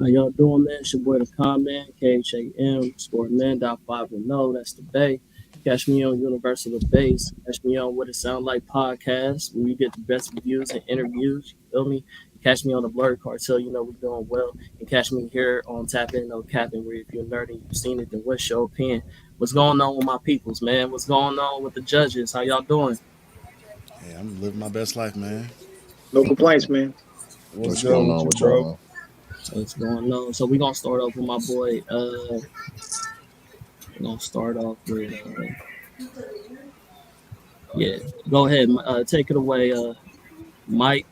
How y'all doing, man? It's your boy the Comment, KHAM, score man, dot 510. That's the Bay. Catch me on Universal Base. Catch me on What It Sound Like podcast, where you get the best reviews and interviews. You feel me? Catch me on the Blerd Cartel, you know we're doing well. And catch me here on Tap In No Capping, where if you're nerdy, you've seen it, then what's your opinion? What's going on with my peoples, man? What's going on with the judges? How y'all doing? Hey, I'm living my best life, man. No complaints, man. What's What's good going with on you, with y'all, bro? man? What's going on? So we're gonna start off with my boy. We're gonna start off with yeah. Go ahead, take it away, Mike.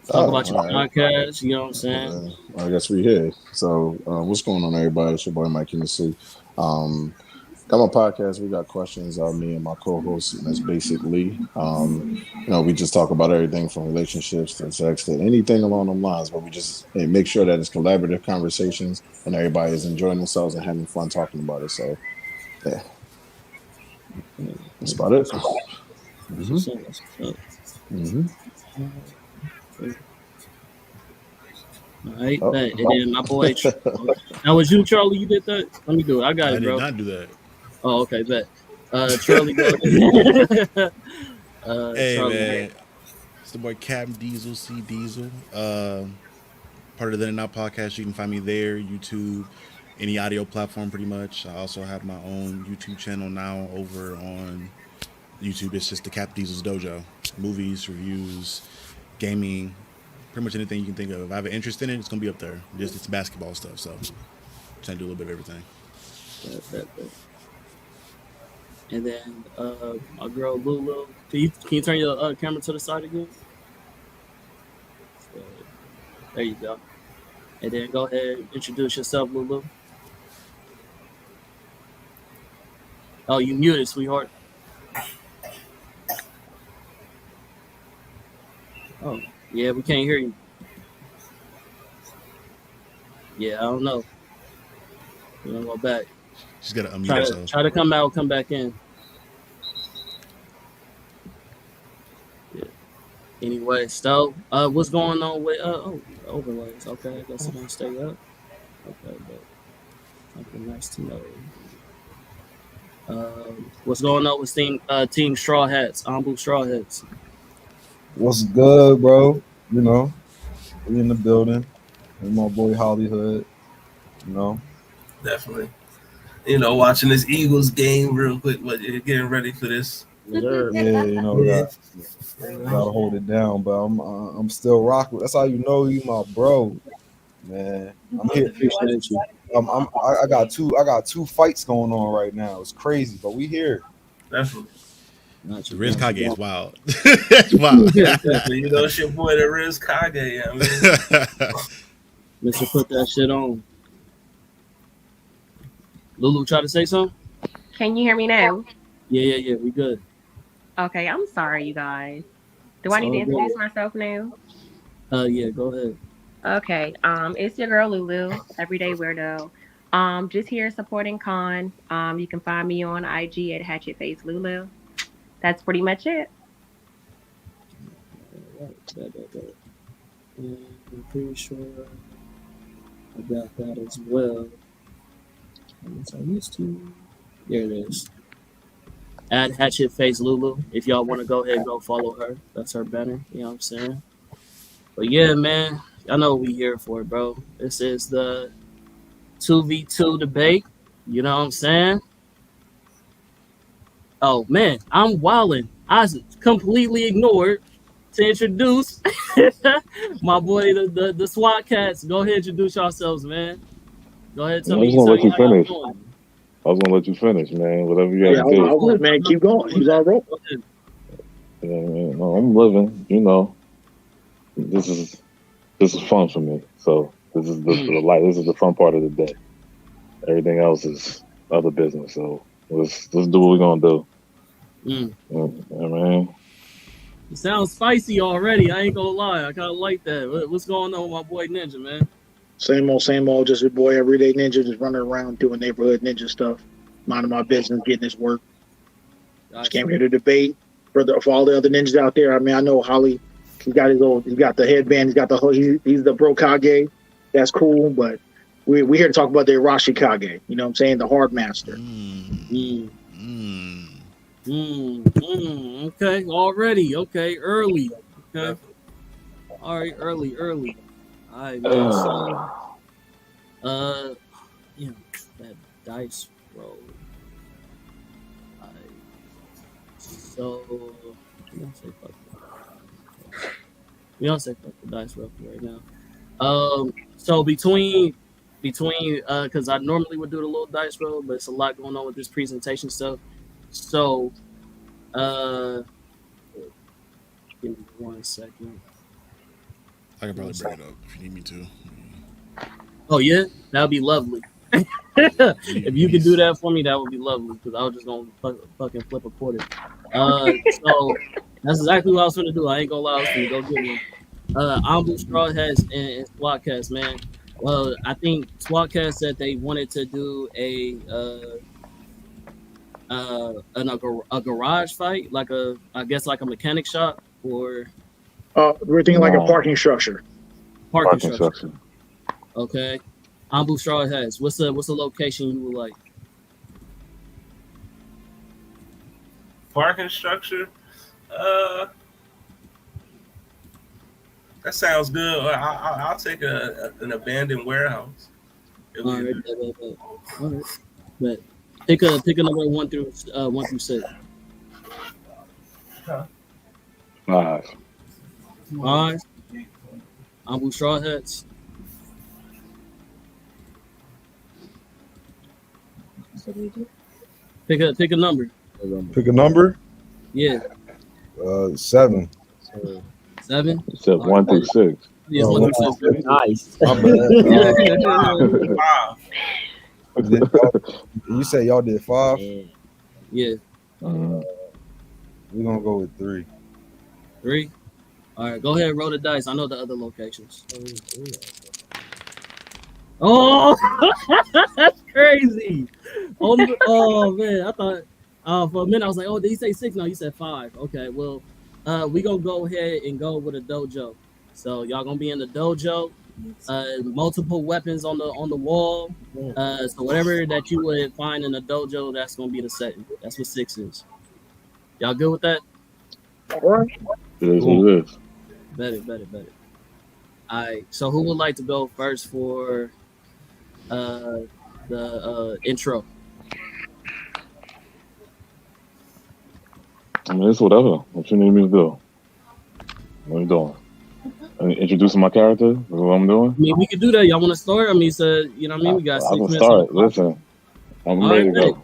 Talk Oh, about your all right. podcast. You know what I'm saying? I guess we here. So, what's going on, everybody? It's your boy Mike Hennessy. Um, got my podcast. We got questions. Me and my co-host, and that's basically, we just talk about everything from relationships to sex to anything along those lines. But we just make sure that it's collaborative conversations and everybody is enjoying themselves and having fun talking about it. So, yeah, that's about it. That's hmm what's up. That's what's hmm up. All right, Oh. bet. And then my boy, that was you, Charlie. You did that. Let me do it. I got I it, did bro. not do that. Oh, okay, bet. Charlie, go ahead. Hey, Charlie. man. It's the boy Captain Diesel, C Diesel. Part of the Now podcast. You can find me there, YouTube, any audio platform pretty much. I also have my own YouTube channel now over on YouTube. It's just the Cap Diesel's Dojo. Movies, reviews, gaming, pretty much anything you can think of. If I have an interest in it, it's going to be up there. Just it's basketball stuff, so trying to do a little bit of everything. Bet. And then my girl Lulu. Can you turn your camera to the side again? So, there you go. And then go ahead, introduce yourself, Lulu. Oh, you muted, sweetheart. Oh, yeah, we can't hear you. Yeah, I don't know. We're gonna go back. She's got to unmute Try to herself. try to come out, come back in. Yeah. Anyway, so what's going on with overlays? Okay, I guess it's gonna stay up. Okay, but something nice to know. What's going on with Team Straw Hats, Ambu Straw Hats? What's good, bro? You know, we in the building. And my boy Hollywood. You know, Definitely. Watching this Eagles game real quick, but getting ready for this. Reserve. yeah, gotta hold it down. But I'm still rocking. That's how you know you my bro, man. I'm here. Appreciate you. I got two fights going on right now. It's crazy, but we here. Definitely. The Riz Kage is wild. That's wild. Definitely. It's your boy, the Riz Kage. Mr. Put that shit on. Lulu, try to say something? Can you hear me now? Yeah, we good. Okay, I'm sorry, you guys. Do I need to introduce myself now? Yeah, go ahead. Okay, it's your girl Lulu, Everyday Weirdo. Just here supporting Con. You can find me on IG at Hatchet Face Lulu. That's pretty much it. Right. I'm pretty sure I got that as well. I used to. There it is. At Hatchet Face Lulu. If y'all want to go ahead and go follow her, that's her banner. You know what I'm saying? But yeah, man, I know what we here for, bro. This is the 2v2 debate. You know what I'm saying? Oh man, I'm wilding. I completely ignored to introduce my boy, the SWAT cats. Go ahead, introduce yourselves, man. Go ahead, I was gonna let you how y'all finish. doing. I was gonna let you finish, man. Whatever you Yeah, got to do. I'll let man keep going. He's all right. Go ahead. Yeah, man. No, I'm living. You know, this is fun for me. So this is the light. This is the fun part of the day. Everything else is other business. So let's do what we're gonna do. Yeah, man. It sounds spicy already. I ain't gonna lie. I kind of like that. What's going on with my boy Ninja, man? Same old. Just your boy, everyday ninja, just running around doing neighborhood ninja stuff, minding my business, getting his work. Just came here to debate for all the other ninjas out there. I mean, I know Holly. He's got the headband. He's got the whole. He's the bro Kage. that's cool. But we're here to talk about the Arashikage. You know what I'm saying? The hard master. Okay, already. Okay, early. Okay. All right, early. All right, man. So, that dice roll. We don't say fuck the dice roll right now. So between because I normally would do the little dice roll, but it's a lot going on with this presentation stuff. So, give me 1 second. I could probably bring it up if you need me to. Oh yeah, that would be lovely. If you could do that for me, that would be lovely. Because I was just gonna fucking flip a quarter. So that's exactly what I was gonna do. I ain't gonna lie, I was gonna go get one. Ambu Straw Hats and Squadcast, man. Well, I think Squadcast said they wanted to do a garage fight, like a mechanic shop or We're thinking like a parking structure. Parking structure. Okay. Ambu Straw Hats. What's the location you would like? Parking structure. That sounds good. I'll take an abandoned warehouse. All right. But pick a number 1 through 6. 5. 5. Ambu Straw Hats. Pick a number. Pick a number. Yeah. 7. 7. It said 1 through 6. Yeah, 1 through 6. Nice. My bad. Wow. You say y'all did 5? Yeah. We're gonna go with 3. 3. All right, go ahead and roll the dice. I know the other locations. Oh, that's crazy. Oh man, I thought for a minute I was like, oh, did he say 6? No, you said 5. Okay, well, we gonna go ahead and go with a dojo. So y'all gonna be in the dojo. Multiple weapons on the wall. So whatever that you would find in a dojo, that's gonna be the setting. That's what 6 is. Y'all good with that? All right. It is what it is. Better. All right. So who would like to go first for the intro? I mean, it's whatever. What you need me to do? What are you doing? Introducing my character? Is what I'm doing? I mean, we could do that. Y'all want to start? I mean, so you know what I mean? We got 6 I can minutes. start. Listen, I'm ready to go.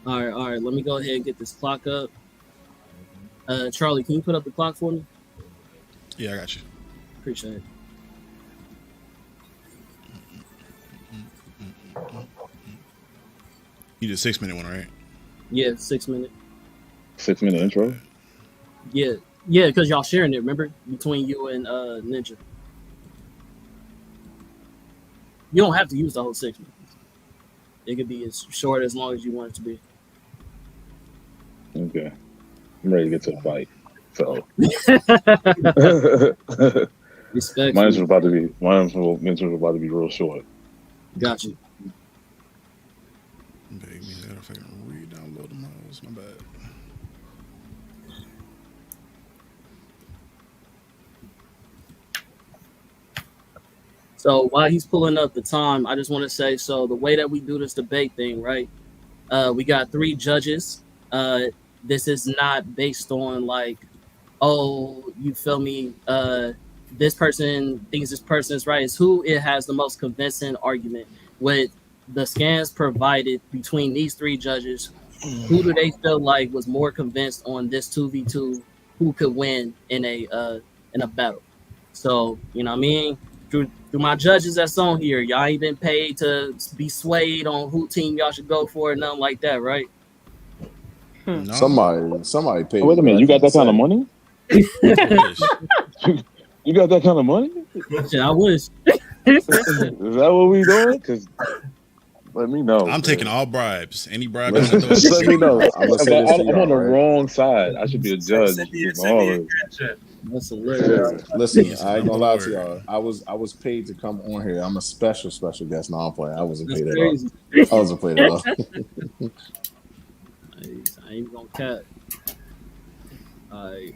All right. Let me go ahead and get this clock up. Charlie, can you put up the clock for me? Yeah, I got you. Appreciate it. You did 6-minute one, right? Yeah, 6 minute. 6-minute intro? Yeah, because y'all sharing it, remember? Between you and Ninja. You don't have to use the whole 6 minutes. It could be as short as long as you want it to be. Okay. I'm ready to get to the fight. So Respect. my intro about to be real short. Got you. Baby, I gotta fucking re-download the mouse. My bad. So while he's pulling up the time, I just want to say, so the way that we do this debate thing, right? We got 3 judges. This is not based on like, oh, you feel me? This person thinks this person is right. It's who it has the most convincing argument with the scans provided between these 3 judges. Who do they feel like was more convinced on this 2v2? Who could win in a battle? So you know what I mean? Through my judges that's on here, y'all ain't been paid to be swayed on who team y'all should go for, nothing like that, right? No. Somebody paid. Wait a minute, you got that kind of money? You got that kind of money? Shit, I wish. Is that what we doing? Because let me know. I'm taking all bribes. Any bribe. Just let me know. I'm gonna say this to I'm on the y'all, right? wrong side. I should be a judge. Send me a That's hilarious. Listen, He's I ain't up gonna the lie to word. y'all. I was paid to come on here. I'm a special guest. No, I'm playing. I wasn't That's paid at all. crazy. I wasn't paid at all. Nice. I ain't gonna cap. I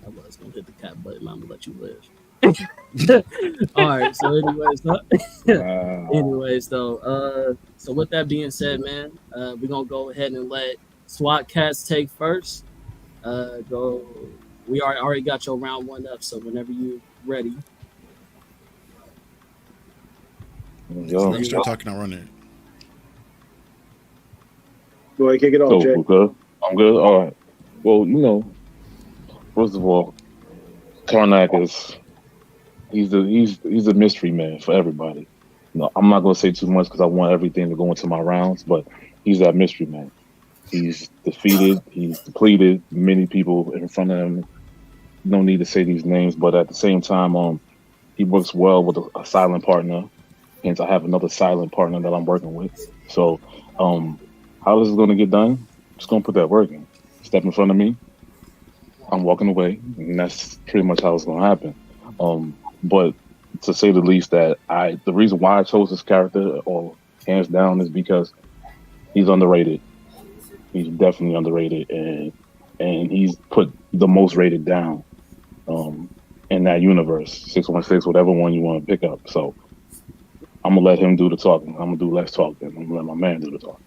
I was gonna hit the cap button. I'm gonna let you live. All right. So, anyways, so with that being said, man, we're gonna go ahead and let SWAT Cats take first. Go. We already got your round one up. So whenever you ready, Yo, You start talking, I'll run it. Go ahead, kick it off, so Jay. we're good. I'm good. All right. Well, first of all, Karnak is he's a mystery man for everybody. No, I'm not gonna say too much because I want everything to go into my rounds, but he's that mystery man. He's defeated. He's depleted many people in front of him. No need to say these names, but at the same time, he works well with a silent partner. Hence, I have another silent partner that I'm working with. So, um, how this is going to get done? Just going to put that work in. Step in front of me. I'm walking away, and that's pretty much how it's going to happen. But to say the least, the reason why I chose this character, or hands down, is because he's underrated. He's definitely underrated, and he's put the most rated down in that universe. 616, whatever one you want to pick up. So I'm gonna let him do the talking. I'm gonna do less talking. I'm gonna let my man do the talking.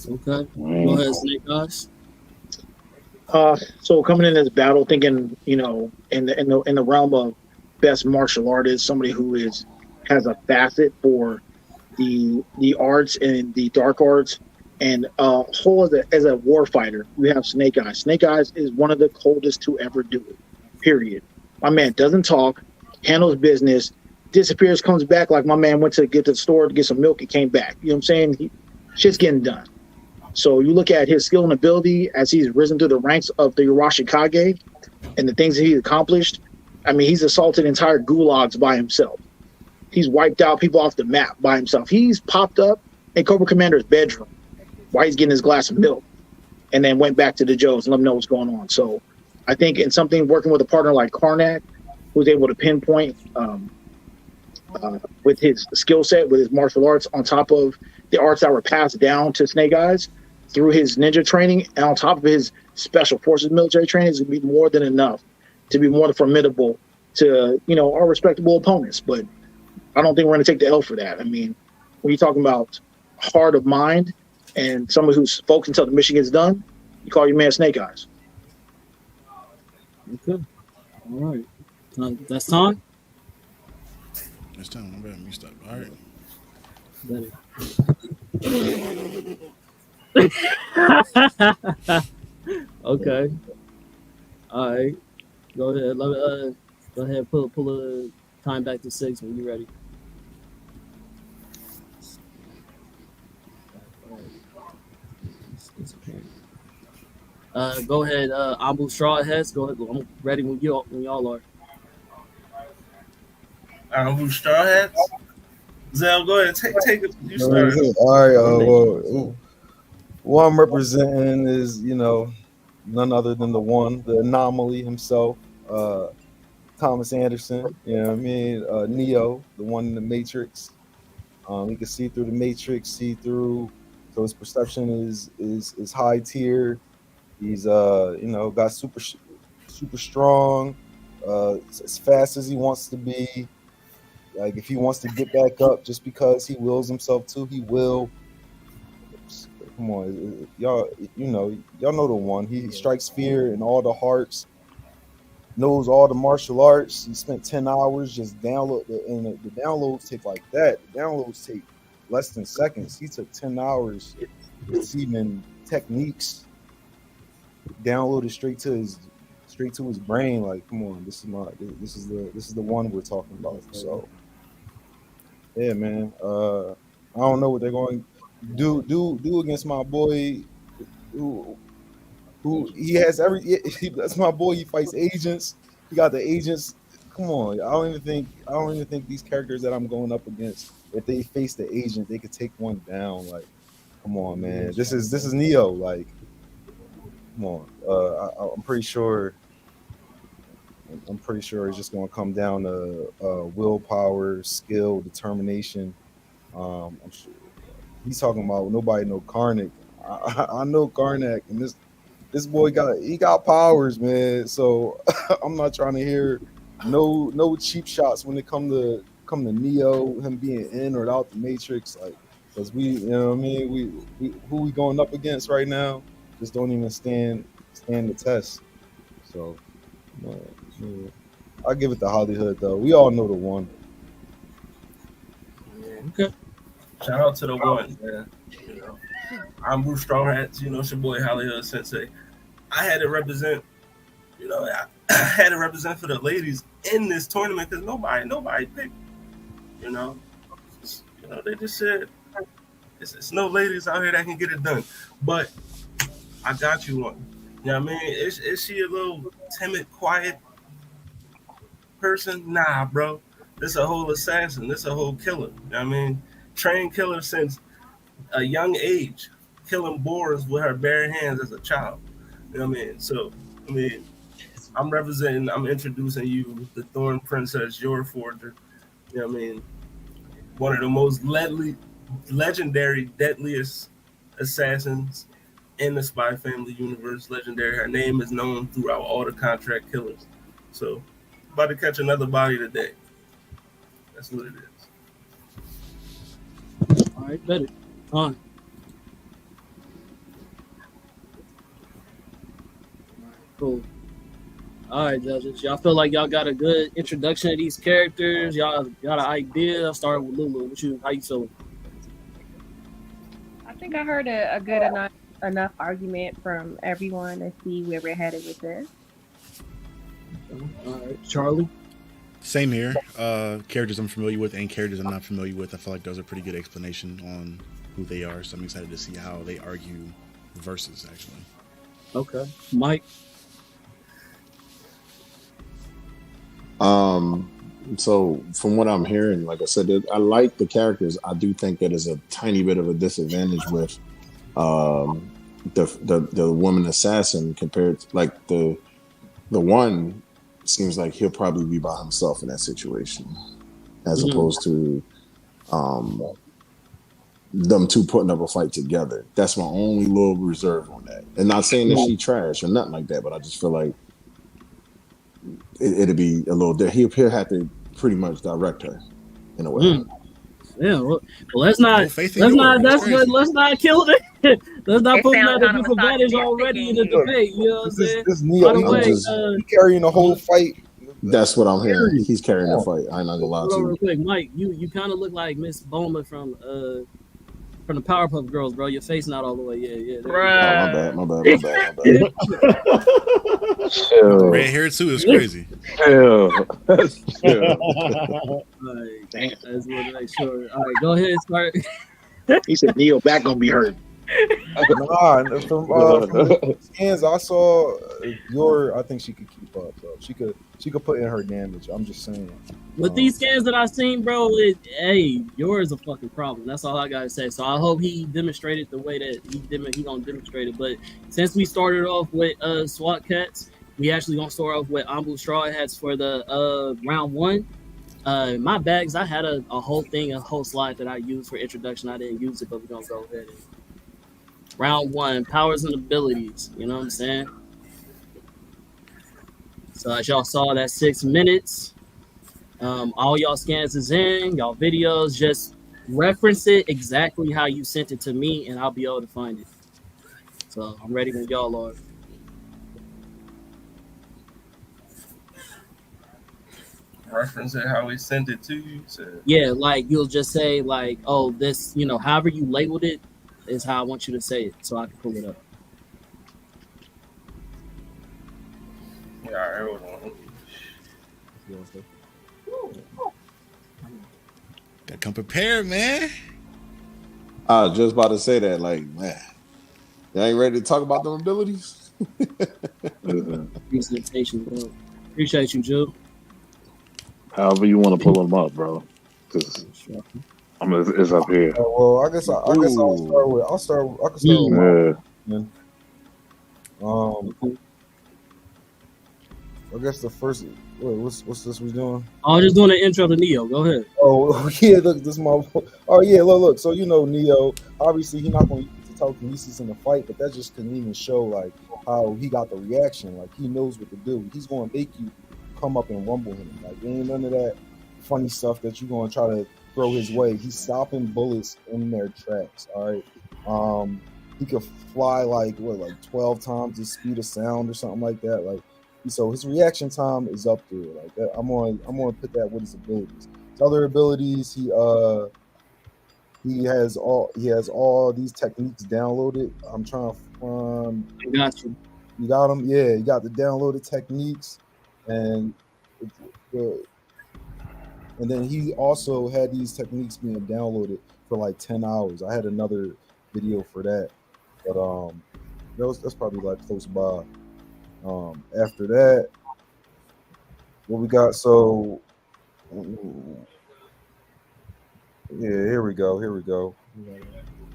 okay. Go Mm. ahead, Snake Eyes. So coming in this battle, thinking, in the realm of best martial artist, somebody who has a facet for the arts and the dark arts, and whole as a war fighter, you have Snake Eyes. Snake Eyes is one of the coldest to ever do it. Period. My man doesn't talk, handles business, disappears, comes back like my man went to get to the store to get some milk and came back. You know what I'm saying? Shit's getting done. So you look at his skill and ability as he's risen through the ranks of the Urashikage and the things that he's accomplished. I mean, he's assaulted entire gulags by himself. He's wiped out people off the map by himself. He's popped up in Cobra Commander's bedroom while he's getting his glass of milk, and then went back to the Joes and let them know what's going on. So I think in something working with a partner like Karnak, who's able to pinpoint with his skill set, with his martial arts, on top of the arts that were passed down to Snake Eyes through his ninja training, and on top of his special forces military training, is going to be more than enough to be more than formidable to our respectable opponents. But I don't think we're going to take the L for that. I mean, when you're talking about heart of mind and someone who's focused until the mission gets done, you call your man Snake Eyes. Okay. All right. That's time. It's time. I'm bad. Mixed up. All right. Better. Okay. All right. Go ahead. Go ahead. Pull the time back to 6 when you're ready. Go ahead. Abu Straw Heads. Go ahead. I'm ready when y'all are. Who Straw Hats? Zell, go ahead. Take it. You All right. start. Well, what I'm representing is, none other than the anomaly himself, Thomas Anderson. You know what I mean? Neo, the one in the Matrix. He can see through the Matrix, see through. So his perception is high tier. He's got super strong, as fast as he wants to be. Like if he wants to get back up, just because he wills himself to, he will. Come on, y'all. Y'all know the one. He strikes fear in all the hearts. Knows all the martial arts. He spent 10 hours just download, and the downloads take like that. The downloads take less than seconds. He took 10 hours receiving techniques, downloaded straight to his brain. Like, come on, this is the one we're talking about. So, yeah, man. I don't know what they're going to do against my boy, who he has that's my boy. He fights agents. He got the agents. Come on, I don't even think these characters that I'm going up against, if they face the agent, they could take one down. Like, come on, man. This is Neo. Like, come on. I'm pretty sure I'm pretty sure it's just going to come down to willpower, skill, determination. I'm sure he's talking about nobody know Karnak. I know Karnak, and this boy got powers, man. So I'm not trying to hear no cheap shots when it come to Neo, him being in or out the Matrix, like because we, you know what I mean, we who we going up against right now just don't even stand the test. So yeah. I'll give it to Hollywood though. We all know the one. Okay. Shout out to the one, man. You know, I'm Bruce Straw Hats. You know, it's your boy Hollywood Sensei. I had to represent. You know, I had to represent for the ladies in this tournament because nobody picked. You know, they just said it's no ladies out here that can get it done. But I got you one. You know what I mean? Is she a little timid, quiet person? Nah, bro. This a whole assassin. This a whole killer. You know what I mean? Trained killer since a young age, killing boars with her bare hands as a child. You know what I mean? So, I mean, I'm introducing you, the Thorn Princess, your forger. You know what I mean? One of the most legendary, deadliest assassins in the Spy Family universe. Legendary. Her name is known throughout all the contract killers. So, about to catch another body today. That's what it is. All right, better. On. All right, cool. All right, judges. Y'all feel like y'all got a good introduction of these characters? Y'all got an idea? I'll start with Lulu. How you feeling? I think I heard a good enough argument from everyone to see where we're headed with this. All right, Charlie. Same here. Characters I'm familiar with and characters I'm not familiar with. I feel like there's a pretty good explanation on who they are, so I'm excited to see how they argue versus, actually. Okay. Mike? So from what I'm hearing, like I said, I like the characters. I do think that is a tiny bit of a disadvantage with the woman assassin compared to, like, the one seems like he'll probably be by himself in that situation, as opposed to them two putting up a fight together. That's my only little reserve on that. And not saying that she trash or nothing like that, but I just feel like it'd be a little. He'll have to pretty much direct her in a way. Yeah, well, let's not kill it. Let's not put that at disadvantage already in the debate. You know what I'm saying? This Neo, he carrying the whole fight. That's what I'm hearing. He's carrying the fight. I'm not gonna lie to you. Real quick, Mike, you kind of look like Miss Bowman from the Powerpuff Girls, bro. Your face not all the way. Yeah. Oh, my bad. Red hair too is crazy. Damn. That's what I make sure. All right, go ahead, start. He said Neo back gonna be hurt. Nah, from the scans I saw, I think she could keep up, bro. She could put in her damage. I'm just saying. With these scans that I've seen, bro, yours a fucking problem. That's all I gotta say. So I hope he demonstrated the way that he gonna demonstrate it. But since we started off with SWAT cats, we actually gonna start off with Ambu Straw Hats for the round one. My bags, I had a whole slide that I used for introduction. I didn't use it, but we're gonna go ahead and round one, powers and abilities. You know what I'm saying? So as y'all saw, that's 6 minutes. All y'all scans is in, y'all videos, just reference it exactly how you sent it to me, and I'll be able to find it. So I'm ready when y'all are. Reference it how we sent it to you. So. Yeah, like you'll just say like, oh, this, however you labeled it is how I want you to say it, so I can pull it up. Yeah, all right, hold on. Gotta come prepared, man. I was just about to say that, like, man, you ain't ready to talk about them abilities? Presentation, bro. Appreciate you, Joe. However you want to pull them up, bro. Because it's up here. Well, I guess I'll start with. I can start with. I guess the first. Wait, what's this we doing? I was just doing the intro to Neo. Go ahead. Oh yeah, look, this is my. Oh yeah, look. So Neo. Obviously, he's not going to use the telekinesis in the fight, but that just can even show like how he got the reaction. Like he knows what to do. He's going to make you come up and rumble him. Like there ain't none of that funny stuff that you're going to try to throw his way. He's stopping bullets in their tracks. All right. He could fly like 12 times the speed of sound or something like that. Like. So his reaction time is up there. Like that, I'm gonna put that with his abilities. His other abilities, he has all these techniques downloaded. I'm trying to find. I got you. You got them? Yeah, you got the downloaded techniques, and then he also had these techniques being downloaded for like 10 hours. I had another video for that, but that's probably like close by. After that, what we got? So, yeah, here we go.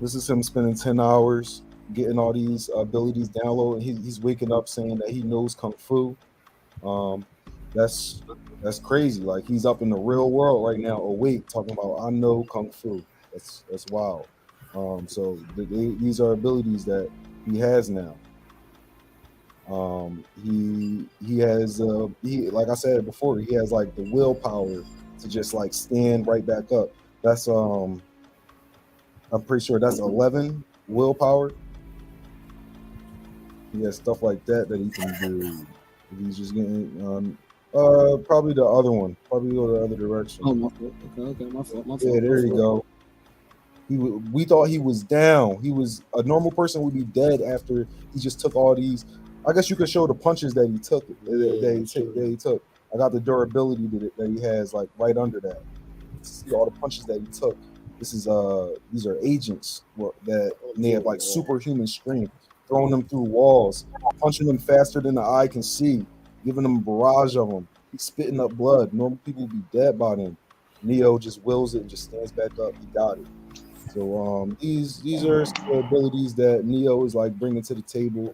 This is him spending 10 hours getting all these abilities downloaded. He's waking up saying that he knows kung fu. That's crazy. Like he's up in the real world right now, awake, talking about I know kung fu. That's wild. So these are abilities that he has now. He has like I said before, he has like the willpower to just like stand right back up. That's I'm pretty sure that's 11 willpower. He has stuff like that he can do. He's just getting probably the other one. Probably go the other direction. Oh, my fault. Okay, my fault. Yeah, there you go. We thought he was down. He was a normal person would be dead after he just took all these. I guess you could show the punches that he took. That he took. I got the durability that he has like right under that. See all the punches that he took. These are agents that they have like superhuman strength, throwing them through walls, punching them faster than the eye can see, giving them a barrage of them. He's spitting up blood. Normal people would be dead by them. Neo just wills it and just stands back up. He got it. So these are abilities that Neo is like bringing to the table.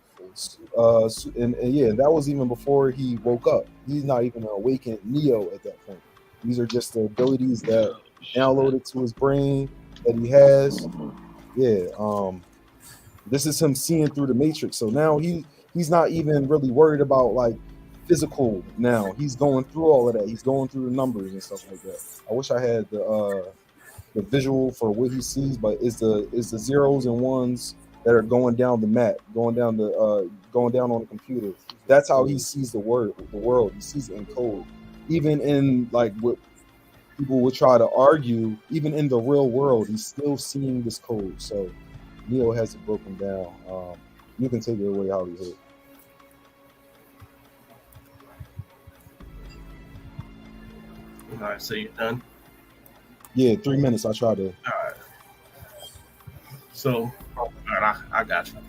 And yeah, that was even before he woke up. He's not even an awakened Neo at that point. These are just the abilities that downloaded to his brain that he has. Yeah, this is him seeing through the matrix. So now he's not even really worried about like physical now. He's going through all of that. He's going through the numbers and stuff like that. I wish I had the visual for what he sees, but it's the zeros and ones that are going down the map, going down on the computer. That's how he sees the world. He sees it in code. Even in like what people would try to argue, even in the real world, he's still seeing this code. So Neo has it broken down. You can take it away, Hollywood. All right, so you're done? Yeah, 3 minutes. I try to. All right. So, all right, I got you.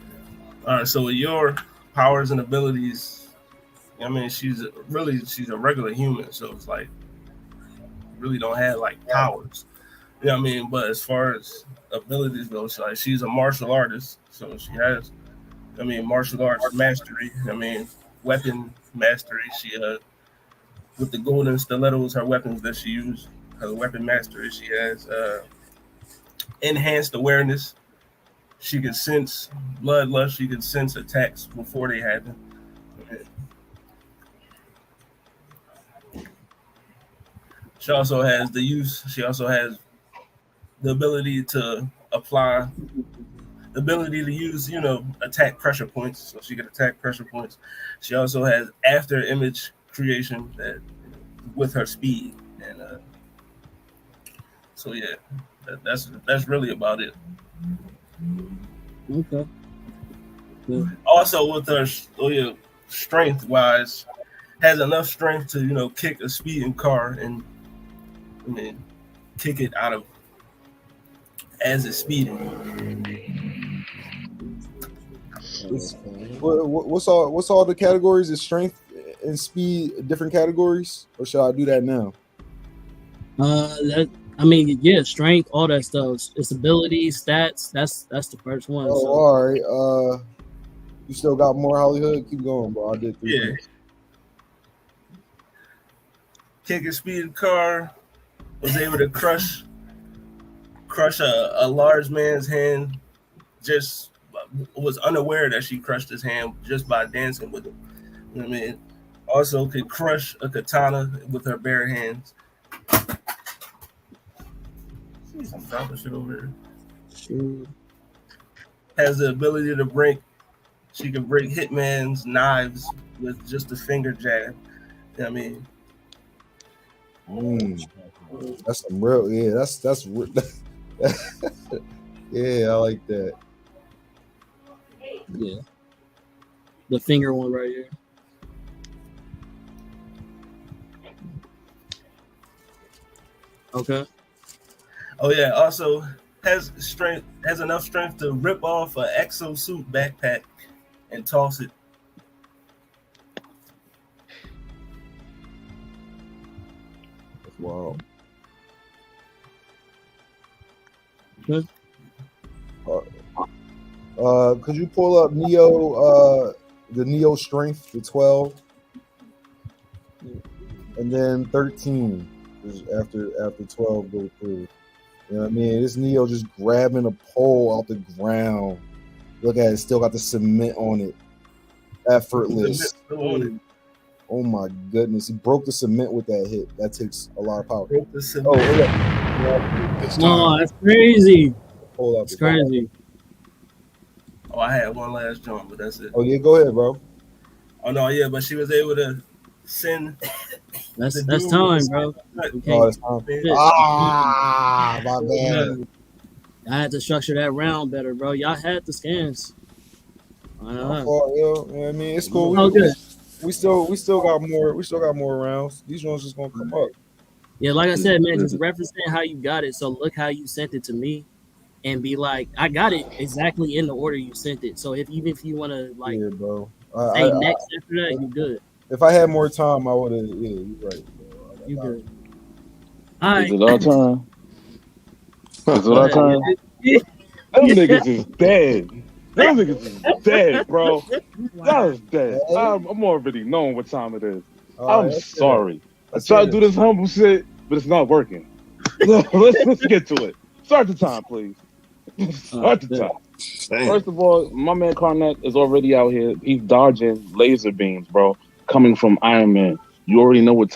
All right, so with your powers and abilities, I mean, she's a regular human, so it's like really don't have like powers. You know what I mean? But as far as abilities go, she's a martial artist, so she has, martial arts mastery. Weapon mastery. She with the golden stilettos, her weapons that she used, her weapon mastery. She has enhanced awareness. She can sense bloodlust. She can sense attacks before they happen. She also has She also has the ability to apply, the ability to use, attack pressure points. So she can attack pressure points. She also has after image creation that with her speed, and so yeah, that's really about it. Okay. Yeah. Also, with her strength wise, has enough strength to kick a speeding car and kick it out of as it's speeding. What's all the categories? Is strength and speed different categories, or should I do that now? Strength, all that stuff. It's abilities, stats. That's the first one. Oh, so. All right. You still got more, Hollywood? Keep going, bro. I did 3 Yeah. minutes. kick a speeding car, was able to crush a large man's hand, just was unaware that she crushed his hand just by dancing with him. You know what I mean? Also could crush a katana with her bare hands. I'm dropping shit over here. Sure. Has the ability to she can break hitman's knives with just a finger jab. You know what I mean? That's some real, yeah. That's yeah. I like that. Yeah. The finger one right here. Okay. Oh yeah. Also has enough strength to rip off an exosuit backpack and toss it. Wow. Good. Could you pull up Neo? The Neo strength to 12, and then 13 is after 12 go through. You know what I mean? This Neo just grabbing a pole out the ground. Look at it, still got the cement on it. Effortless. Oh my goodness. He broke the cement with that hit. That takes a lot of power. Broke the cement. Oh, yeah. Oh, that's crazy. Hold up. It's crazy. Oh, I had one last jump, but that's it. Oh yeah, go ahead, bro. Oh no, yeah, but she was able to send. That's time, bro. Oh, that's time. Ah, my bad. I had to structure that round better, bro. Y'all had the scans. You know what I mean? It's cool. Oh, good. We still got more. We still got more rounds. These ones just gonna come up. Yeah, like I said, man, just referencing how you got it. So look how you sent it to me, and be like, I got it exactly in the order you sent it. So even if you want to like, yeah, bro. say next after that, you good. If I had more time, I would have. Yeah, you're right. Bro. You good. All right. Is it our turn? Is it our turn? Them niggas is dead. Them niggas is dead, bro. That is dead. I'm already knowing what time it is. I'm sorry. I try to do this humble shit, but it's not working. Let's get to it. Start the time, please. Start the time. First of all, my man Karnak is already out here. He's dodging laser beams, bro, coming from Iron Man. You already know what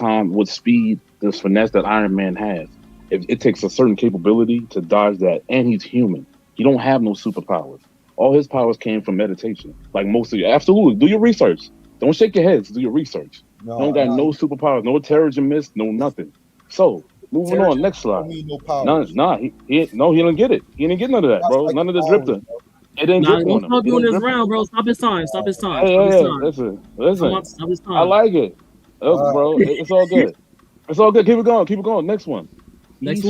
speed, the finesse that Iron Man has. It takes a certain capability to dodge that, and he's human. He don't have no superpowers. All his powers came from meditation. Like most of you. Absolutely. Do your research. Don't shake your heads. Do your research. No, don't got no superpowers, no terrorism mist, no nothing. So moving on, next slide. He didn't get it. He didn't get none of that, bro. None of the drifter. It didn't get don't stop doing this round, bro. Stop his time. Stop his time. Listen. Stop his time. I like it. Bro, it's all good. It's all good. Keep it going. Next one. This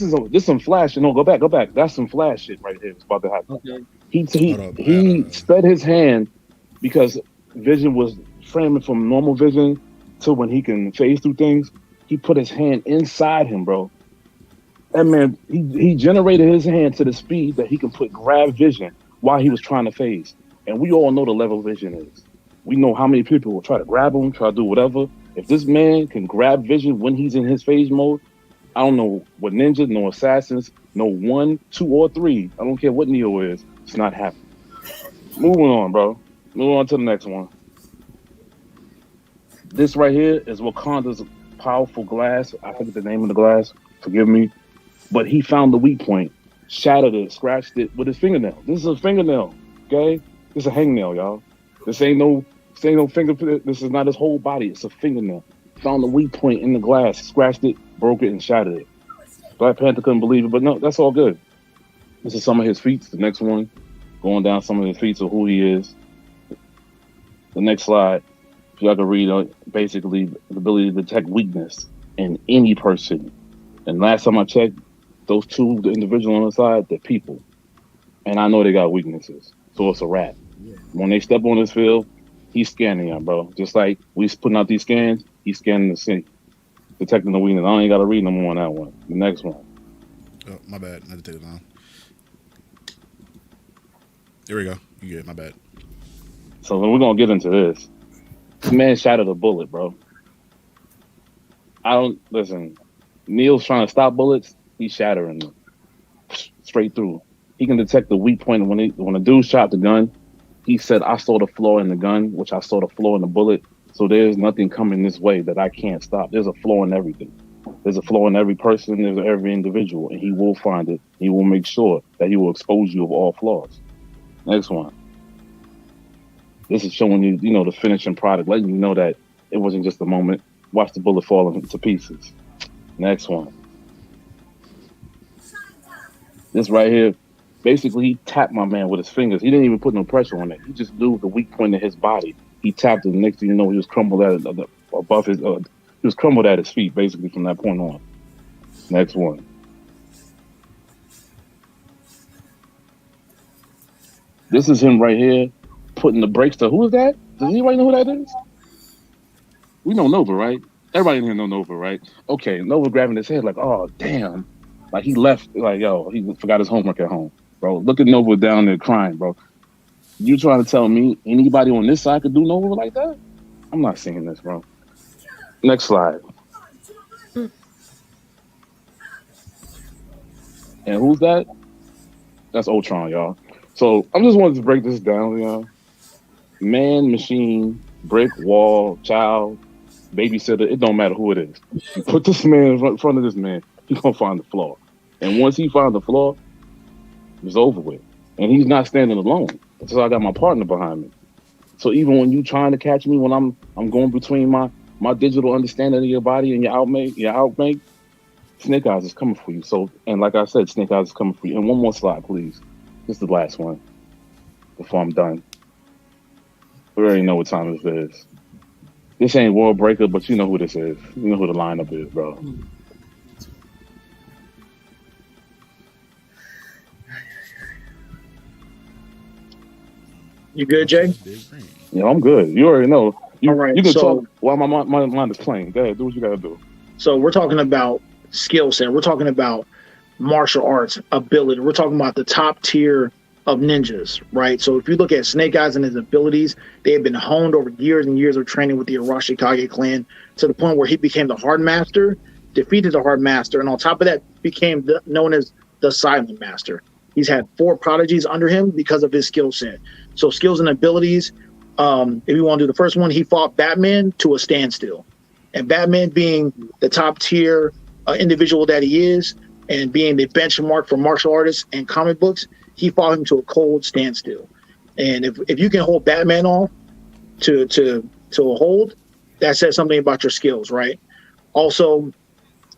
is some flash. No, go back. That's some flash shit right here. It's about to happen. Okay. He sped his hand because vision was framing from normal vision to when he can phase through things. He put his hand inside him, bro. That man, he generated his hand to the speed that he can put grab vision while he was trying to phase. And we all know the level vision is. We know how many people will try to grab him, try to do whatever. If this man can grab vision when he's in his phase mode, I don't know what ninjas, no assassins, no 1, 2, or 3. I don't care what Neo is. It's not happening. Moving on, bro. Moving on to the next one. This right here is Wakanda's powerful glass. I forget the name of the glass. Forgive me. But he found the weak point, shattered it, scratched it with his fingernail. This is a fingernail, okay? This is a hangnail, y'all. This ain't no fingerprint. This is not his whole body. It's a fingernail. Found the weak point in the glass, scratched it, broke it, and shattered it. Black Panther couldn't believe it, but no, that's all good. This is some of his feats. The next one, going down some of his feats of who he is. The next slide, if y'all can read, basically the ability to detect weakness in any person. And last time I checked, those two individuals on the side, they're people. And I know they got weaknesses. So it's a wrap. Yeah. When they step on this field, he's scanning them, bro. Just like we putting out these scans, he's scanning the city. Detecting the weakness. I ain't got to read no more on that one. The next one. Oh, my bad. I had to take it down. There we go. You good. My bad. So then we're going to get into this. This man shot at a bullet, bro. I don't listen. Neil's trying to stop bullets. He's shattering them straight through. He can detect the weak point when a dude shot the gun. He said, "I saw the flaw in the gun, which I saw the flaw in the bullet. So there's nothing coming this way that I can't stop. There's a flaw in everything. There's a flaw in every person. There's every individual, and he will find it. He will make sure that he will expose you of all flaws." Next one. This is showing you, the finishing product, letting you know that it wasn't just a moment. Watch the bullet fall into pieces. Next one. This right here, basically, he tapped my man with his fingers. He didn't even put no pressure on it. He just knew the weak point in his body. He tapped it. The next thing you know, he was crumbled above his. He was crumbled at his feet, basically, from that point on. Next one. This is him right here, putting the brakes to. Who is that? Does anybody know who that is? We know Nova, right? Everybody in here know Nova, right? Okay, Nova grabbing his head like, oh, damn. Like, he left, like, yo, he forgot his homework at home. Bro, look at Nova down there crying, bro. You trying to tell me anybody on this side could do Nova like that? I'm not seeing this, bro. Next slide. And who's that? That's Ultron, y'all. So I just wanted to break this down, y'all. Man, machine, brick, wall, child, babysitter, it don't matter who it is. You put this man in front of this man, he's going to find the flaw. And once he finds the flaw, it's over with. And he's not standing alone. So I got my partner behind me. So even when you trying to catch me, when I'm going between my digital understanding of your body and your outmake, Snake Eyes is coming for you. So, and like I said, Snake Eyes is coming for you. And one more slide, please. This is the last one before I'm done. We already know what time this is. This ain't World Breaker, but you know who this is. You know who the lineup is, bro. You good, Jay? Yeah, I'm good. You already know. All right, You can so- talk while my mind is playing. Go ahead, do what you gotta do. So we're talking about skill set. We're talking about martial arts ability. We're talking about the top tier of ninjas, right? So if you look at Snake Eyes and his abilities, they have been honed over years and years of training with the Arashikage clan to the point where he became the Hard Master, defeated the Hard Master, and on top of that became known as the Silent Master. He's had 4 prodigies under him because of his skill set. So skills and abilities, if you want to do the first one, he fought Batman to a standstill. And Batman being the top tier individual that he is, and being the benchmark for martial artists and comic books, he fought him to a cold standstill. And if you can hold Batman off to a hold, that says something about your skills, right? Also,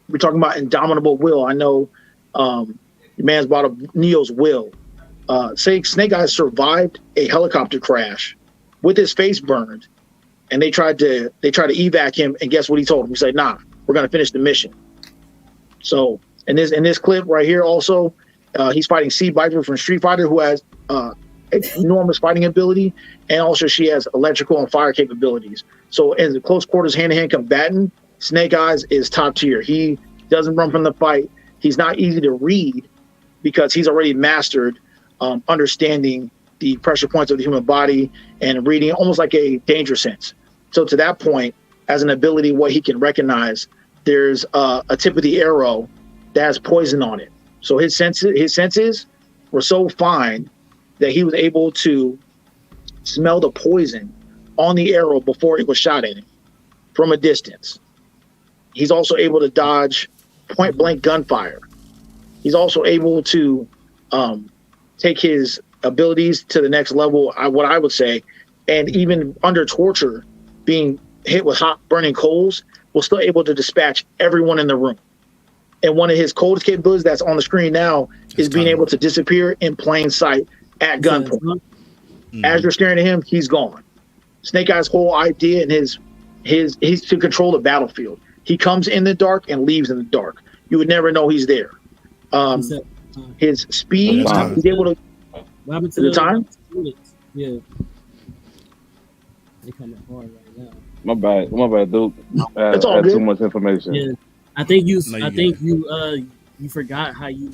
we're talking about indomitable will. I know the man's brought up Neo's will. Snake Eyes survived a helicopter crash with his face burned, and they tried to evac him, and guess what he told him? He said, "Nah, we're gonna finish the mission." So in this clip right here, also, he's fighting Sea Viper from Street Fighter, who has enormous fighting ability, and also she has electrical and fire capabilities. So as a close quarters hand-to-hand combatant, Snake Eyes is top tier. He doesn't run from the fight. He's not easy to read because he's already mastered understanding the pressure points of the human body and reading almost like a danger sense. So to that point, as an ability, what he can recognize, there's a tip of the arrow that has poison on it. So his senses were so fine that he was able to smell the poison on the arrow before it was shot at him from a distance. He's also able to dodge point blank gunfire. He's also able to take his abilities to the next level, what I would say, and even under torture, being hit with hot burning coals, was still able to dispatch everyone in the room. And one of his coldest capabilities that's on the screen now is being able to disappear in plain sight at gunpoint. Mm-hmm. As you're staring at him, he's gone. Snake Eyes' whole idea and he's to control the battlefield. He comes in the dark and leaves in the dark. You would never know he's there. His speed, he's able to. What happened to the time? Yeah. They coming hard right now. My bad, dude. It's all good. Too much information. Yeah. I think you forgot how you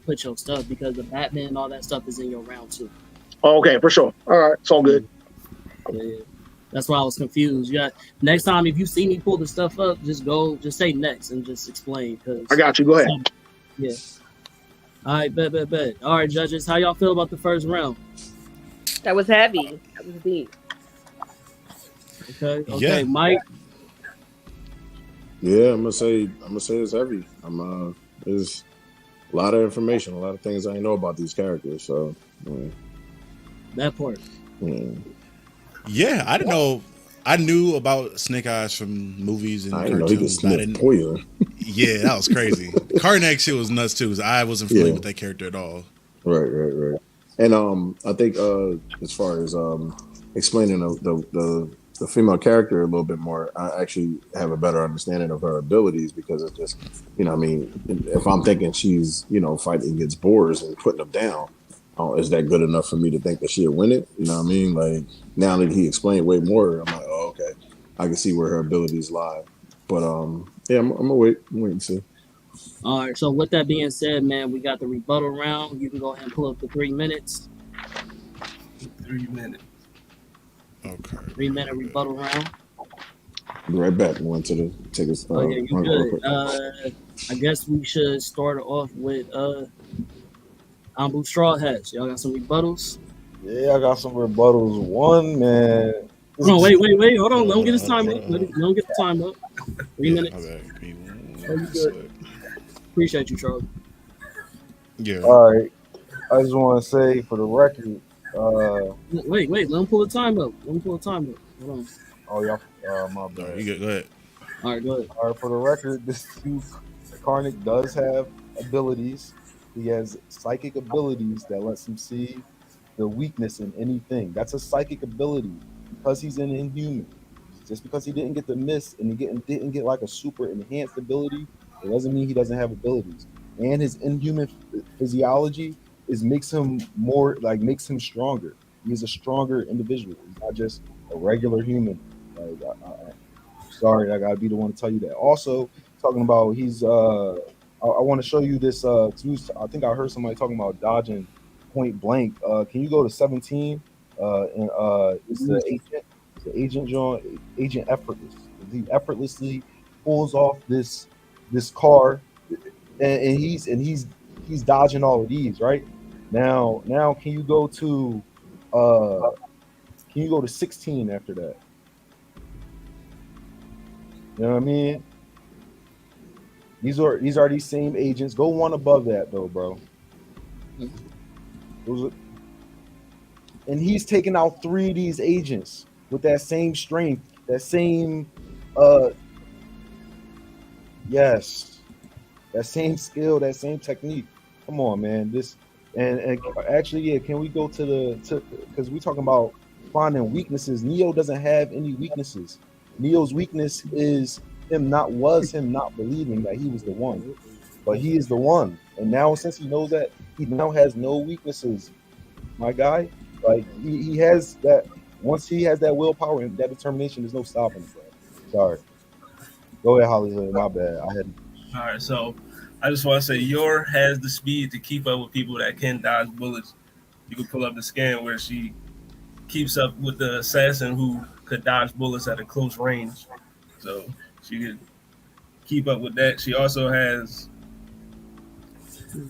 put your stuff, because the Batman and all that stuff is in your round too. Oh, okay, for sure. All right, it's all good. Yeah. That's why I was confused. Yeah. Next time, if you see me pull the stuff up, just say next and just explain. Cause I got you. Go ahead. Yeah. All right, bet. All right, judges, how y'all feel about the first round? That was heavy. That was deep. Okay, Yeah. Mike. Yeah, I'm gonna say it's heavy. There's a lot of information, a lot of things I didn't know about these characters. So That part. Yeah, I didn't know. I knew about Snake Eyes from movies and I didn't know he could cartoons. But I sniff didn't. poison. Yeah, that was crazy. Karnak shit was nuts too. 'Cause I wasn't familiar with that character at all. Right. And I think as far as explaining the female character a little bit more, I actually have a better understanding of her abilities because it's just, I mean, if I'm thinking she's, fighting against boars and putting them down, is that good enough for me to think that she'll win it? You know what I mean? Like, now that he explained way more, I'm like, oh, okay. I can see where her abilities lie. But yeah, I'm gonna wait and see. All right. So with that being said, man, we got the rebuttal round. You can go ahead and pull up the 3 minutes. 3 minutes. Okay. 3-minute rebuttal round. Be right back. Went to take us. Oh yeah, you good. I guess we should start off with Ambu Straw Hats. Y'all got some rebuttals? Yeah, I got some rebuttals. One, man. No, wait. Hold on. Let him get his time up. Let him get the time up. 3 minutes. Okay. Oh, you good. Appreciate you, Charlie. Yeah. All right. I just want to say for the record. Wait. Let him pull the time up. Hold on. Oh, y'all. My All bad. right, you good. Go ahead. All right, go ahead. All right, for the record, this dude, Karnak, does have abilities. He has psychic abilities that lets him see the weakness in anything. That's a psychic ability because he's an inhuman. Just because he didn't get the miss and he didn't get like a super enhanced ability, it doesn't mean he doesn't have abilities. And his inhuman physiology makes him stronger. He's a stronger individual. He's not just a regular human. Like, sorry, I gotta be the one to tell you that. Also, talking about I want to show you this. I think I heard somebody talking about dodging point blank. Can you go to 17? It's the agent John, Agent Effortless. He effortlessly pulls off this car, and he's dodging all of these right now. Can you go to 16 after that? You know what I mean? These are these same agents. Go one above that though, bro. And he's taking out 3 of these agents with that same strength, that same that same skill, that same technique. Come on, man. And actually, yeah, can we go to because we're talking about finding weaknesses. Neo doesn't have any weaknesses. Neo's weakness is him not believing that he was the one, but he is the one. And now, since he knows that, he now has no weaknesses. My guy, like he has that. Once he has that willpower and that determination, there's no stopping him. Sorry. Go ahead, Hollywood. My bad. I had. All right, so I just want to say, Yor has the speed to keep up with people that can dodge bullets. You can pull up the scan where she keeps up with the assassin who could dodge bullets at a close range. So she could keep up with that. She also has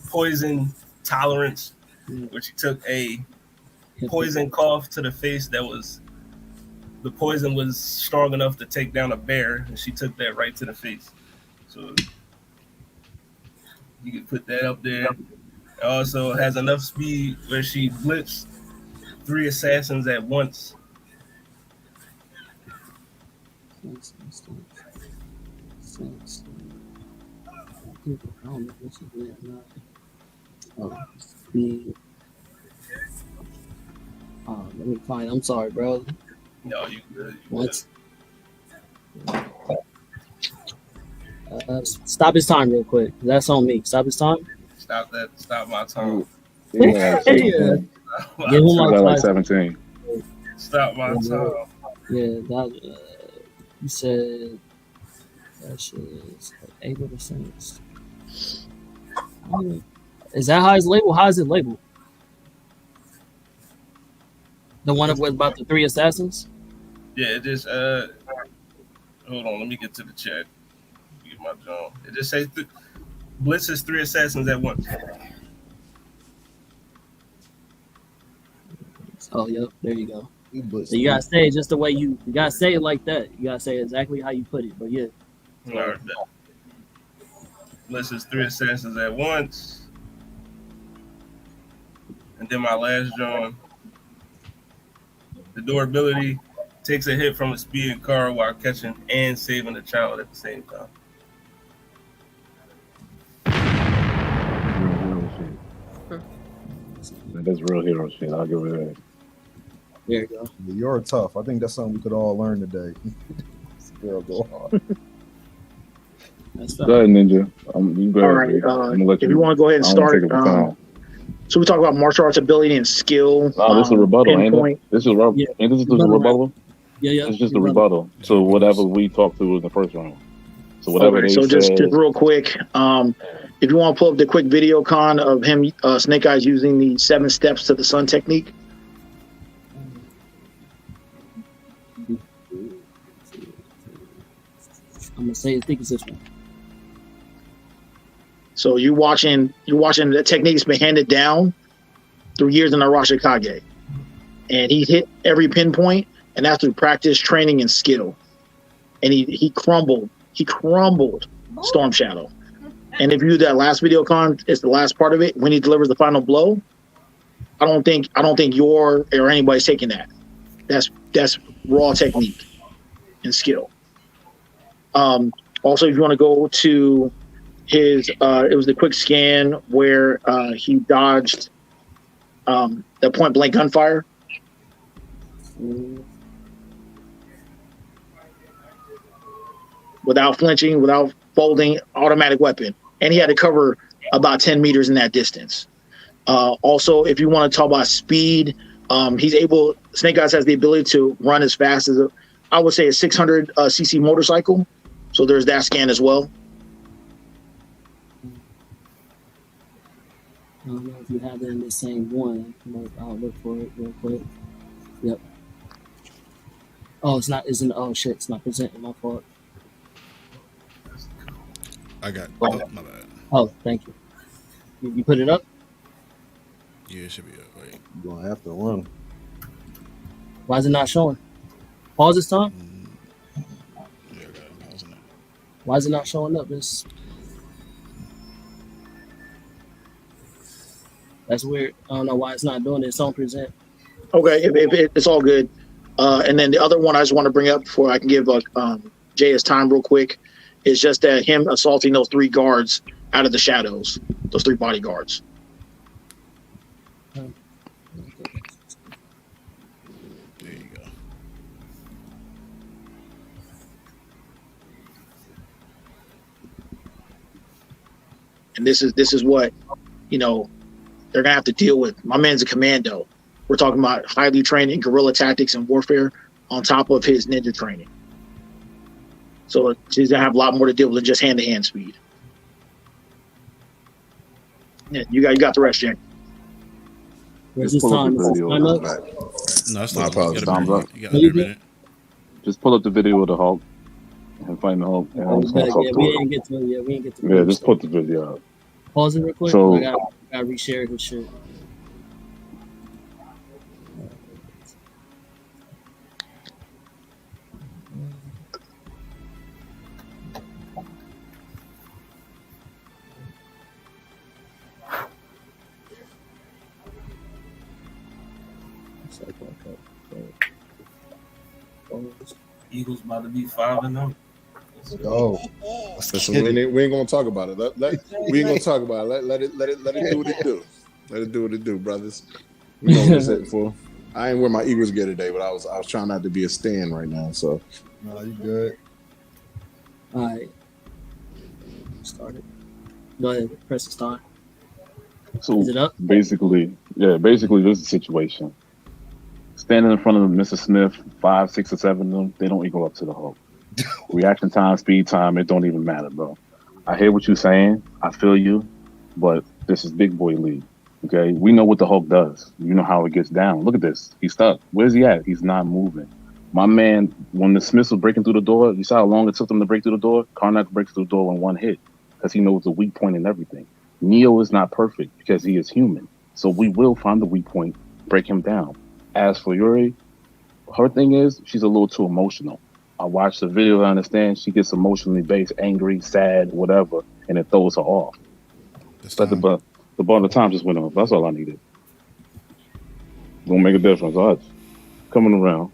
poison tolerance, where she took a poison cough to the face the poison was strong enough to take down a bear, and she took that right to the face. So you can put that up there. It also has enough speed where she blips 3 assassins at once. Let me find. I'm sorry, bro. No, you good. What? Stop his time real quick. That's on me. Stop his time. Stop that. Stop my time. Yeah. Give him like like 17. Stop my time. Yeah, that you said that shit is able to sense. Is that how it's labeled? How is it labeled? The one with about the 3 assassins? Yeah, it just hold on, let me get to the chat. Get my John. It just says blitzes 3 assassins at once. Oh, yep. There you go. blitzed So you gotta say it just the way you gotta say it like that. You gotta say exactly how you put it. But yeah. All right, blitzes 3 assassins at once. And then my last John. The durability takes a hit from a speeding car while catching and saving a child at the same time. That's real hero shit. I'll give it that. There you go. You're tough. I think that's something we could all learn today. Girl, go on. That's Go ahead, Ninja. You go All ahead, right. let If you want to go ahead and I don't wanna start, take up the time. so we talk about martial arts ability and skill. No, this is a rebuttal, ain't pinpoint. it? This is Yeah. ain't this just a Rebuttal rebuttal? Yeah. It's just a rebuttal. So whatever we talked to in the first round. So whatever Okay, they so said. just real quick, if you want to pull up the quick video con of him, Snake Eyes using the 7 steps to the sun technique. I'm gonna say I think it's this one. So you're watching the technique that's been handed down through years in Arashikage. And he hit every pinpoint, and that's through practice, training, and skill. And he crumbled Storm Shadow. And if you do that last video con, it's the last part of it, when he delivers the final blow, I don't think you're or anybody's taking that. That's raw technique and skill. Also, if you want to go to his, it was the quick scan where he dodged the point blank gunfire. Without flinching, without folding, automatic weapon. And he had to cover about 10 meters in that distance. Also, if you want to talk about speed, Snake Eyes has the ability to run as fast as I would say a 600 cc motorcycle. So there's that scan as well. I don't know if you have it in the same one, but I'll look for it real quick. Yep. Oh, it's not. Isn't? Oh shit! It's not presenting. My fault. I got. Oh, my bad. Oh, thank you. You put it up? Yeah, it should be up. Wait. You're gonna have to run. Why is it not showing? Pause this time. Yeah, I got it. Pausing it. Why is it not showing up? That's weird. I don't know why it's not doing it. It's on present. Okay, it's all good. And then the other one I just want to bring up before I can give Jay his time real quick is just that him assaulting those 3 guards out of the shadows, those 3 bodyguards. There you go. And this is what, they're gonna have to deal with. My man's a commando. We're talking about highly trained in guerrilla tactics and warfare on top of his ninja training. So he's gonna have a lot more to deal with than just hand-to-hand speed. Yeah, you got the rest, Jay. Where's Just this pull up time? the Is this video. time up? No, it's My not. apologies. Thumbs up. You got a minute. Just pull up the video of the Hulk and find the Hulk. And I'm just gonna talk to we it. didn't get to it yet. We didn't get to it. Yeah, just put the video up. Pause it real quick. So- I gotta reshare this shit. Eagles about to be 5-0. Let's go. Listen, we ain't gonna talk about it. We ain't gonna talk about it. Let it do what it do. Let it do what it do, brothers. We know what it's hitting for. I ain't where my Eagles get today, but I was trying not to be a stand right now. So No, you good. All right. Started. Go ahead. Press the start. So Is it up? basically, this is the situation. Standing in front of Mr. Smith, 5, 6, or 7 of them, they don't equal up to the Hulk. Reaction time, speed time, it don't even matter, bro. I hear what you're saying. I feel you, but this is big boy league. Okay, we know what the Hulk does. You know how it gets down. Look at this. He's stuck. Where's he at? He's not moving. My man, when the Smiths was breaking through the door, you saw how long it took them to break through the door? Karnak breaks through the door in one hit because he knows the weak point and everything. Neo is not perfect because he is human. So we will find the weak point, break him down. As for Yuri, her thing is she's a little too emotional. I watched the video, I understand she gets emotionally based, angry, sad, whatever, and it throws her off. But the ball of time just went off. That's all I needed. Gonna make a difference. All right. Coming around.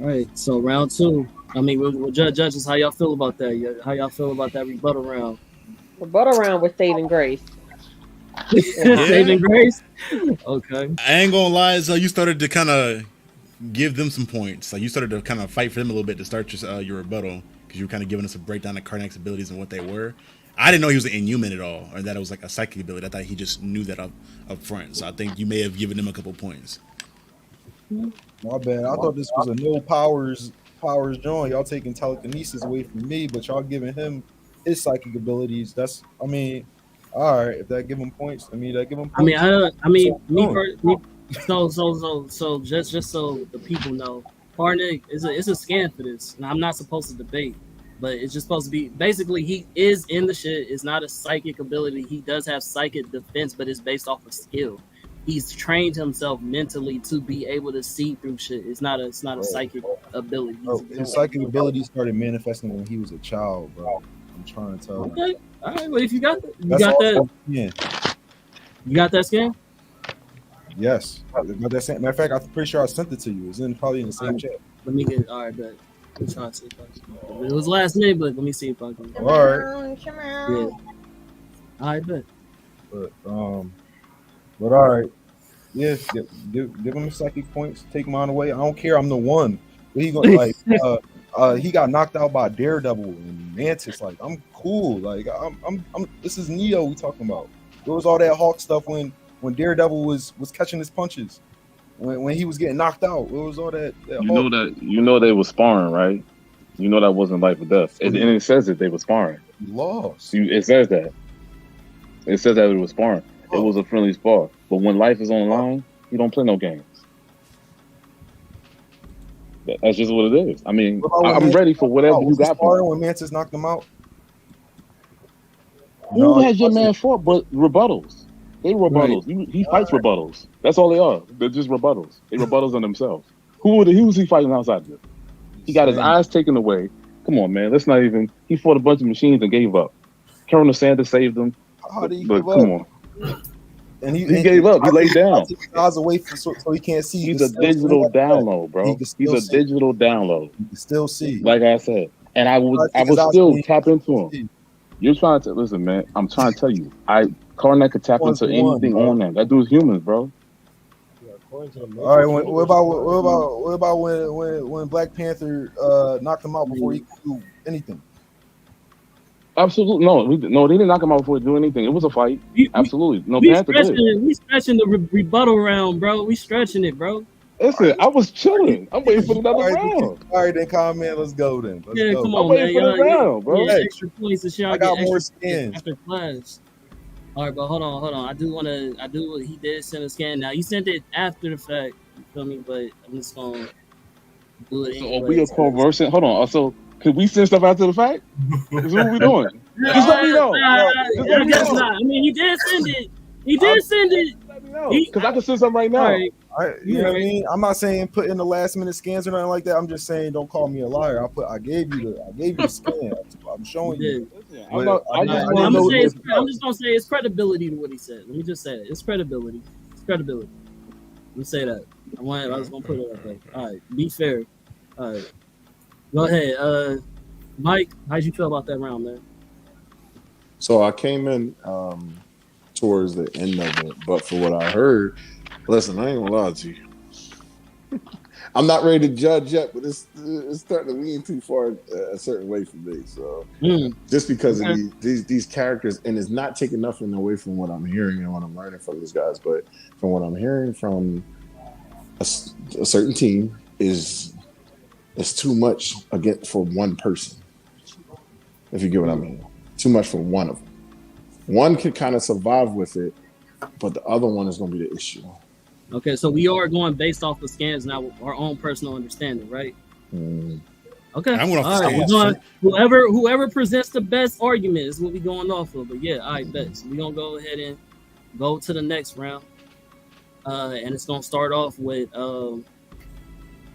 All right. So round 2. I mean, we'll judges. How y'all feel about that? How y'all feel about that rebuttal round? Rebuttal round with saving grace. Saving grace. Okay. I ain't gonna lie, so you started to kind of give them some points. Like you started to kind of fight for them a little bit to start your rebuttal because you were kind of giving us a breakdown of Karnak's abilities and what they were. I didn't know he was an inhuman at all, or that it was like a psychic ability. I thought he just knew that up front. So I think you may have given him a couple points. My bad. I thought this was a no powers joint. Y'all taking telekinesis away from me, but y'all giving him his psychic abilities. That's, I mean, all right. If that give him points, I mean that give him points. So just so the people know, Karnak is a scan for this, and I'm not supposed to debate, but it's just supposed to be basically he is in the shit. It's not a psychic ability. He does have psychic defense, but it's based off of skill. He's trained himself mentally to be able to see through shit. It's not a psychic ability. His psychic ability started manifesting when he was a child, bro. I'm trying to tell you. Okay, all right. Well, if you got that, you got that scan. Yes, I got that same. Matter of fact, I'm pretty sure I sent it to you. It's probably in the same chat. Let me get. All right, but I'm trying to see if I can. It was last minute, but let me see if I can. All right. Yeah. I bet. But all right. Yeah, give him psychic points. Take mine away. I don't care. I'm the one. But he gonna like. He got knocked out by Daredevil and Mantis. Like I'm cool. Like I'm. This is Neo we talking about. There was all that Hawk stuff when Daredevil was catching his punches, when he was getting knocked out. It was all that you know they were sparring, right? You know that wasn't life or death, and it says that they were sparring. He lost. It says that. It says that it was sparring. It was a friendly spar, but when life is on the line, you don't play no games. That's just what it is. I mean, I'm ready for whatever you got. When Mantis knocked him out. Who has your man fought but rebuttals? They rebuttals. Right. He fights rebuttals. That's all they are. They're just rebuttals. They rebuttals on themselves. Who was he fighting outside of? He got his eyes taken away. Come on, man. Let's not even. He fought a bunch of machines and gave up. Colonel Sanders saved him. How did he give up? Come on. And he gave up. He laid down. Took his eyes away so he can't see. He's a digital download, bro. He's a digital download. He can still see. Like I said, and I would still tap into him. You're trying to listen, man. I'm trying to tell you, Karnak could tap into anything on that. That dude's humans, bro. All right. What about when Black Panther knocked him out before he could do anything? Absolutely no. They didn't knock him out before he do anything. It was a fight. Absolutely no. Panther did. We stretching the rebuttal round, bro. We stretching it, bro. Listen, I was chilling. I'm waiting for another round. All right, then, comment. Let's go then. Let's go. Come on, I'm waiting for the round, bro. Yeah, extra points to show. I got more skins after class. All right, but hold on. He did send a scan. Now, you sent it after the fact. You feel me? But I'm just going to do it anyway. So are we a conversant? Hold on. So, could we send stuff after the fact? Is what we doing? Just let me know. I guess not. I mean, he did send it. Because I can send something right now. You know what I mean? I'm not saying put in the last minute scans or nothing like that. I'm just saying don't call me a liar. I gave you the scan. I'm showing you. I'm just gonna say it's credibility to what he said. Let me just say it. It's credibility. Let me say that. I was gonna put it up there. All right, be fair. All right, go ahead. Mike, how'd you feel about that round, man? So I came in towards the end of it, but for what I heard, listen, I ain't gonna lie to you. I'm not ready to judge yet, but it's starting to lean too far a certain way for me. So just because of these characters, and it's not taking nothing away from what I'm hearing and what I'm learning from these guys, but from what I'm hearing from a certain team is too much for one person. If you get what I mean, too much for one of them. One could kind of survive with it, but the other one is going to be the issue. Okay, so we are going based off the scans now, our own personal understanding, right? Okay. I'm going off the All right, scans. whoever presents the best argument is what we're going off of. But yeah, all right, bet. So we're gonna go ahead and go to the next round. And it's gonna start off with can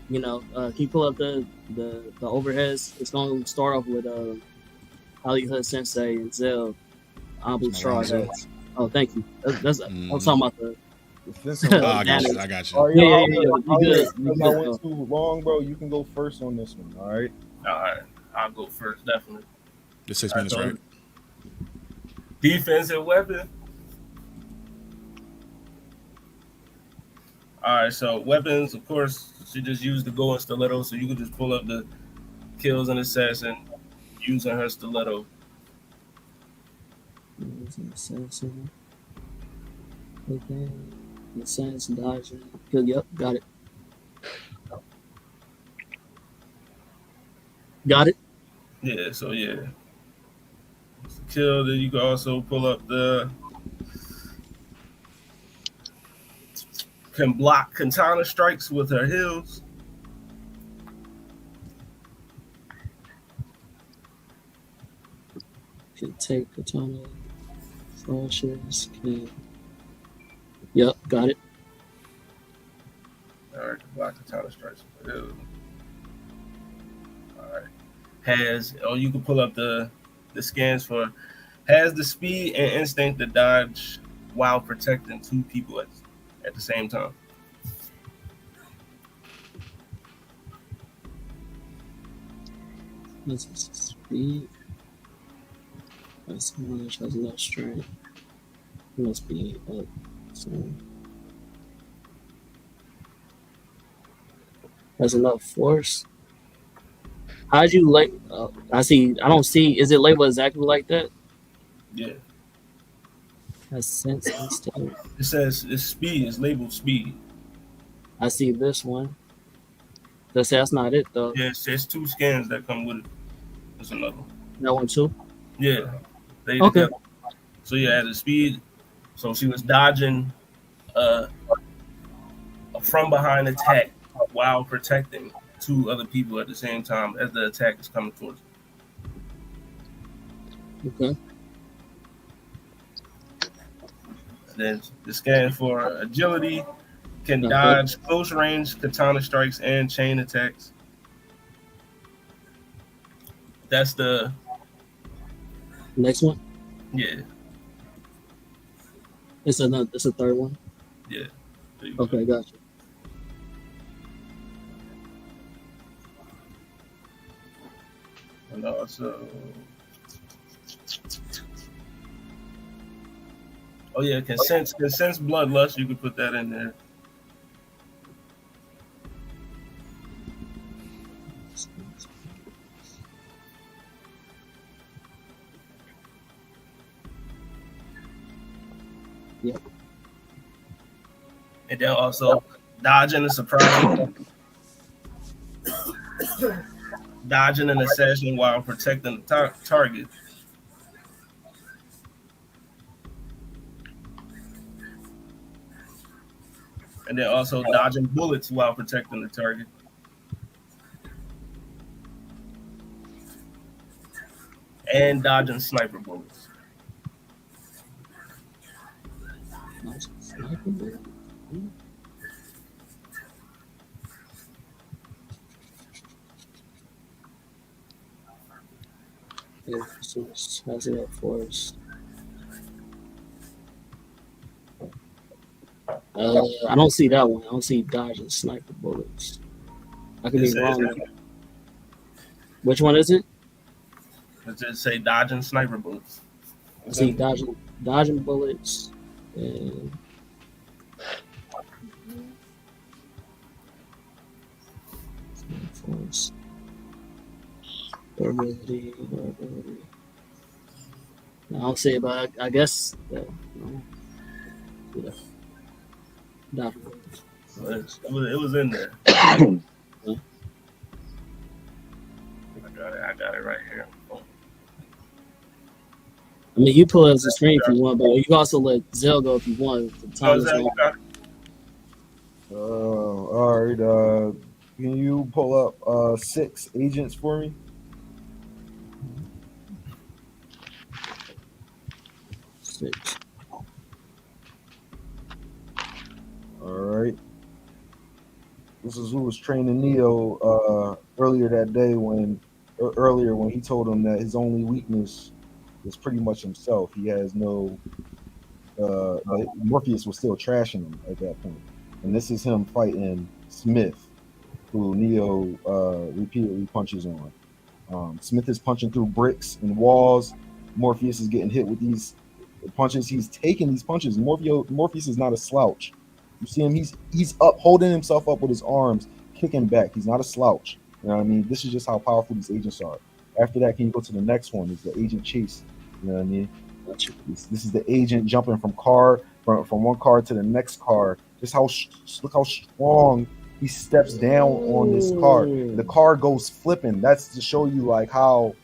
you pull up the overheads? It's gonna start off with Hollywood Sensei and Zell Abu Straw Hats. Oh, thank you. That's I'm talking about the I got you. I got you. All right, Yeah. you good. You Because I good, went too long, bro. You can go first on this one. All right. All right, I'll go first, definitely. It's 6 minutes, right? Defensive weapon. All right, so weapons, of course, she just used the go and stiletto, so you can just pull up the kills and assassin using her stiletto. Assassin. Okay. Assassin dodging. Good. Yep. Got it. Got it. Yeah, so yeah. It's a kill. Then you can also pull up can block katana strikes with her heels. Can take katana flashes. Can. Yep. Got it. All right, block katana strikes with her heels. All right. You can pull up the scans for has the speed and instinct to dodge while protecting two people at the same time. This is speed. That's one which has enough strength. Must be up. So has enough force. How'd you like? I see. I don't see. Is it labeled exactly like that? Yeah. Has sense instinct. It says it's speed. It's labeled speed. I see this one. That's not it though. Yeah, there's two scans that come with it. There's another one. That one too. Yeah. They Okay. together. So yeah, at the speed. So she was dodging a from behind attack while protecting two other people at the same time as the attack is coming towards her. Okay. Then the scan for agility can dodge close range katana strikes and chain attacks. That's the next one. Yeah. It's a third one. Yeah. Okay, gotcha. And also, oh yeah, can sense bloodlust. You could put that in there. Yep. And then also dodging a surprise, dodging an assassin while protecting the target. And then also dodging bullets while protecting the target. And dodging sniper bullets. Sniper bullet. Yeah, so has it up for us. I don't see that one. I don't see dodging sniper bullets. I could be wrong. Which one is it? It just say dodging sniper bullets. I see dodging bullets and force. Durability. I don't see it, but I guess yeah. Dodging bullets. It was in there. Huh? I got it right here. I mean, you pull it as a screen if you want, but you can also let Zell go if you want. If the time is Zell, long. you got it. All right. Can you pull up 6 agents for me? Six. All right. This is who was training Neo earlier that day earlier when he told him that his only weakness is pretty much himself. He has no. But Morpheus was still trashing him at that point, and this is him fighting Smith, who Neo repeatedly punches on. Smith is punching through bricks and walls. Morpheus is getting hit with these punches. He's taking these punches. Morpheus is not a slouch. You see him, he's up, holding himself up with his arms, kicking back. He's not a slouch. You know what I mean? This is just how powerful these agents are. After that, can you go to the next one? It's the agent chase. You know what I mean? This is the agent jumping from one car to the next car. Just look how strong he steps down on this car. The car goes flipping. That's to show you how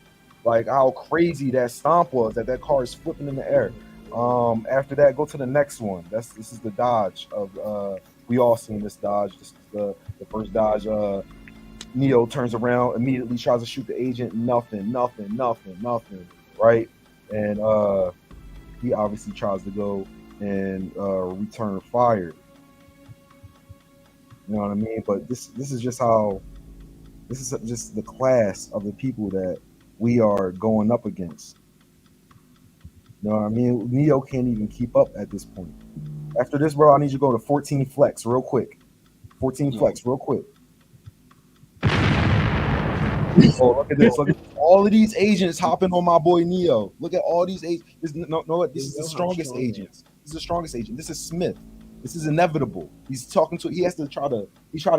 crazy that stomp was. That car is flipping in the air. After that, go to the next one. This is the dodge of we all seen this dodge. This is the first dodge. Neo turns around, immediately tries to shoot the agent. Nothing. Right, and he obviously tries to go and return fire. You know what I mean? But this is just the class of the people that we are going up against. You know what I mean? Neo can't even keep up at this point. After this, bro, I need you to go to 14 flex real quick. 14 flex real quick. Oh, look at this. Look at all of these agents hopping on my boy Neo. Look at all these agents. This is the strongest agent. This is the strongest agent. This is Smith. This is inevitable. He's talking to. He has to try to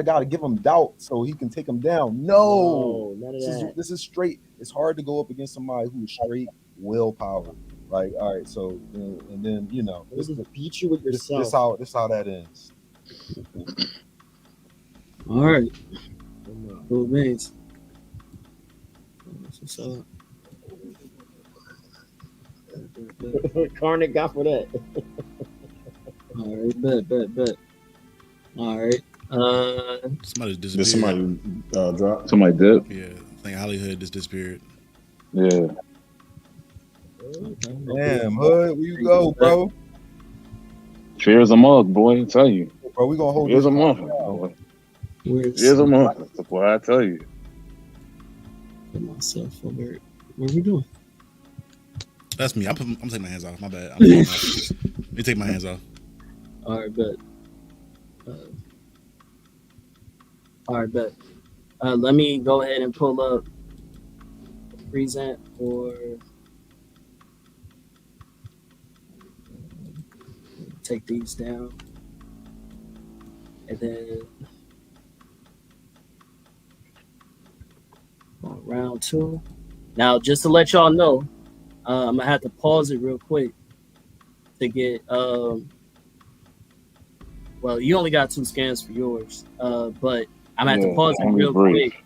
gotta give him doubt so he can take him down. No, none of that. This is straight. It's hard to go up against somebody who is straight willpower. Like, all right, so and then This is beat you with yourself. This how that ends. All right. Cool beans. What's up? Karnak got for that. All right, bet. All right. Somebody disappeared. Did somebody drop? Somebody did. Yeah, I think Hollywood just disappeared. Yeah. Damn, Hood, where you go, bro? Fear's a mug, boy. I tell you. Bro, we gonna hold Fear's this a mug. Fear's a mug. That's what I tell you. Put myself over. What are we doing? That's me. I'm taking my hands off. My bad. Let me take my hands off. All right, bet. Let me go ahead and pull up present for. Take these down, and then on round 2. Now, just to let y'all know, I'm gonna have to pause it real quick to get. Well, you only got 2 scans for yours, but I'm gonna have to pause it real quick.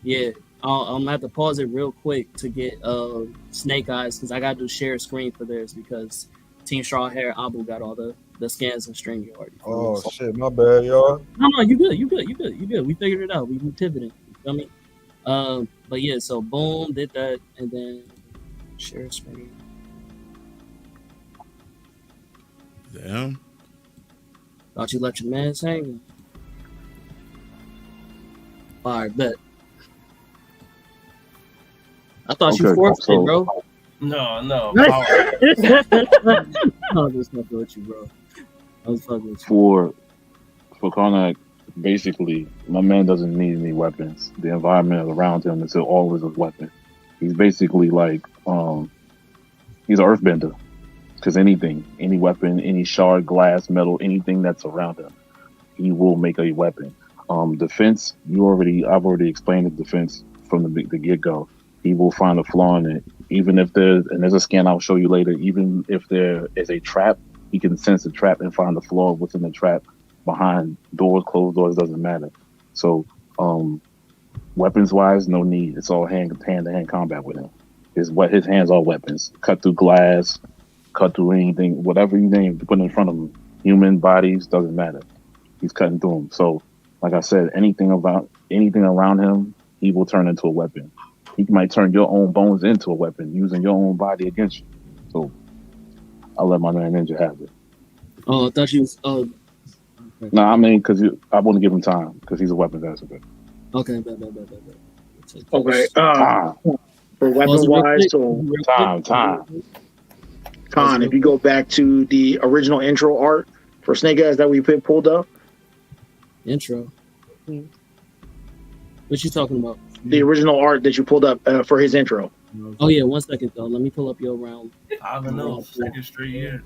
Yeah, I'm gonna have to pause it real quick to get Snake Eyes because I gotta do share screen for theirs because Team Straw Hair Abu got all the scans and stream you already. Oh shit, my bad, y'all. No, you good. We figured it out. We pivoted. You feel me? But yeah, so boom, did that, and then share screen. Damn. Thought you left your man's hanging. All right, bet. I thought you forfeited, bro. No. I was just fucking with you, bro. I was fucking with you. For Karnak, basically, my man doesn't need any weapons. The environment around him is always a weapon. He's basically like, he's an earthbender. Because any weapon, any shard, glass, metal, anything that's around him, he will make a weapon. Defense, I've already explained the defense from the get-go. He will find a flaw in it. Even if there's a scan I'll show you later, even if there is a trap, he can sense the trap and find the flaw within the trap behind doors, closed doors, doesn't matter. So weapons wise, no need. It's all hand-to-hand combat with him. his hands are weapons. Cut through glass, cut through anything, whatever you name to put in front of him. Human bodies doesn't matter. He's cutting through them. So, like I said, anything around him, he will turn into a weapon. He might turn your own bones into a weapon, using your own body against you. So, I'll let my man Ninja have it. Oh, I thought you was. Oh, No, I mean, because I want to give him time because he's a weapons expert. okay, bet. Okay. Time, For weapon wise, so time. Con, if you go back to the original intro art for Snake Eyes that we pulled up, Intro. What you talking about? the original art that you pulled up for his intro. Oh yeah, 1 second though. Let me pull up your round. 5-0, second straight year.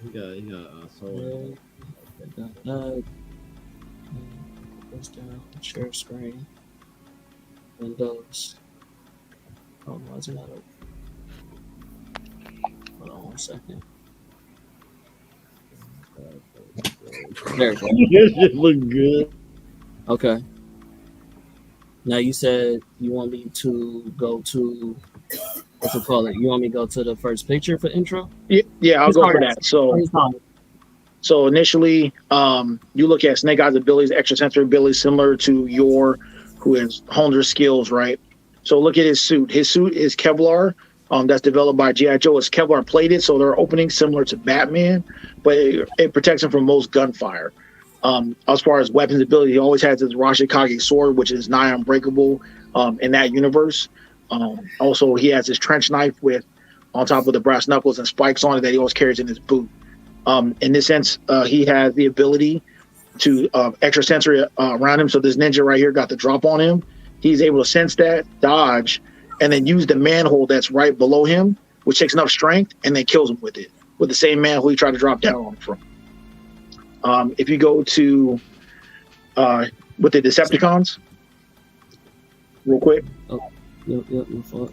He got soul. Goes down, share screen, Windows. Oh, why is it not open? Hold on 1 second. There we go. Your shit look good. Okay. Now you said you want me to go to what you call it? You want me to go to the first picture for intro? Yeah, I'll go for that. So initially, you look at Snake Eyes' abilities, extrasensory abilities, similar to who has honed her skills, right? So look at his suit. His suit is Kevlar. That's developed by G.I. Joe. It's Kevlar plated, so there are openings similar to Batman, but it protects him from most gunfire. As far as weapons ability, he always has his Rashikage sword, which is nigh unbreakable in that universe. Also, he has his trench knife on top of the brass knuckles and spikes on it that he always carries in his boot. In this sense, he has the ability to extrasensory around him. So this ninja right here got the drop on him. He's able to sense that, dodge, and then use the manhole that's right below him, which takes enough strength, and then kills him with it, with the same manhole he tried to drop down on him from. If you go to with the Decepticons, real quick. Yep, my fault.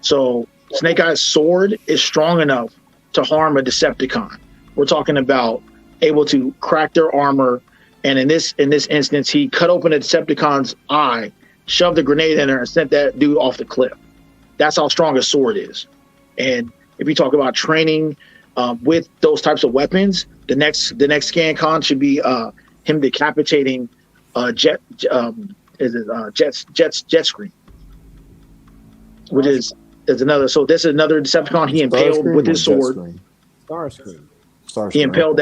So Snake Eyes' sword is strong enough to harm a Decepticon. We're talking about able to crack their armor, and in this instance, he cut open a Decepticon's eye, shoved a grenade in there, and sent that dude off the cliff. That's how strong a sword is. And if you talk about training with those types of weapons, the next scan con should be him decapitating jet screen, which is another. So this is another Decepticon he impaled with his sword. Starscream. He impaled,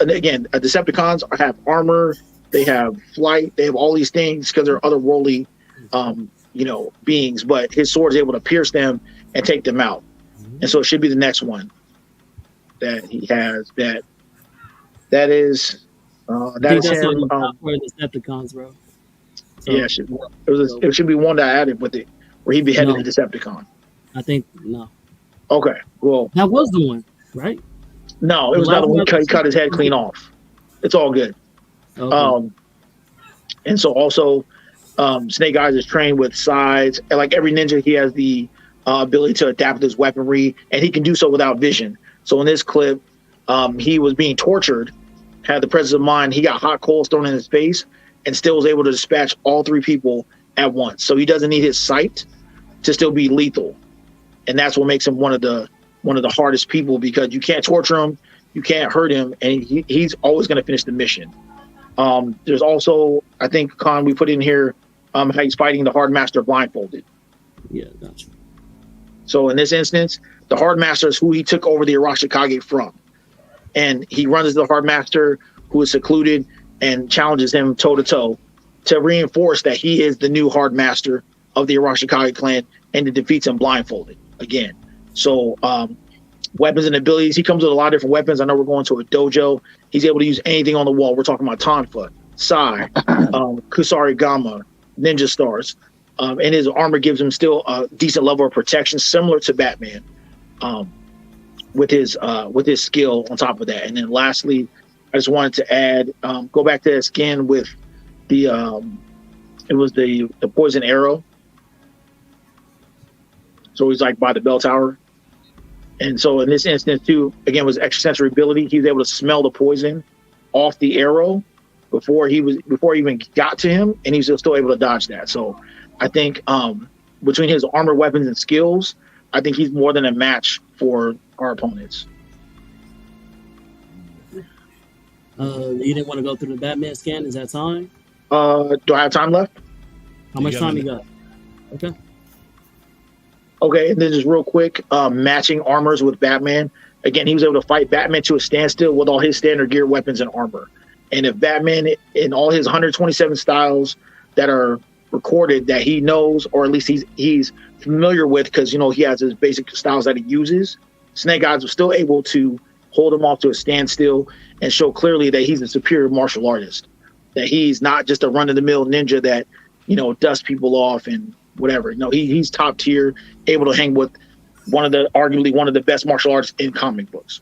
and again, Decepticons have armor, they have flight, they have all these things because they're otherworldly, beings. But his sword is able to pierce them and take them out, and so it should be the next one that he has. That is him. For the Decepticons, bro. So, yeah, it should be one that I added with it, where he beheaded the Decepticon. I think no. Okay, well, that was the one, right? No, it was not the one. He cut his head clean off. It's all good. Okay. And so also, Snake Eyes is trained with sides, and like every ninja, he has the ability to adapt his weaponry, and he can do so without vision. So in this clip, he was being tortured, had the presence of mind. He got hot coals thrown in his face, and still was able to dispatch all three people at once. So he doesn't need his sight to still be lethal, and that's what makes him one of the hardest people, because you can't torture him, you can't hurt him, and he's always going to finish the mission. There's also, I think, Con, we put in here how he's fighting the Hard Master blindfolded. Yeah, gotcha. So in this instance, the Hard Master is who he took over the Arashikage from, and he runs into the Hard Master, who is secluded, and challenges him toe to toe to reinforce that he is the new Hard Master of the Arashikage clan, and to defeats him blindfolded again. So weapons and abilities, he comes with a lot of different weapons. I know we're going to a dojo. He's able to use anything on the wall. We're talking about Tonfa, Sai, Kusari Gama, Ninja Stars. And his armor gives him still a decent level of protection, similar to Batman, with his skill on top of that. And then lastly, I just wanted to add, go back to that skin with the it was the poison arrow. So he's like by the bell tower. And so in this instance too, again, was extrasensory ability. He was able to smell the poison off the arrow before he even got to him, and he's still able to dodge that. So I think between his armor, weapons, and skills, I think he's more than a match for our opponents. You didn't want to go through the Batman scan? Is that time? Do I have time left? How much time you got? Okay. Okay, and then just real quick, matching armors with Batman. Again, he was able to fight Batman to a standstill with all his standard gear, weapons, and armor. And if Batman, in all his 127 styles that are recorded that he knows, or at least he's familiar with, because he has his basic styles that he uses, Snake Eyes was still able to hold him off to a standstill and show clearly that he's a superior martial artist, that he's not just a run-of-the-mill ninja that dusts people off and whatever. No, he's top tier, able to hang with arguably one of the best martial arts in comic books.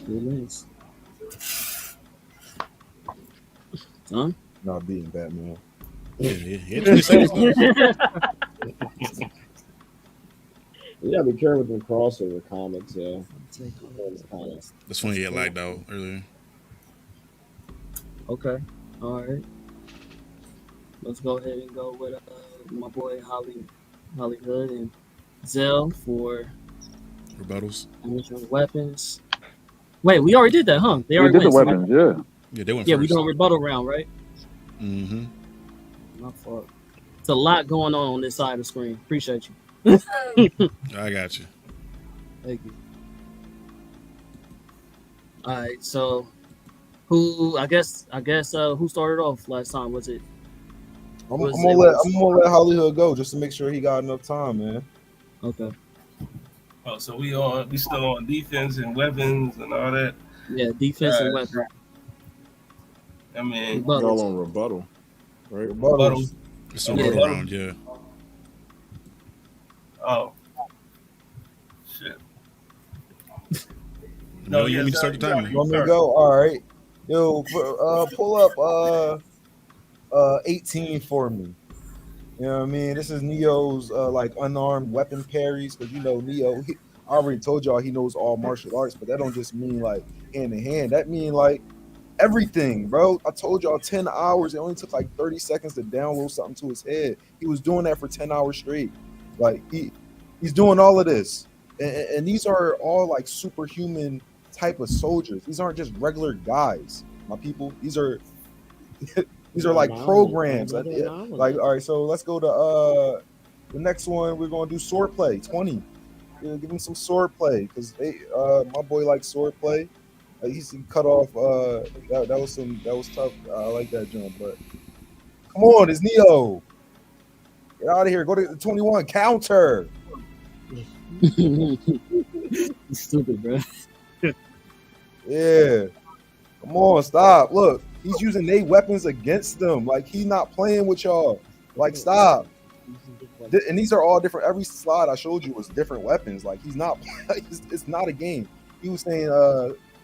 Nice. Tom? Not beating Batman. You gotta be careful with the crossover comics, yeah. That's funny you lagged out earlier. Okay. All right. Let's go ahead and go with my boy Hollywood and Zell for rebuttals. Weapons. Wait, we already did that, huh? They already did the weapons, yeah. Yeah, they went first. We doing rebuttal round, right? Mm-hmm. My fault. It's a lot going on this side of the screen. Appreciate you. I got you. Thank you. All right, so who started off last time? Was it? I'm gonna let Hollywood go just to make sure he got enough time, man. Okay. Oh, so we still on defense and weapons and all that. Yeah, defense and weapons. I mean, y'all on rebuttal, right? Rebuttal. It's a rebuttal round, yeah. Oh, shit. No, you want me to start the timer? You want me to go? All right. Yo, pull up 18 for me. You know what I mean? This is Neo's like unarmed weapon parries, because Neo, I already told y'all he knows all martial arts, but that don't just mean like hand to hand. That mean like everything, bro. I told y'all 10 hours. It only took like 30 seconds to download something to his head. He was doing that for 10 hours straight. Like he's doing all of this, and these are all like superhuman type of soldiers. These aren't just regular guys, my people. These are like programs. Like, all right, so let's go to the next one. We're gonna do sword play 20. Yeah, give him some sword play, because my boy likes sword play. He's cut off. That was tough. I like that jump, but come on, it's Neo. Get out of here. Go to the 21 counter. Stupid, bro. Yeah. Come on, stop. Look, he's using their weapons against them. Like, he's not playing with y'all. Like, stop. And these are all different. Every slide I showed you was different weapons. Like, he's not. It's not a game. He was saying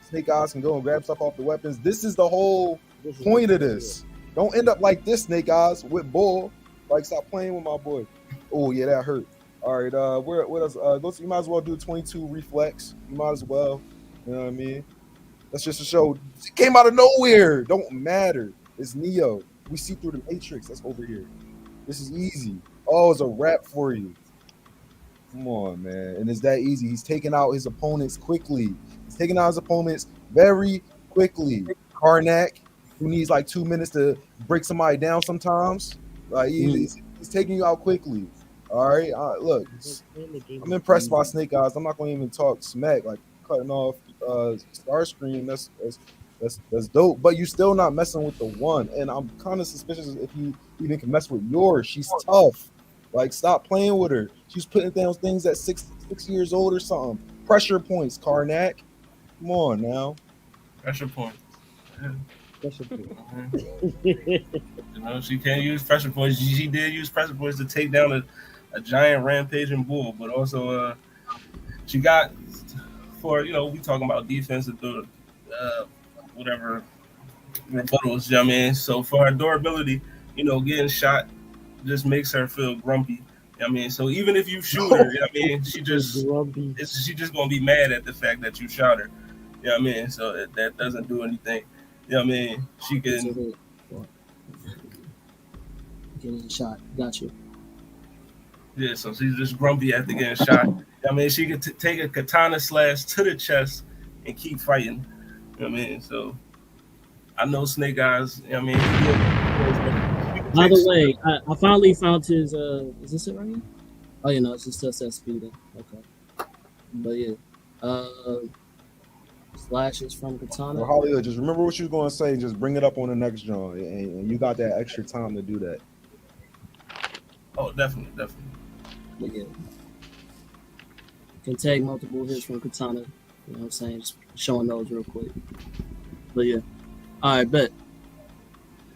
Snake Eyes can go and grab stuff off the weapons. This is the whole point of this. Don't end up like this, Snake Eyes, with Bull. Like, stop playing with my boy. Oh, yeah, that hurt. All right, what else? You might as well do 22 reflex. You might as well. You know what I mean? That's just a show. It came out of nowhere. Don't matter. It's Neo. We see through the Matrix. That's over here. This is easy. Oh, it's a wrap for you. Come on, man. And it's that easy. He's taking out his opponents quickly. He's taking out his opponents very quickly. Karnak, who needs like 2 minutes to break somebody down sometimes. Like he's taking you out quickly. All right. Look, I'm impressed by Snake Eyes. I'm not going to even talk smack, like cutting off Starscream. That's dope. But you're still not messing with the one. And I'm kind of suspicious if you even can mess with yours. She's tough. Like, stop playing with her. She's putting down things at six years old or something. Pressure points, Karnak. Come on now. Pressure points. Pressure points. She can't use pressure points. She did use pressure points to take down a giant rampaging bull, but also she got for we talking about defense and whatever rebuttals. You know what I mean? So for her durability, getting shot just makes her feel grumpy. You know what I mean? So even if you shoot her, you know what I mean, she's just gonna be mad at the fact that you shot her. You know what I mean? So that doesn't do anything. You know what I mean? She can. Getting shot. Got you. Yeah, so she's just grumpy after getting shot. I mean, she could take a katana slash to the chest and keep fighting. You know what I mean? So I know Snake Eyes. You know what I mean? By the way, I finally found his. Is this it right here? Oh, you know, it's just says speeding. Okay. But yeah. Slashes from katana. Well, Hollywood, just remember what you was going to say. Just bring it up on the next John, and you got that extra time to do that. Oh, definitely. But yeah. Can take multiple hits from katana. You know what I'm saying? Just showing those real quick. But yeah. All right, bet.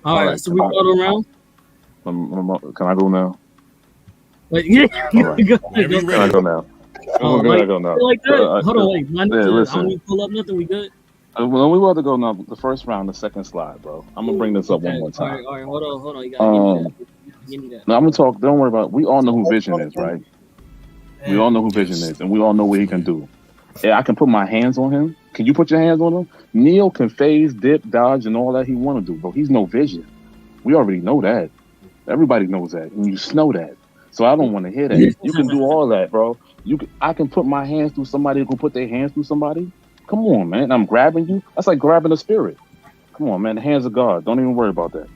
All right, so we go around. Can I go now? Wait, yeah. Right. Can I go now? I go now. Like that? Hold on, wait. I listen. don't need to pull up nothing. We good? Well, we about to go now. The first round, the second slide, bro. I'm gonna bring this up one more time. All right. Hold on. You gotta give me that. No, I'm gonna talk. Don't worry about it. We all know who Vision is, right? We all know who Vision is, and we all know what he can do. Yeah, I can put my hands on him. Can you put your hands on him? Neo can phase, dip, dodge, and all that he want to do, bro. He's no Vision. We already know that. Everybody knows that, and you know that. So I don't want to hear that. You can do all that, bro. I can put my hands through somebody who can put their hands through somebody. Come on, man. I'm grabbing you. That's like grabbing a spirit. Come on, man. The hands of God. Don't even worry about that.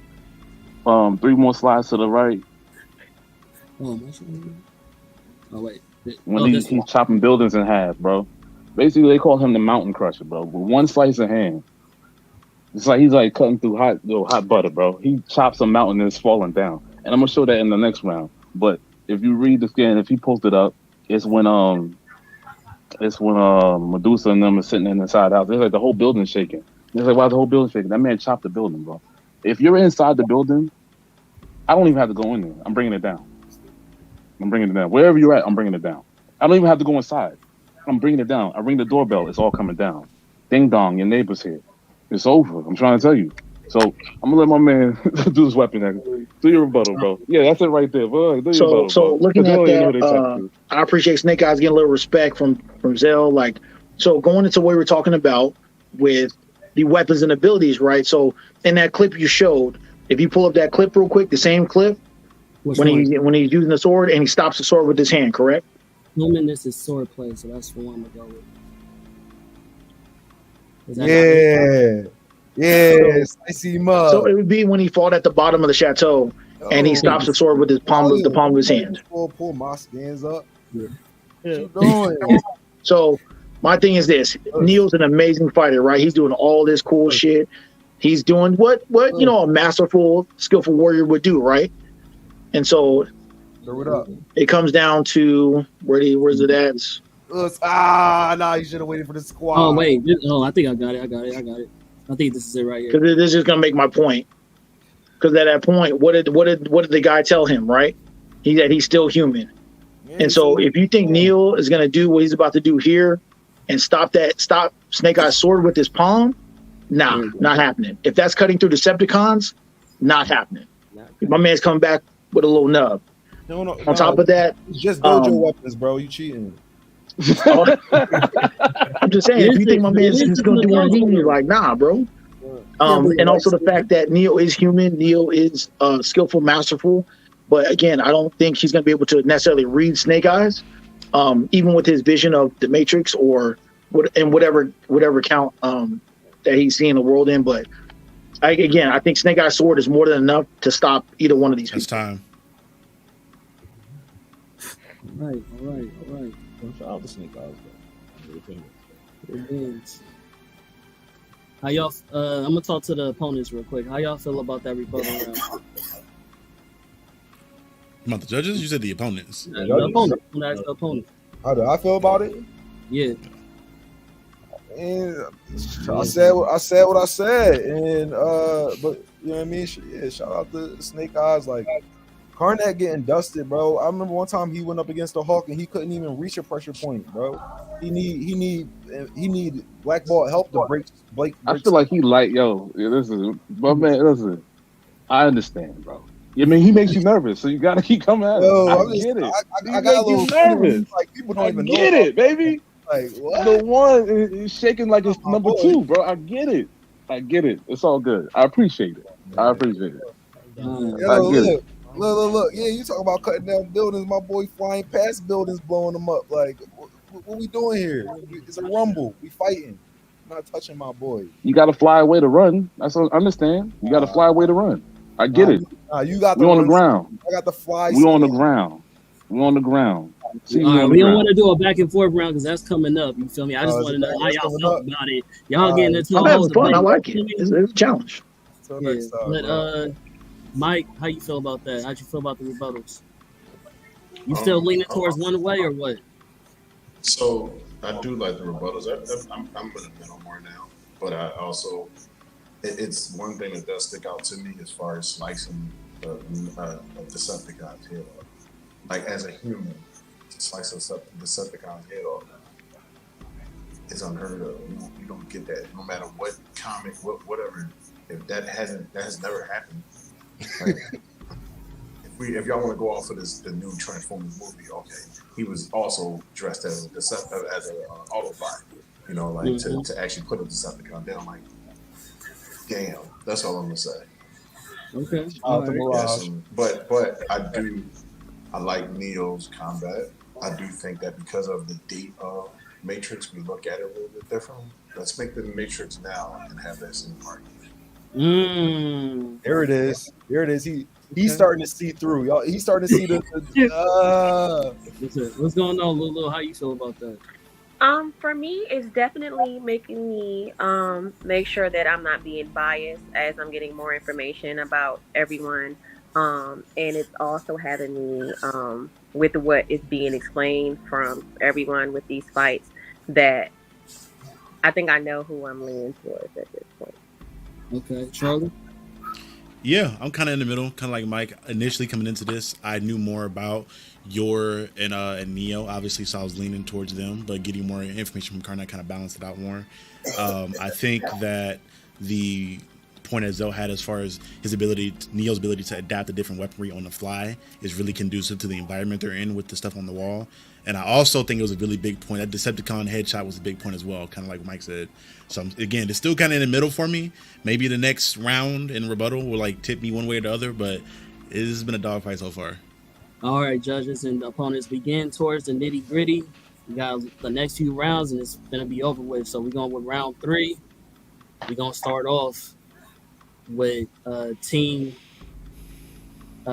3 more slides to the right. Oh wait. When he's chopping buildings in half, bro. Basically, they call him the mountain crusher, bro. With one slice of hand, it's like he's like cutting through hot butter, bro. He chops a mountain and it's falling down. And I'm gonna show that in the next round. But if you read the scan, if he pulls it up, it's when Medusa and them are sitting in the side house. It's like the whole building's shaking. It's like, why the whole building's shaking? That man chopped the building, bro. If you're inside the building, I don't even have to go in there. I'm bringing it down. Wherever you're at, I'm bringing it down. I don't even have to go inside. I'm bringing it down. I ring the doorbell. It's all coming down. Ding dong, your neighbor's here. It's over. I'm trying to tell you. So I'm gonna let my man do this weapon. Do your rebuttal, bro. Yeah, that's it right there. Bro. Do your rebuttal, so bro. Looking at that, I appreciate Snake Eyes getting a little respect from Zell. Like, so going into what we were talking about with the weapons and abilities, right? So in that clip you showed, if you pull up that clip real quick, the same clip when he's using the sword and he stops the sword with his hand, correct? This is sword play, so that's the one I'm gonna go with. Yeah, spicy mud. So it would be when he fought at the bottom of the chateau and he stops the sword with the palm of his hand. Pull my skins up. Yeah. So my thing is this: Neil's an amazing fighter, right? He's doing all this cool shit. He's doing what a masterful, skillful warrior would do, right? And so it comes down to where's it at? You should have waited for the squad. Oh wait, I think I got it. I think this is it right here. Because this is gonna make my point. Because at that point, what did the guy tell him? Right? That he's still human. Yeah, and so if you think Neil is gonna do what he's about to do here and stop Snake Eye's sword with his palm, not happening. If that's cutting through Decepticons, not happening. My man's coming back with a little nub. On top of that, just dojo weapons, bro. You cheating. I'm just saying, if you think my man's just gonna do anything, you're like, nah, bro. And also the fact that Neo is human, Neo is skillful, masterful, but again, I don't think he's gonna be able to necessarily read Snake Eyes, even with his vision of the Matrix or whatever count that he's seeing the world in. But I think Snake Eyes' sword is more than enough to stop either one of these people. It's time. All right. Shout out to Snake Eyes, bro. How y'all? I'm gonna talk to the opponents real quick. How y'all feel about that rebuttal round? About the judges? You said the opponents. The opponent. How do I feel about it? Yeah. And I said what I said, and but you know what I mean. Yeah, shout out to Snake Eyes. Like Karnak getting dusted, bro. I remember one time he went up against the Hawk and he couldn't even reach a pressure point, bro. He need black ball help to break. I feel like he listen, my man. Listen, I understand, bro. I mean, he makes you nervous, so you gotta keep coming at him. I get it. I got a little nervous. Like people don't even know. Get it, baby. Like what? The one is shaking like it's My number boy. 2, bro. I get it. It's all good. I appreciate it. I appreciate it. Yo, I get it. look. Yeah, you talk about cutting down buildings. My boy flying past buildings, blowing them up. Like, what we doing here? It's a rumble. We fighting. I'm not touching my boy. You got to fly away to run. That's what I understand. You got to fly away to run. I get it. You got We the on the run. ground. I got the fly. We on the ground. We on the ground. See, All we right, on the we don't ground. want to do a back and forth round because that's coming up. You feel me? I just Oh, want to is know it- how that's y'all coming felt up? about it. Y'all getting into I'm a whole having fun. I debate. like it. You feel me? It's a challenge. Till Yeah. next time. But bro. Mike, how you feel about that? How'd you feel about the rebuttals? You still leaning towards one way or what? So I do like the rebuttals. I'm in the middle more now, but I also it's one thing that does stick out to me as far as slicing a Decepticon's head off. Like as a human, to slice a Decepticon's head off is unheard of. You don't get that no matter what comic, whatever. If that has never happened. Like, if y'all want to go off of the new Transformers movie, okay, he was also dressed as an Autobot. You know, like to actually put a Decepticon down. Like, damn, that's all I'm gonna say. Okay. The Mirage. But I like Neo's combat. I do think that because of the date of Matrix, we look at it a little bit differently. Let's make the Matrix now and have that same argument. There it is. He's starting to see through, y'all. He's starting to see the. What's going on, Lulu? How you feel about that? For me, it's definitely making me make sure that I'm not being biased as I'm getting more information about everyone. And it's also having me with what is being explained from everyone with these fights that I think I know who I'm leaning towards at this point. Okay, Charlie. Yeah, I'm kind of in the middle, kind of like Mike. Initially coming into this, I knew more about Yor and Neo, obviously, so I was leaning towards them. But getting more information from Karnak kind of balanced it out more. I think that the point that Zoe had as far as Neo's ability to adapt to different weaponry on the fly is really conducive to the environment they're in with the stuff on the wall. And I also think it was a really big point. That Decepticon headshot was a big point as well, kind of like Mike said. So again, it's still kind of in the middle for me. Maybe the next round in rebuttal will like tip me one way or the other, but it has been a dogfight so far. All right, judges and opponents, begin towards the nitty gritty. We got the next few rounds, and it's gonna be over with. So we're going with round 3. We're gonna start off with team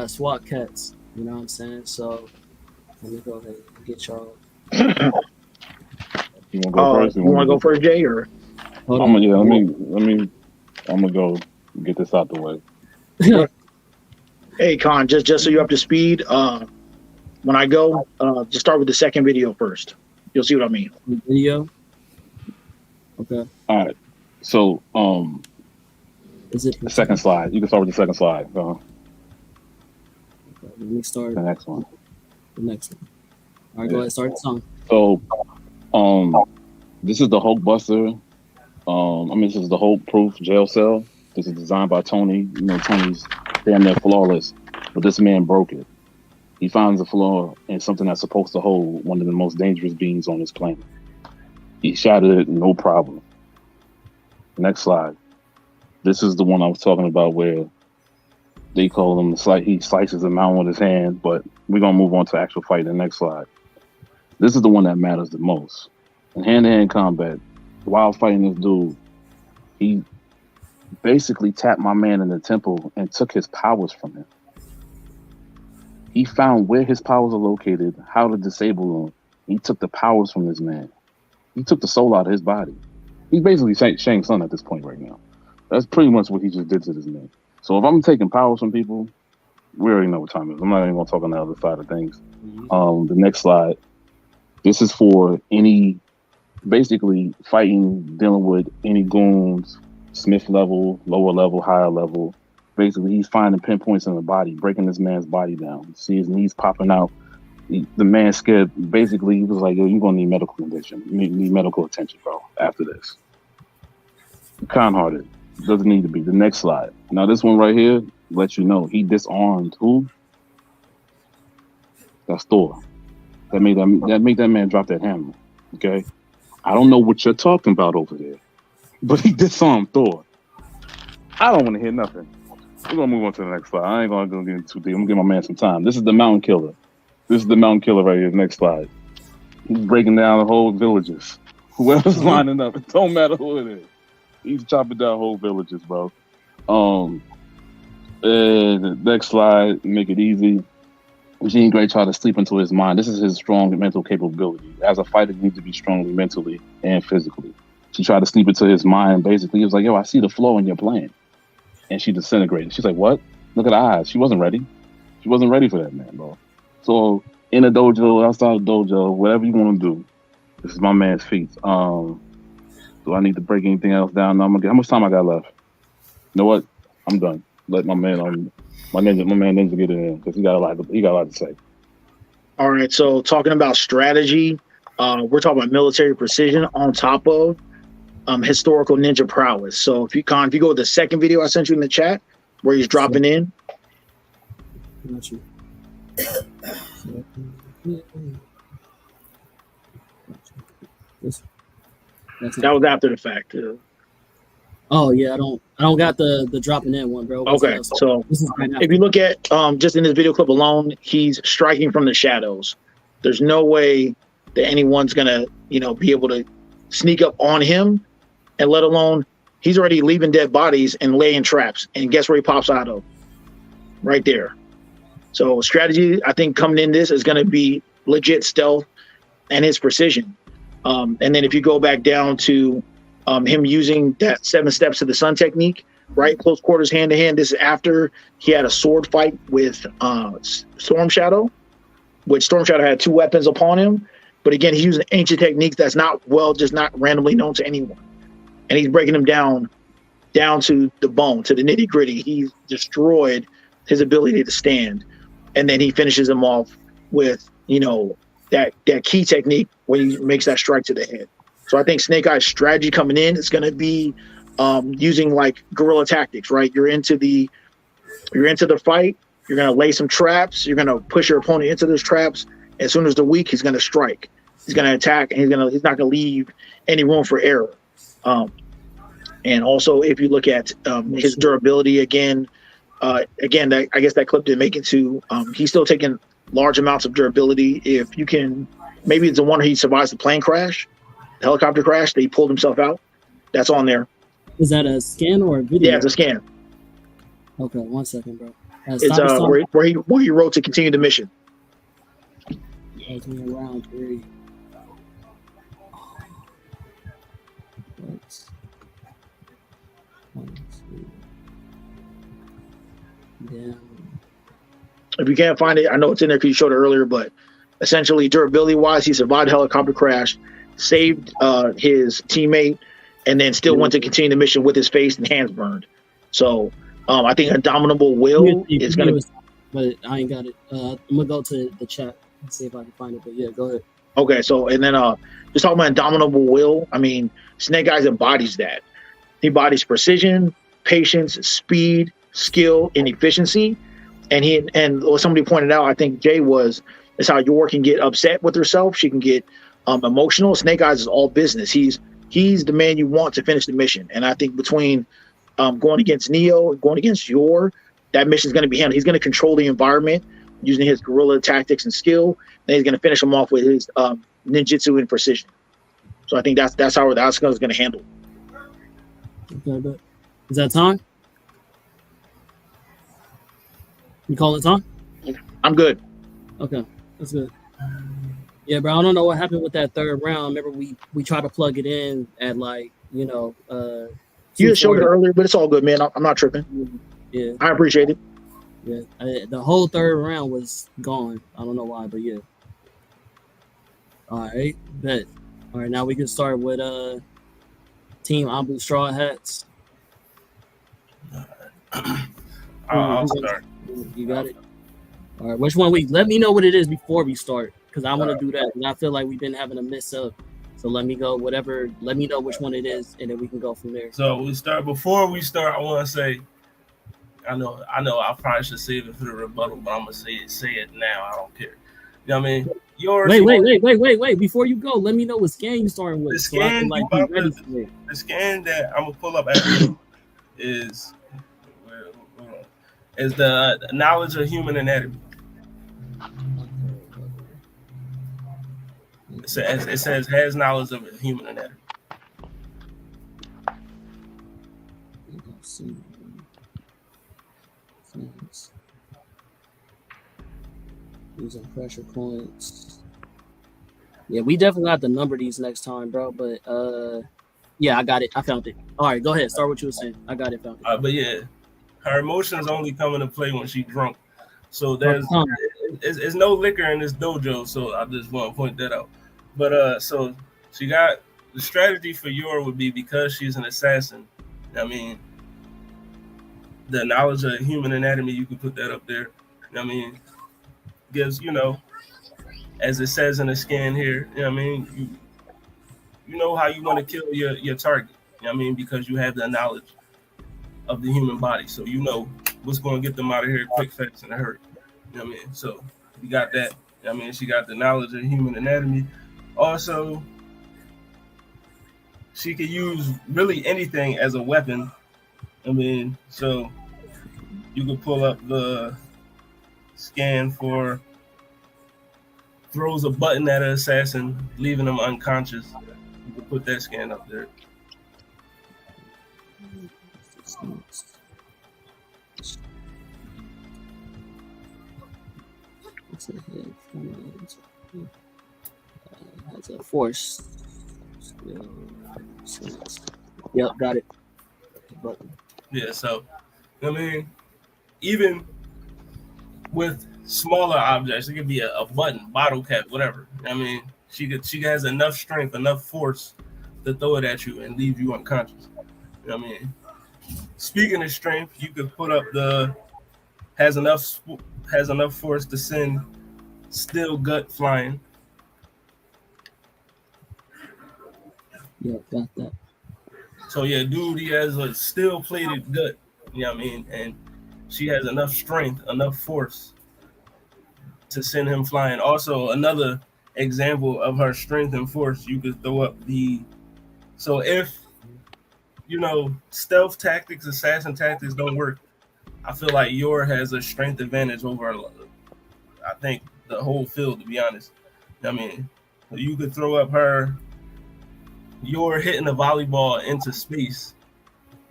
SWAT Cats. You know what I'm saying? So let me go ahead and get y'all. You want to go first? You want to go first, Jay, or? Hold on. I'm gonna go get this out the way. Hey, Con, just so you're up to speed, when I go, just start with the second video first. You'll see what I mean. Video. Okay. All right. So, Is it the second slide. You can start with the second slide. Okay, let me start The next one. the next one. All right, go ahead. Start the song. So, this is the Hulk Buster. This is the Hulk Proof jail cell. This is designed by Tony. You know, Tony's damn near flawless, but this man broke it. He finds a flaw in something that's supposed to hold one of the most dangerous beings on this planet. He shattered it, no problem. Next slide. This is the one I was talking about where they call him he slices him out with his hand, but we're gonna move on to the actual fight. The next slide. This is the one that matters the most. In hand-to-hand combat, while fighting this dude, he basically tapped my man in the temple and took his powers from him. He found where his powers are located, how to disable them. He took the powers from this man. He took the soul out of his body. He's basically Shang Tsung at this point right now. That's pretty much what he just did to this man. So if I'm taking powers from people, we already know what time it is. I'm not even going to talk on the other side of things. The next slide. This is for any, basically fighting, dealing with any goons, Smith level, lower level, higher level. Basically, he's finding pinpoints in the body, breaking this man's body down. You see his knees popping out. The man scared. Basically, he was like, "Yo, you're gonna need medical condition. You need medical attention, bro. After this, kind-hearted doesn't need to be." The next slide. Now, this one right here lets you know he disarmed who? That's Thor. That made that man drop that hammer. Okay. I don't know what you're talking about over there, but he did some Thor. I don't want to hear nothing. We're gonna move on to the next slide. I ain't gonna get into too deep. I'm gonna give my man some time. This is the Mountain Killer. This is the Mountain Killer right here. Next slide. He's breaking down the whole villages. Whoever's lining up, it don't matter who it is. He's chopping down whole villages, bro. And the next slide, make it easy. Jean Grey tried to sleep into his mind. This is his strong mental capability. As a fighter, you need to be strong mentally and physically. She tried to sleep into his mind. Basically, he was like, yo, I see the flaw in your plan. And she disintegrated. She's like, what? Look at her eyes. She wasn't ready. She wasn't ready for that, man, bro. So in a dojo, outside the dojo, whatever you want to do, this is my man's feats. Do I need to break anything else down? No, how much time I got left? You know what? I'm done. Let my man Ninja get it in because he got a lot to say. All right. So talking about strategy, we're talking about military precision on top of historical ninja prowess. So if you go to the second video I sent you in the chat where he's dropping in. Got you. That was after the fact. Oh yeah, I don't got the dropping in one, bro. Okay, so this is right now. If you look at just in this video clip alone, he's striking from the shadows. There's no way that anyone's gonna be able to sneak up on him, and let alone he's already leaving dead bodies and laying traps. And guess where he pops out of? Right there. So strategy, I think coming in this is gonna be legit stealth and his precision. And then if you go back down to him using that 7 steps to the sun technique, right? Close quarters, hand to hand. This is after he had a sword fight with Storm Shadow, which Storm Shadow had 2 weapons upon him. But again, he's using ancient techniques that's not randomly known to anyone. And he's breaking them down to the bone, to the nitty gritty. He's destroyed his ability to stand. And then he finishes him off with, that key technique when he makes that strike to the head. So I think Snake Eye's strategy coming in is going to be using like guerrilla tactics, right? You're into the fight. You're going to lay some traps. You're going to push your opponent into those traps. As soon as they're weak, he's going to strike. He's going to attack, and he's not going to leave any room for error. And also, if you look at his durability again, I guess that clip didn't make it to. He's still taking large amounts of durability. If you can, maybe it's the one where he survives the plane crash. Helicopter crash that he pulled himself out. That's on there. Is that a scan or a video? Yeah, it's a scan. Okay, 1 second, bro. It's where he wrote to continue the mission. Round 3. Damn. If you can't find it, I know it's in there because you showed it earlier, but essentially durability wise, he survived a helicopter crash, saved his teammate, and then still went to continue the mission with his face and hands burned. So I think Indomitable Will is going to. But I ain't got it. I'm gonna go to the chat and see if I can find it. But yeah, go ahead. Okay, so and then just talking about Indomitable Will. I mean, Snake Eyes embodies that. He embodies precision, patience, speed, skill, and efficiency. And what somebody pointed out, I think Jay is how Yor can get upset with herself. She can get emotional. Snake Eyes is all business. He's the man you want to finish the mission. And I think between going against Neo and going against Yor, that mission is going to be handled. He's going to control the environment using his guerrilla tactics and skill. Then he's going to finish him off with his ninjutsu and precision. So I think that's how that's going to handle. Okay, but is that time? You call it time? I'm good. Okay, that's good. Yeah, bro. I don't know what happened with that third round. Remember, we tried to plug it in at you just showed it earlier, but it's all good, man. I'm not tripping. Yeah, I appreciate it. Yeah, the whole third round was gone. I don't know why, but yeah. All right, bet. All right, now we can start with Team Ambu Straw Hats. I'll start. You got it. All right, which one let me know what it is before we start, because I want to do that. And I feel like we've been having a mess up. So let me know which one it is, and then we can go from there. So before we start, I want to say, I know I probably should save it for the rebuttal, but I'm gonna say it now. I don't care. know what I mean? Yours. Wait. Before you go, let me know what scan you starting with, The so I can scan like be ready for it. the scan that I'm gonna pull up after you is the knowledge of human anatomy. It says has knowledge of human anatomy. Using pressure points. Yeah, we definitely have to number these next time, bro. But yeah, I got it. I found it. All right, go ahead. Start what you were saying. I got it. Found it. But yeah, her emotions only come into play when she's drunk. So there's no liquor in this dojo. So I just want to point that out. But so she got the strategy for Yor would be because she's an assassin. I mean, the knowledge of human anatomy, you can put that up there. I mean, gives as it says in the scan here. I mean, you know how you want to kill your target. I mean, because you have the knowledge of the human body, so you know what's going to get them out of here quick, fast, and a hurry. You know what I mean? So you got that. I mean, she got the knowledge of human anatomy. Also, she could use really anything as a weapon. I mean, so you could pull up the scan for throws a button at an assassin, leaving them unconscious. You could put that scan up there. It's a has a force. Yep, got it. Yeah, so I mean, even with smaller objects, it could be a button, bottle cap, whatever. I mean, she has enough strength, enough force to throw it at you and leave you unconscious. I mean, speaking of strength, you could put up has enough force to send steel gut flying. Yeah, got that. So yeah, dude, he has a steel plated gut. You know what I mean? And she has enough strength, enough force to send him flying. Also, another example of her strength and force, you could throw up so if stealth tactics, assassin tactics don't work, I feel like Yor has a strength advantage over, I think, the whole field, to be honest. I mean, you could throw up Yor hitting a volleyball into space.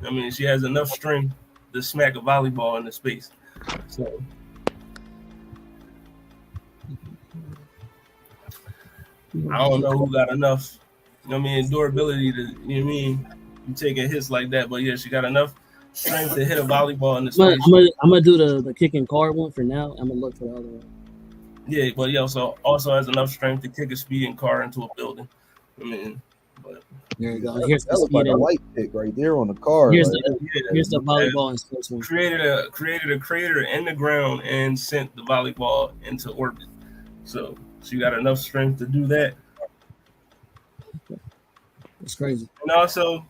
I mean, she has enough strength to smack a volleyball into space. So I don't know who got enough, durability to, you taking hits like that. But yeah, she got enough strength to hit a volleyball in the space. I'm gonna do the kicking card one for now. I'm gonna look for the other one. Yeah, but he also has enough strength to kick a speeding car into a building. I mean, but there you go. Here's that looks like a light pick right there on the card. Here's the volleyball and sports one. Created a crater in the ground and sent the volleyball into orbit. So she got enough strength to do that. It's crazy. And also,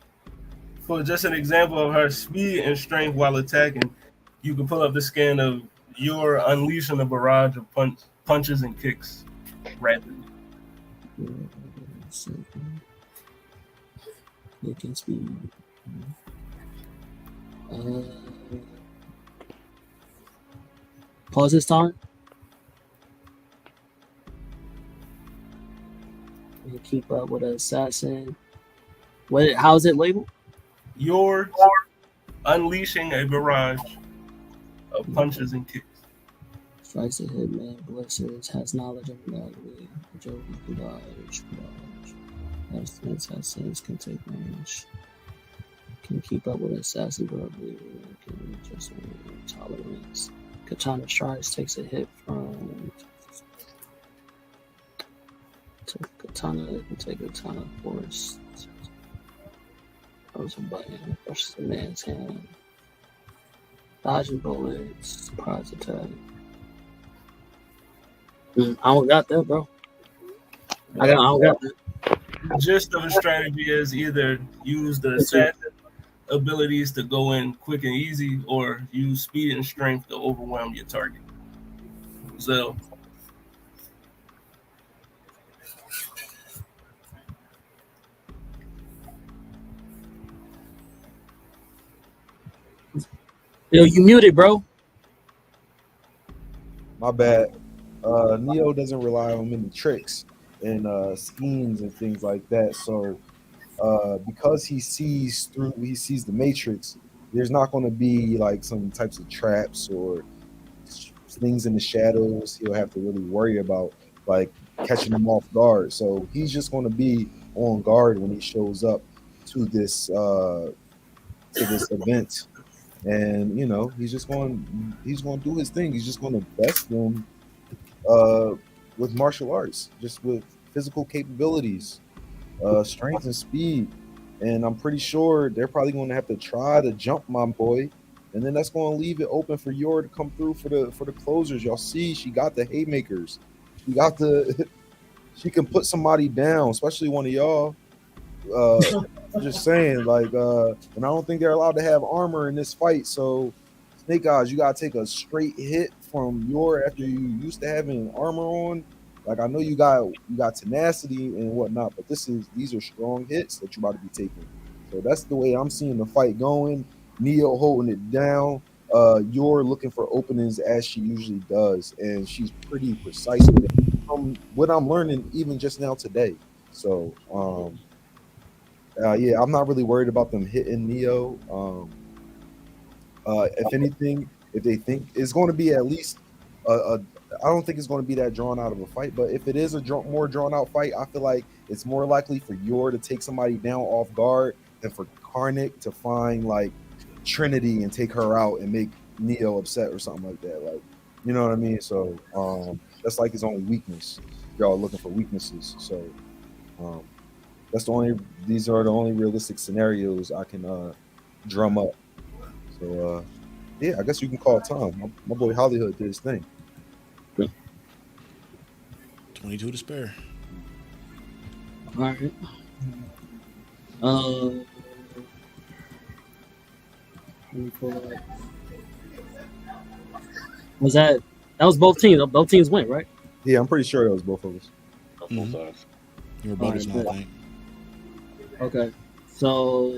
for just an example of her speed and strength while attacking, you can pull up the scan of Yor unleashing a barrage of punches and kicks rapidly. Kicking speed. Pause this time. You keep up with an assassin. How is it labeled? Yor unleashing a barrage of punches and kicks. Strikes a hitman, blisters, has knowledge of reality, agility, barrage. Assassins can take damage. Can keep up with assassin verbally, can just tolerance. Katana strikes, takes a hit from katana, can take a ton of force. Throws a button, pushes the man's hand. Dodging bullets, surprise attack. I don't got that, bro. I don't got that. The gist of the strategy is either use the assassin abilities to go in quick and easy, or use speed and strength to overwhelm your target. So Yo, you muted, bro. My bad. Neo doesn't rely on many tricks and schemes and things like that. So because he sees the matrix, there's not going to be like some types of traps or things in the shadows he'll have to really worry about, like catching him off guard. So he's just going to be on guard when he shows up to this event, and he's going to do his thing. He's just going to best them with martial arts, just with physical capabilities, strength and speed. And I'm pretty sure they're probably going to have to try to jump my boy, and then that's going to leave it open for Yor to come through for the closers. Y'all see, she got the haymakers. She can put somebody down, especially one of y'all. Just saying, like, and I don't think they're allowed to have armor in this fight. So, Snake Eyes, you gotta take a straight hit from Yor after you used to having armor on. Like, I know you got tenacity and whatnot, but these are strong hits that you about to be taking. So that's the way I'm seeing the fight going. Neo holding it down. Yor looking for openings as she usually does, and she's pretty precise with it. What I'm learning even just now today. So yeah, I'm not really worried about them hitting Neo. If anything, if they think it's going to be at least I don't think it's going to be that drawn out of a fight, but if it is a more drawn out fight, I feel like it's more likely for Yor to take somebody down off guard than for Karnak to find like Trinity and take her out and make Neo upset or something like that. Like, you know what I mean? So that's like his only weakness. Y'all looking for weaknesses. So these are the only realistic scenarios I can drum up. So yeah, I guess you can call it time. My boy Hollywood did his thing. 22 to spare. All right. That was both teams? Both teams went, right? Yeah, I'm pretty sure that was both of us. Mm-hmm. Your brothers now, I think. Okay. So,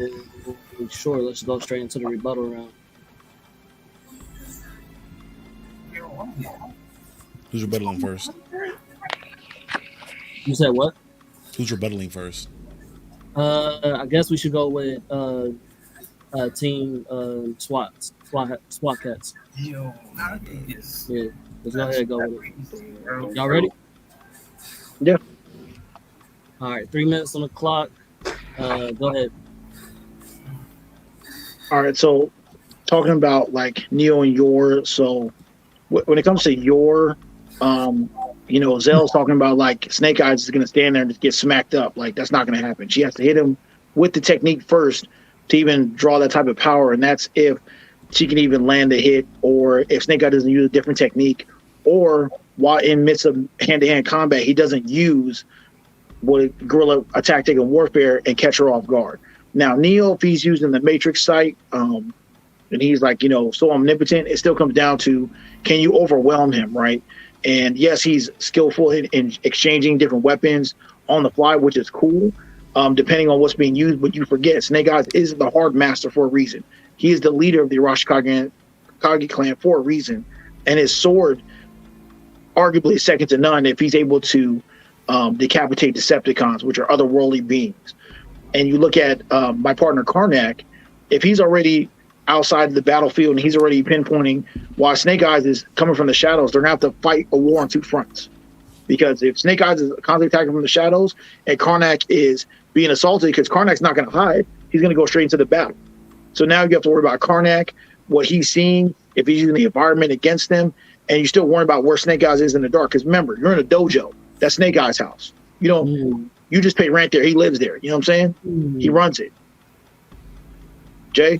sure, let's go straight into the rebuttal round. Who's rebuttaling first? You said what? Who's rebuttaling first? I guess we should go with team SWAT cats. Yeah, let's go ahead and go with it. Y'all ready? Yeah. All right, 3 minutes on the clock. Go ahead. All right, so talking about like Neo and Yor. So when it comes to Yor, Zell's talking about like Snake Eyes is going to stand there and just get smacked up. Like, that's not going to happen. She has to hit him with the technique first to even draw that type of power, and that's if she can even land a hit, or if Snake Eyes doesn't use a different technique, or while in midst of hand-to-hand combat, he doesn't use what guerrilla tactic and warfare and catch her off guard. Now, Neo, if he's using the Matrix sight, and he's like, so omnipotent, it still comes down to, can you overwhelm him, right? And yes, he's skillful in exchanging different weapons on the fly, which is cool, depending on what's being used. But you forget, Snake Eyes is the hard master for a reason. He is the leader of the Arashikage clan for a reason. And his sword, arguably second to none if he's able to decapitate Decepticons, which are otherworldly beings. And you look at my partner Karnak, if he's already outside the battlefield and he's already pinpointing why Snake Eyes is coming from the shadows, they're going to have to fight a war on two fronts. Because if Snake Eyes is constantly attacking from the shadows and Karnak is being assaulted, because Karnak's not going to hide, he's going to go straight into the battle. So now you have to worry about Karnak, what he's seeing, if he's using the environment against them, and you're still worrying about where Snake Eyes is in the dark. Because remember, you're in a dojo. That's Snake Eyes' house. You just pay rent there. He lives there. You know what I'm saying? He runs it. Jay?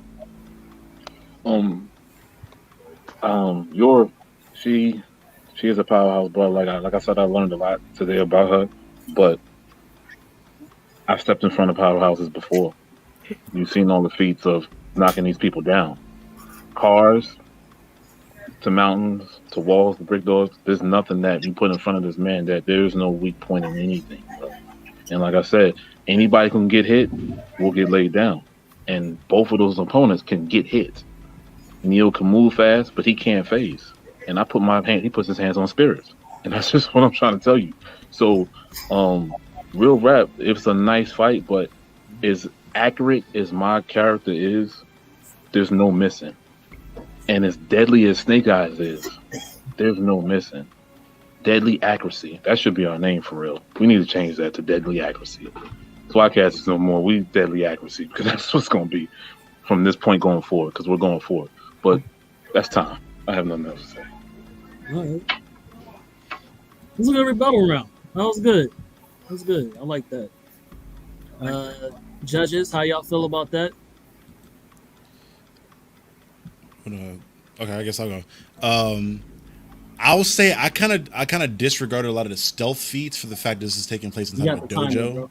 She is a powerhouse, but like I said, I learned a lot today about her. But I've stepped in front of powerhouses before. You've seen all the feats of knocking these people down. Cars to mountains to walls to brick doors. There's nothing that you put in front of this man that there's no weak point in anything. Bro. And like I said, anybody who can get hit will get laid down. And both of those opponents can get hit. Neo can move fast, but he can't phase. And I put my hand. He puts his hands on spirits, and that's just what I'm trying to tell you. So, real rap. It's a nice fight, but as accurate as my character is, there's no missing. And as deadly as Snake Eyes is, there's no missing. Deadly accuracy. That should be our name for real. We need to change that to deadly accuracy. Podcast is no more. We deadly accuracy because that's what's going to be from this point going forward. Because we're going forward. But that's time. I have nothing else to say. All right. This was a good rebuttal round. That was good. That was good. I like that. Judges, how y'all feel about that? Okay, I guess I'll go. I'll say I kind of disregarded a lot of the stealth feats for the fact this is taking place inside of a dojo.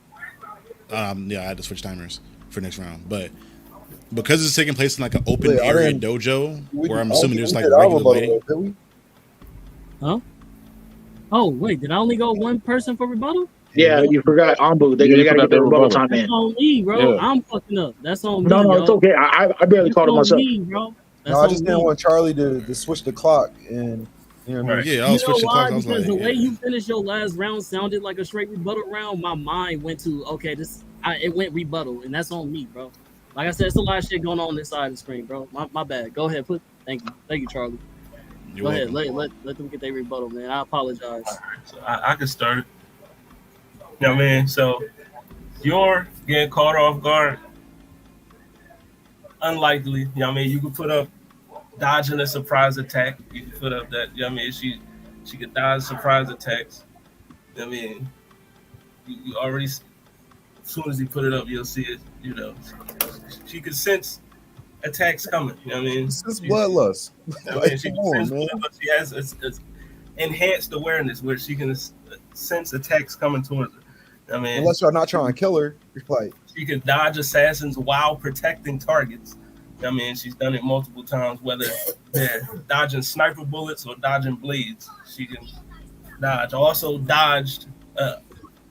Yeah, I had to switch timers for next round, but because it's taking place in like an open area dojo, where I'm assuming there's like regular lighting. Huh? Oh wait, did I only go one person for rebuttal? Yeah, you forgot Ambu. They got to get their rebuttal time in. That's on me, bro. Yeah. I'm fucking up. That's on me. No, it's okay. I barely called it myself. Me, bro. No, I just didn't want Charlie to switch the clock and. You know, yeah, I'll switch the clock. Because like, the way you finished your last round sounded like a straight rebuttal round. My mind went to it went rebuttal, and that's on me, bro. Like I said, it's a lot of shit going on this side of the screen, bro. My bad. Go ahead, thank you, Charlie. Go ahead, let them get their rebuttal, man. I apologize. All right, so I can start it. You know what I mean? So you're getting caught off guard. Unlikely. You know what I mean? You could put up dodging a surprise attack. You can put up that, you know what I mean? She could dodge surprise attacks. You know what I mean? You already, as soon as you put it up, you'll see it, you know. She could sense attacks coming, you know what I mean? It's bloodlust. You know what I mean? She can sense, but she has it's enhanced awareness where she can sense attacks coming towards her. You know what I mean? Unless you're not trying to kill her, she could dodge assassins while protecting targets. I mean, she's done it multiple times, whether they're dodging sniper bullets or dodging blades. She can dodge. Also dodged a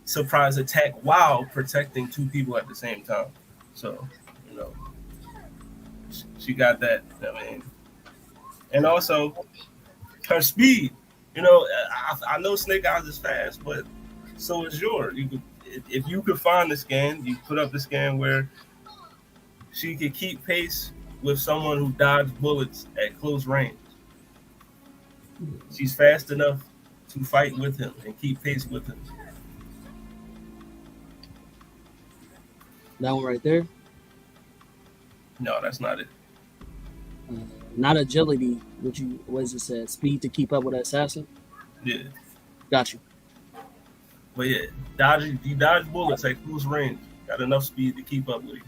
surprise attack while protecting two people at the same time. So, you know, she got that. I mean, and also her speed. You know, I know Snake Eyes is fast, but so is yours. If you could find the scan, you put up the scan where she could keep pace with someone who dodged bullets at close range. She's fast enough to fight with him and keep pace with him. That one right there? No, that's not it. Not agility, what is it said? Speed to keep up with an assassin? Yeah. Got you. But yeah, you dodge bullets at close range. Got enough speed to keep up with him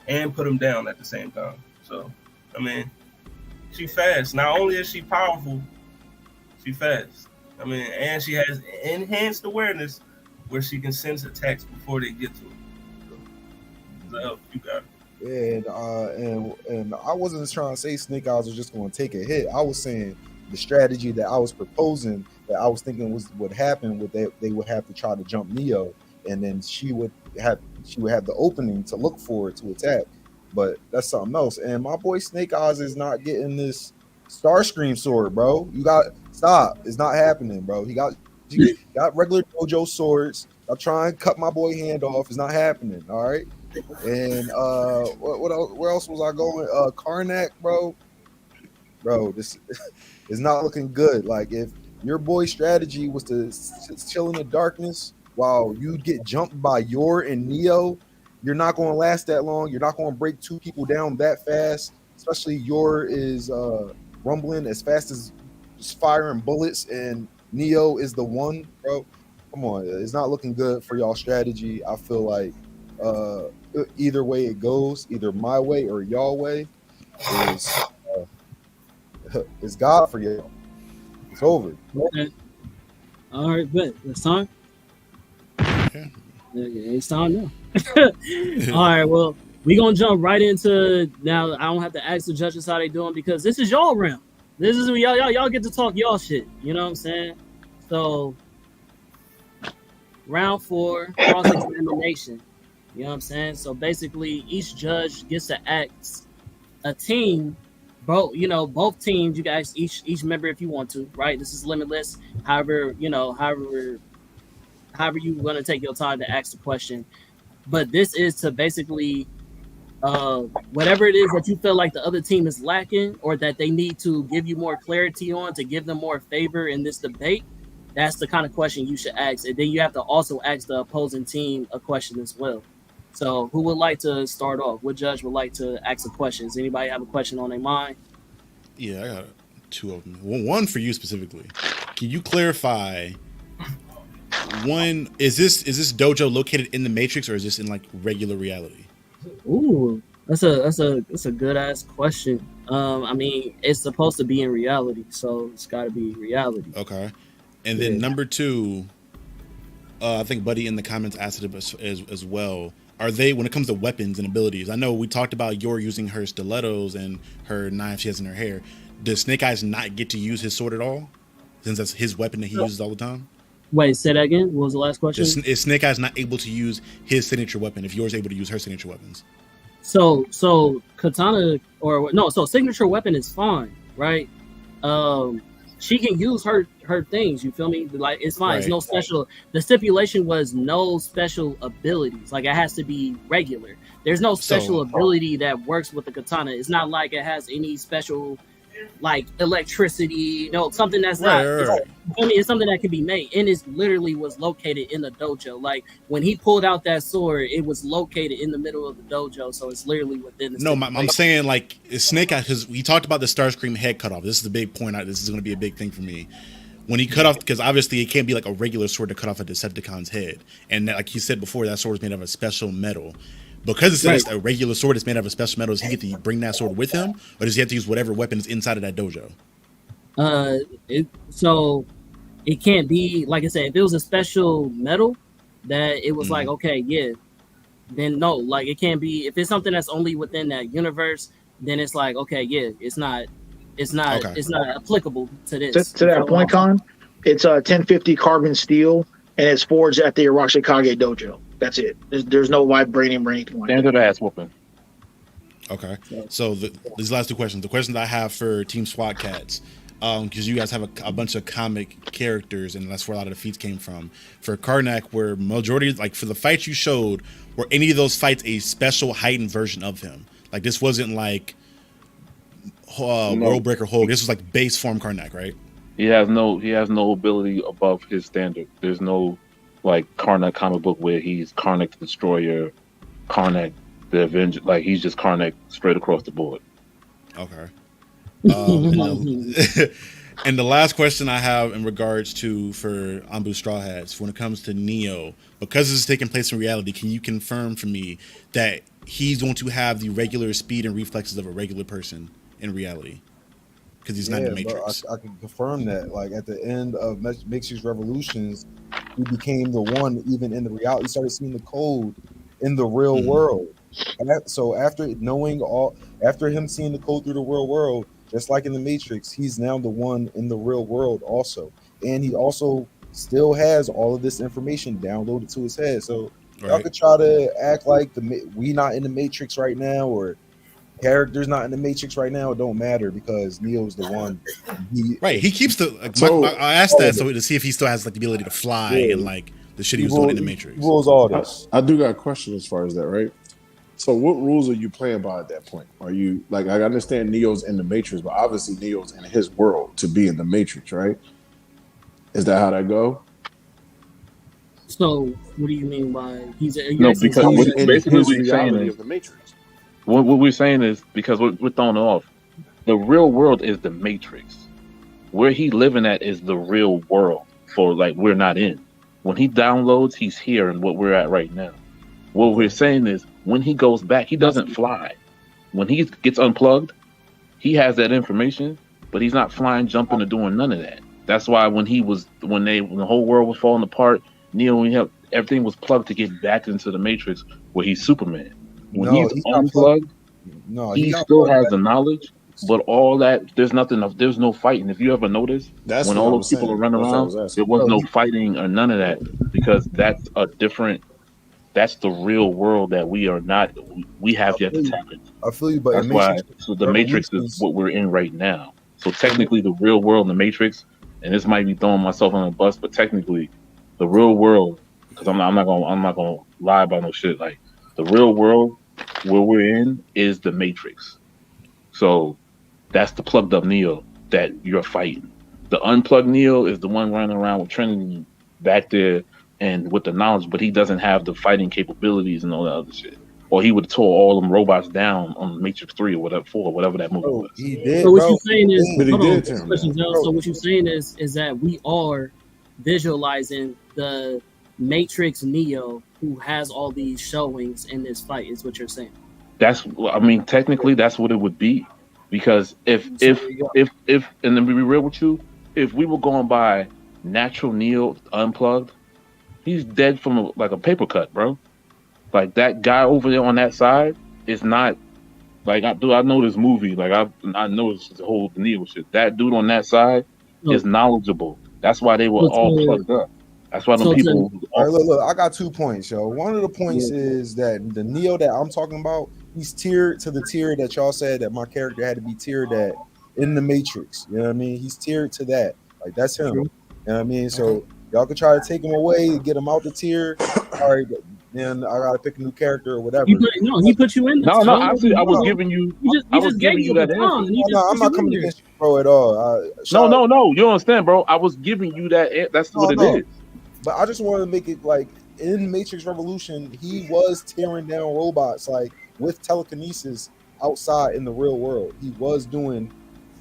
and put him down at the same time. So, I mean, she fast. Not only is she powerful, she fast. I mean, and she has enhanced awareness where she can sense attacks before they get to her. So, you got it. And I wasn't trying to say Snake Eyes was just going to take a hit. I was saying the strategy that I was proposing, that I was thinking would happen, with they would have to try to jump Neo, and then she would have the opening to look for it to attack. But that's something else. And my boy Snake Eyes is not getting this Starscream sword, bro. You got stop. It's not happening, bro. He got regular dojo swords. I'll try and cut my boy hand off. It's not happening. All right. And what else? Where else was I going? Karnak, bro. This is not looking good. Like, if your boy's strategy was to chill in the darkness while you get jumped by Yor and Neo, you're not going to last that long. You're not going to break two people down that fast. Especially Yor is rumbling as fast as just firing bullets, and Neo is the one, bro. Come on, it's not looking good for y'all strategy. I feel like either way it goes, either my way or y'all way, is God for y'all. It's over. Okay. All right, bet. It's time. Okay. It's time now. All right, well, we're gonna jump right into now. I don't have to ask the judges how they doing because this is y'all round. This is y'all get to talk y'all shit. You know what I'm saying? So, round 4, cross-examination. You know what I'm saying? So basically, each judge gets to ask a team both teams, you guys each member if you want to, right? This is limitless. However, however you want to take your time to ask the question. But this is to basically whatever it is that you feel like the other team is lacking or that they need to give you more clarity on to give them more favor in this debate. That's the kind of question you should ask. And then you have to also ask the opposing team a question as well. So who would like to start off? What judge would like to ask a question? Does anybody have a question on their mind? Yeah, I got two of them. One for you specifically. Can you clarify? One, is this dojo located in the Matrix or is this in like regular reality? Ooh, that's a good ass question. I mean, it's supposed to be in reality, so it's got to be reality. Okay, and then number two, I think Buddy in the comments asked it as well. Are they, when it comes to weapons and abilities? I know we talked about Yor using her stilettos and her knife she has in her hair. Does Snake Eyes not get to use his sword at all, since that's his weapon that he uses all the time? Wait, say that again. What was the last question? Is Snake Eyes not able to use his signature weapon if Yor's able to use her signature weapons? So katana so signature weapon is fine, right? She can use her things. You feel me? Like it's fine. Right. It's no special. The stipulation was no special abilities. Like it has to be regular. There's no special ability that works with the katana. It's not like it has any special like electricity, something that's not. Right. It's something that can be made, and it literally was located in the dojo. Like when he pulled out that sword, it was located in the middle of the dojo, so it's literally within the. No, I'm saying like Snake Eyes, because we talked about the Starscream head cut off. This is the big point. This is going to be a big thing for me. When he cut off, because obviously it can't be like a regular sword to cut off a Decepticon's head, and like you said before, that sword is made of a special metal. Because it's just a regular sword that's made out of a special metal, does he get to bring that sword with him, or does he have to use whatever weapon is inside of that dojo? So it can't be, like I said, if it was a special metal that it was like, okay, yeah, then no, like it can't be. If it's something that's only within that universe, then it's like, okay, yeah, it's not applicable to this. To that point, Con, it's a 1050 carbon steel, and it's forged at the Arashikage dojo. That's it. There's no vibranium or anything like that. Standard ass whooping. Okay. So these last two questions. The questions I have for Team SWAT Cats, because you guys have a bunch of comic characters, and that's where a lot of the feats came from. For Karnak, where majority, like for the fights you showed, were any of those fights a special heightened version of him? Like this wasn't like World Breaker Hulk. This was like base form Karnak, right? He has no ability above his standard. There's no like Karnak comic book where he's Karnak the Destroyer, Karnak the Avenger. Like he's just Karnak straight across the board. Okay. And the last question I have in regards to for Ambu Straw Hats, when it comes to Neo, because this is taking place in reality, can you confirm for me that he's going to have the regular speed and reflexes of a regular person in reality? Because he's not in the Matrix. I can confirm that. Like at the end of Matrix Revolutions, he became the one. Even in the reality, he started seeing the code in the real world. And so after him seeing the code through the real world, just like in the Matrix, he's now the one in the real world also, and he also still has all of this information downloaded to his head. So y'all could try to act like we not in the Matrix right now, or characters not in the Matrix right now. It don't matter because Neo's the one. He keeps the. I asked that so to see if he still has like the ability to fly and like the shit he was doing in the Matrix. He rules all this. I do got a question as far as that, right? So what rules are you playing by at that point? Are you like, I understand Neo's in the Matrix, but obviously Neo's in his world to be in the Matrix, right? Is that how that go? So what do you mean by he's because basically what we're saying is the Matrix. What we're saying is because we're throwing it off. The real world is the Matrix. Where he living at is the real world for like we're not in. When he downloads, he's here and what we're at right now. What we're saying is when he goes back, he doesn't fly. When he gets unplugged, he has that information, but he's not flying, jumping, or doing none of that. That's why when the whole world was falling apart, Neo, everything was plugged to get back into the Matrix where he's Superman. When he's unplugged, he still has the knowledge, but all that, there's no fighting. If you ever notice, when all those people are running around, there was no fighting or none of that because that's That's the real world that we are not. We I have yet to feel you. tap into. I feel you, but That's in why. Matrix So the Matrix is Revolutions, what we're in right now. So technically, the real world in the Matrix, and this might be throwing myself on a bus, but technically, the real world, because I'm not gonna lie about no shit. Like the real world where we're in is the Matrix. So that's the plugged up Neo that you're fighting. The unplugged Neo is the one running around with Trinity back there and with the knowledge, but he doesn't have the fighting capabilities and all that other shit. Or he would have tore all them robots down on Matrix 3 or whatever 4, whatever that movie bro, was. he So did, what bro. you're saying is, But he hold on, did tear him question, down. Joe. Bro, So what you're saying is that we are visualizing the Matrix Neo who has all these showings in this fight. Is what you're saying? I mean, technically, that's what it would be, because so we got, if, and then to be real with you, if we were going by natural Neo unplugged, he's dead from like a paper cut, bro. Like that guy over there on that side is not like I know this movie, like I know this whole Neo shit. That dude on that side So, is knowledgeable. That's why they were so, all to, plugged up. That's why them so to, people. all right, look, I got 2 points, yo. One of the points yeah. is that the Neo that I'm talking about, he's tiered to the tier that y'all said that my character had to be tiered at in the Matrix. You know what I mean? He's tiered to that. Like that's him. True. You know what I mean? So y'all could try to take him away, get him out the tier. All right, then I gotta pick a new character or whatever. He put you in this. No, Joe. actually, I was No, giving you. He I was just gave giving you you a that baton, answer. and he just I'm put not you in coming there. against you, bro, at all. No. You don't understand, bro. I was giving you that. That's what it No. is. But I just want to make it like in Matrix Revolution, he was tearing down robots like with telekinesis outside in the real world. He was doing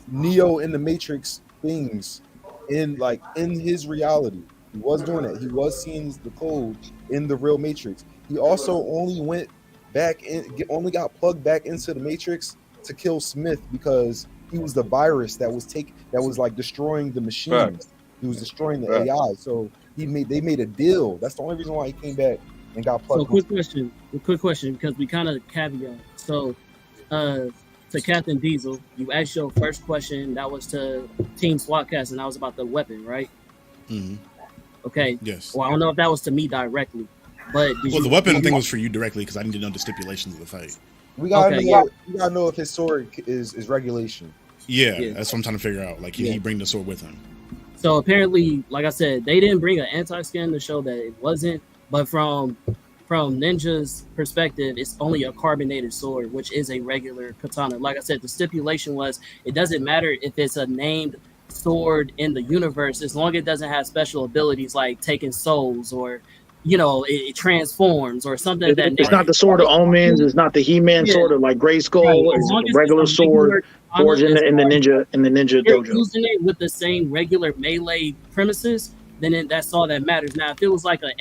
Neo in the Matrix things in his reality. He was doing that. He was seeing the code in the real Matrix. He also only went back only got plugged back into the Matrix to kill Smith because he was the virus that was like destroying the machines. He was destroying the AI. So they made a deal. That's the only reason why he came back and got plugged. So quick question, because we kind of caveat. So to Captain Diesel, you asked your first question. That was to Team SWATcast, and that was about the weapon, right? Mm-hmm. Okay. Yes. Well, I don't know if that was to me directly, but the weapon thing was for you directly because I didn't know the stipulations of the fight. We gotta know if his sword is regulation. Yeah, that's what I'm trying to figure out. Like, can he bring the sword with him? So apparently, like I said, they didn't bring an anti-skin to show that it wasn't. But from Ninja's perspective, it's only a carbonated sword, which is a regular katana. Like I said, the stipulation was it doesn't matter if it's a named sword in the universe, as long as it doesn't have special abilities like taking souls or, it transforms or something. It's not the sword of omens. It's not the He-Man sword of like Gray Skull. It's a regular sword forged in the ninja dojo. Using it with the same regular melee premises, then that's all that matters. Now, if it was like an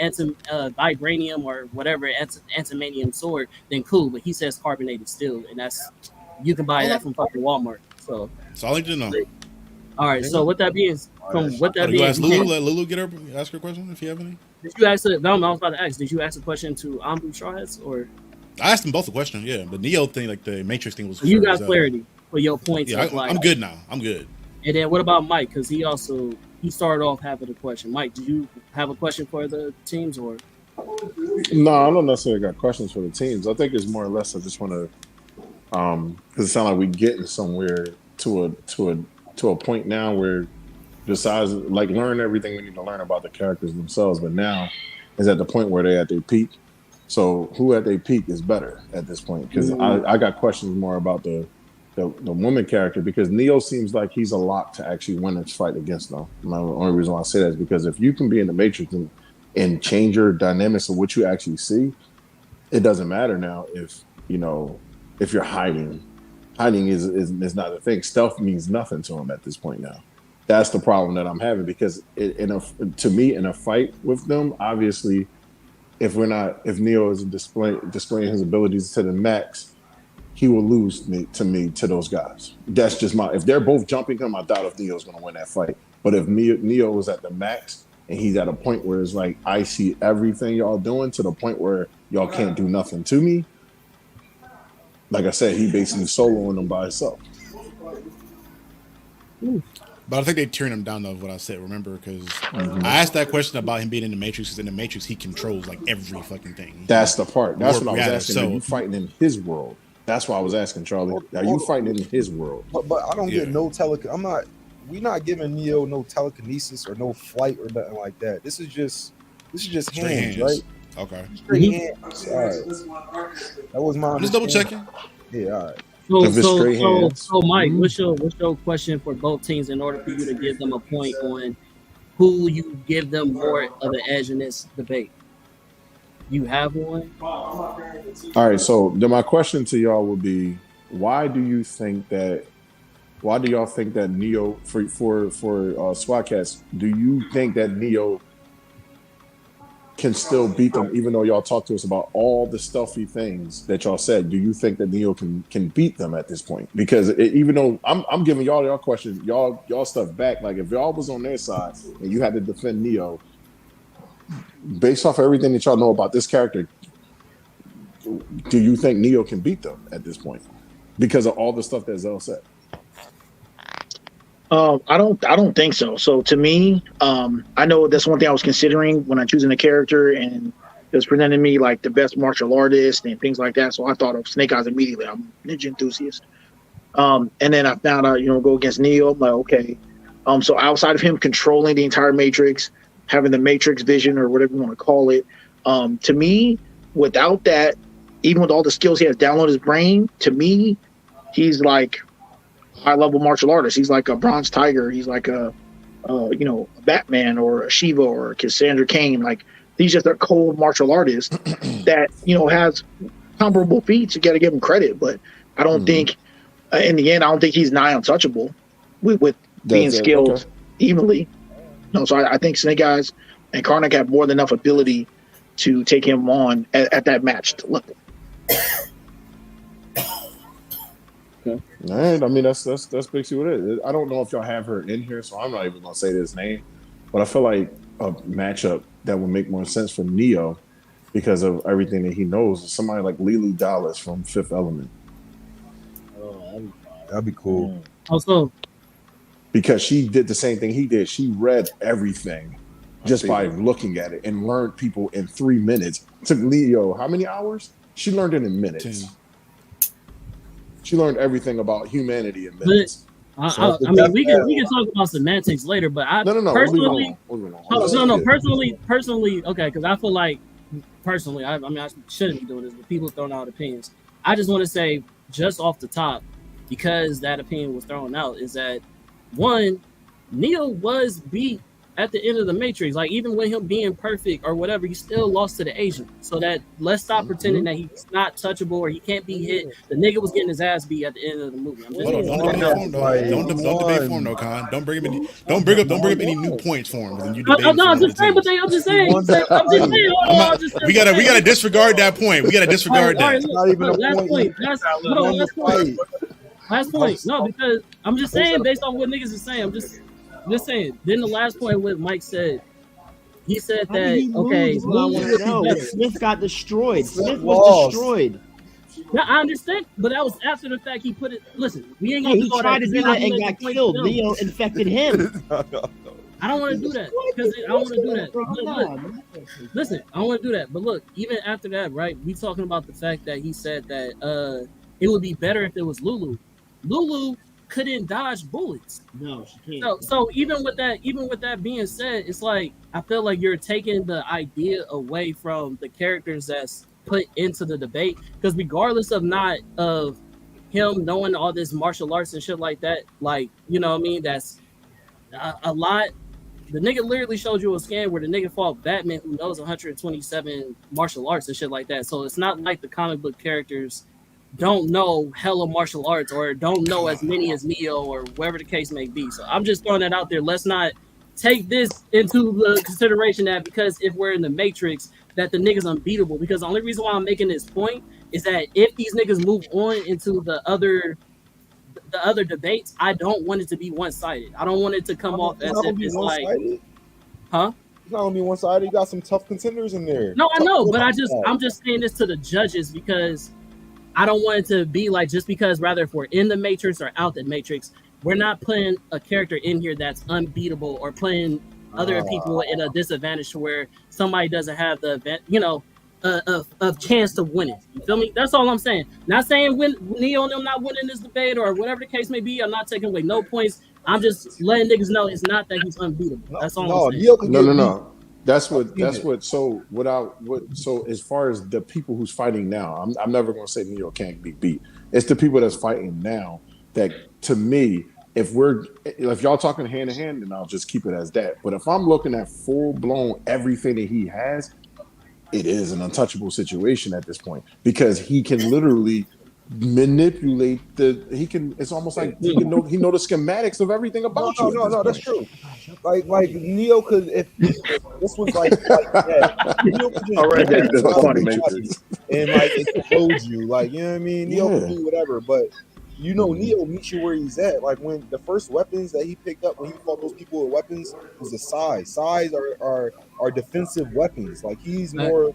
vibranium or whatever antimanium sword, then cool. But he says carbonated steel, and you can buy that from fucking Walmart. So that's all I need to know. All right. So with that being, you ask Lulu, let Lulu ask her question if you have any. Did you ask it? No, I was about to ask. Did you ask a question to Ambu Shawheads or? I asked them both a question, yeah. But Neo thing, like the Matrix thing, was. You got clarity for your points. Yeah, I'm good now. I'm good. And then what about Mike? Because he started off having a question. Mike, do you have a question for the teams or? No, I don't necessarily got questions for the teams. I think it's more or less I just want to, because it sounds like we're getting somewhere to a point now where besides like learn everything we need to learn about the characters themselves, but now is at the point where they're at their peak. So who at their peak is better at this point? Because I got questions more about the woman character, because Neo seems like he's a lock to actually win this fight against them. And the only reason why I say that is because if you can be in the Matrix and change your dynamics of what you actually see, it doesn't matter now if you're hiding. Hiding is not a thing. Stealth means nothing to him at this point now. That's the problem that I'm having, because to me in a fight with them, obviously, if Neo isn't displaying his abilities to the max, he will lose to those guys. That's just if they're both jumping him, I doubt if Neo's going to win that fight. But if Neo is at the max and he's at a point where it's like, I see everything y'all doing to the point where y'all can't do nothing to me. Like I said, he basically soloing them by himself. But I think they turned him down though. What I said, remember? Because I asked that question about him being in the Matrix. Because in the Matrix, he controls like every fucking thing. That's the part. That's what I was reality, asking. so- Are you fighting in his world? That's why I was asking Charlie. Are you fighting in his world? But I don't get Yeah. no we're not giving Neo no telekinesis or no flight or nothing like that. This is just Straight hands, hands. right? Okay. Straight hands. All right. That was my I'm just double understanding. checking. Yeah, all right. If it's straight hands. So Mike, what's your question for both teams in order for you to give them a point on who you give them more of the edge in this debate? You have one? All right. So then my question to y'all would be, why do y'all think that Neo for Squadcast, do you think that Neo can still beat them, even though y'all talked to us about all the stealthy things that y'all said? Do you think that Neo can beat them at this point? Because even though I'm giving y'all question, y'all stuff back. Like if y'all was on their side and you had to defend Neo, based off of everything that y'all know about this character, do you think Neo can beat them at this point because of all the stuff that Zell said? I don't think so. So to me, I know that's one thing I was considering when I'm choosing a character, and it was presenting me like the best martial artist and things like that. So I thought of Snake Eyes immediately. I'm a ninja enthusiast. And then I found out, go against Neo. I'm like, okay. So outside of him controlling the entire Matrix, having the Matrix vision or whatever you want to call it, to me, without that, even with all the skills he has downloaded his brain, to me, he's like high-level martial artist. He's like a Bronze Tiger. He's like a Batman or a Shiva or a Cassandra Cain. Like, he's just a cold martial artist that, has comparable feats. You got to give him credit. But I don't think, in the end, I don't think he's nigh untouchable with being skilled evenly. No, so I think Snake Eyes and Karnak have more than enough ability to take him on at that matched level. All right. I mean, that's basically what it is. I don't know if y'all have her in here, so I'm not even gonna say this name. But I feel like a matchup that would make more sense for Neo because of everything that he knows is somebody like Lily Dallas from Fifth Element. Oh, That'd be cool. Also, Because she did the same thing he did. She read everything just by looking at it and learned people in 3 minutes. It took Leo how many hours? She learned it in minutes. 10. She learned everything about humanity in minutes. I mean, we can talk about semantics later, but I No. personally, No. personally, okay, because I feel like personally, I shouldn't be doing this, but people throwing out opinions. I just want to say, just off the top, because that opinion was thrown out, is that one, Neo was beat at the end of the Matrix. Like, even with him being perfect or whatever, he still lost to the Asian. So that let's stop pretending that he's not touchable or he can't be hit. The nigga was getting his ass beat at the end of the movie. I'm just Hold on, don't debate for him though. Don't debate for him though, Con. Don't bring up any new points for him. You I'm just saying. We gotta disregard that point. We gotta disregard that. Not even a last point. Last point. No, because I'm just saying, based on what niggas is saying, I'm just saying. Then the last point, what Mike said, he said that, okay, Smith got destroyed. Smith was destroyed. Yeah, I understand, but that was after the fact he put it. Listen, we ain't gonna He tried to do that and got killed. Neo infected him. I don't want to do that because I don't want to do that. Look, listen, I don't want to do that. But look, even after that, right? We talking about the fact that he said that it would be better if it was Lulu. Lulu couldn't dodge bullets. No, she can't. So even with that being said, it's like I feel like you're taking the idea away from the characters that's put into the debate. Because regardless of him knowing all this martial arts and shit like that, like, you know what I mean? That's a lot. The nigga literally showed you a scan where the nigga fought Batman, who knows 127 martial arts and shit like that. So it's not like the comic book characters don't know hella martial arts or don't know as many as Neo or whatever the case may be. So I'm just throwing that out there. Let's not take this into the consideration that because if we're in the Matrix, that the nigga's unbeatable. Because the only reason why I'm making this point is that if these niggas move on into the other debates, I don't want it to be one-sided. I don't want it to come off as if it's like, huh? It's not gonna be one-sided. You got some tough contenders in there. No, I know, but I'm just saying this to the judges because I don't want it to be like just because rather if we're in the Matrix or out the Matrix, we're not putting a character in here that's unbeatable or putting other people in a disadvantage to where somebody doesn't have the event, a chance to win it. You feel me? That's all I'm saying. Not saying Neo and them not winning this debate or whatever the case may be. I'm not taking away no points. I'm just letting niggas know it's not that he's unbeatable. That's all I'm saying. Neo can get beat. No. That's what. So as far as the people who's fighting now, I'm never going to say Neo can't be beat. It's the people that's fighting now that, to me, if y'all talking hand in hand, then I'll just keep it as that. But if I'm looking at full blown everything that he has, it is an untouchable situation at this point because he can literally manipulate it's almost like he know the schematics of everything about you. No, that's true. Like Neo could, if this was like that, Neo could just and like expose you, like, you know what I mean? Neo can do whatever, but Neo meets you where he's at. Like when the first weapons that he picked up when he fought those people with weapons was the size. Size are defensive weapons. Like he's more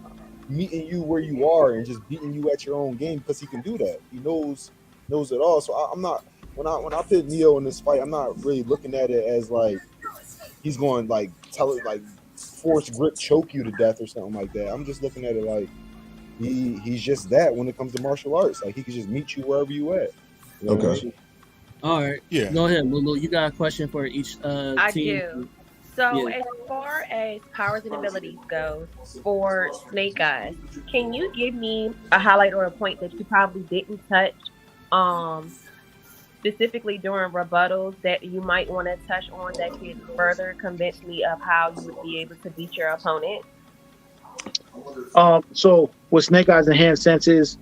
meeting you where you are and just beating you at your own game because he can do that. He knows it all. So I'm not when I put Neo in this fight, I'm not really looking at it as like he's going like tell it like force grip choke you to death or something like that. I'm just looking at it like he's just that when it comes to martial arts. Like he can just meet you wherever you at. You know okay. All right. Yeah. Go ahead, Lulu. You got a question for each team? I do. So as far as powers and abilities go for Snake Eyes, can you give me a highlight or a point that you probably didn't touch, specifically during rebuttals that you might want to touch on that could further convince me of how you would be able to beat your opponent? So with Snake Eyes enhanced senses,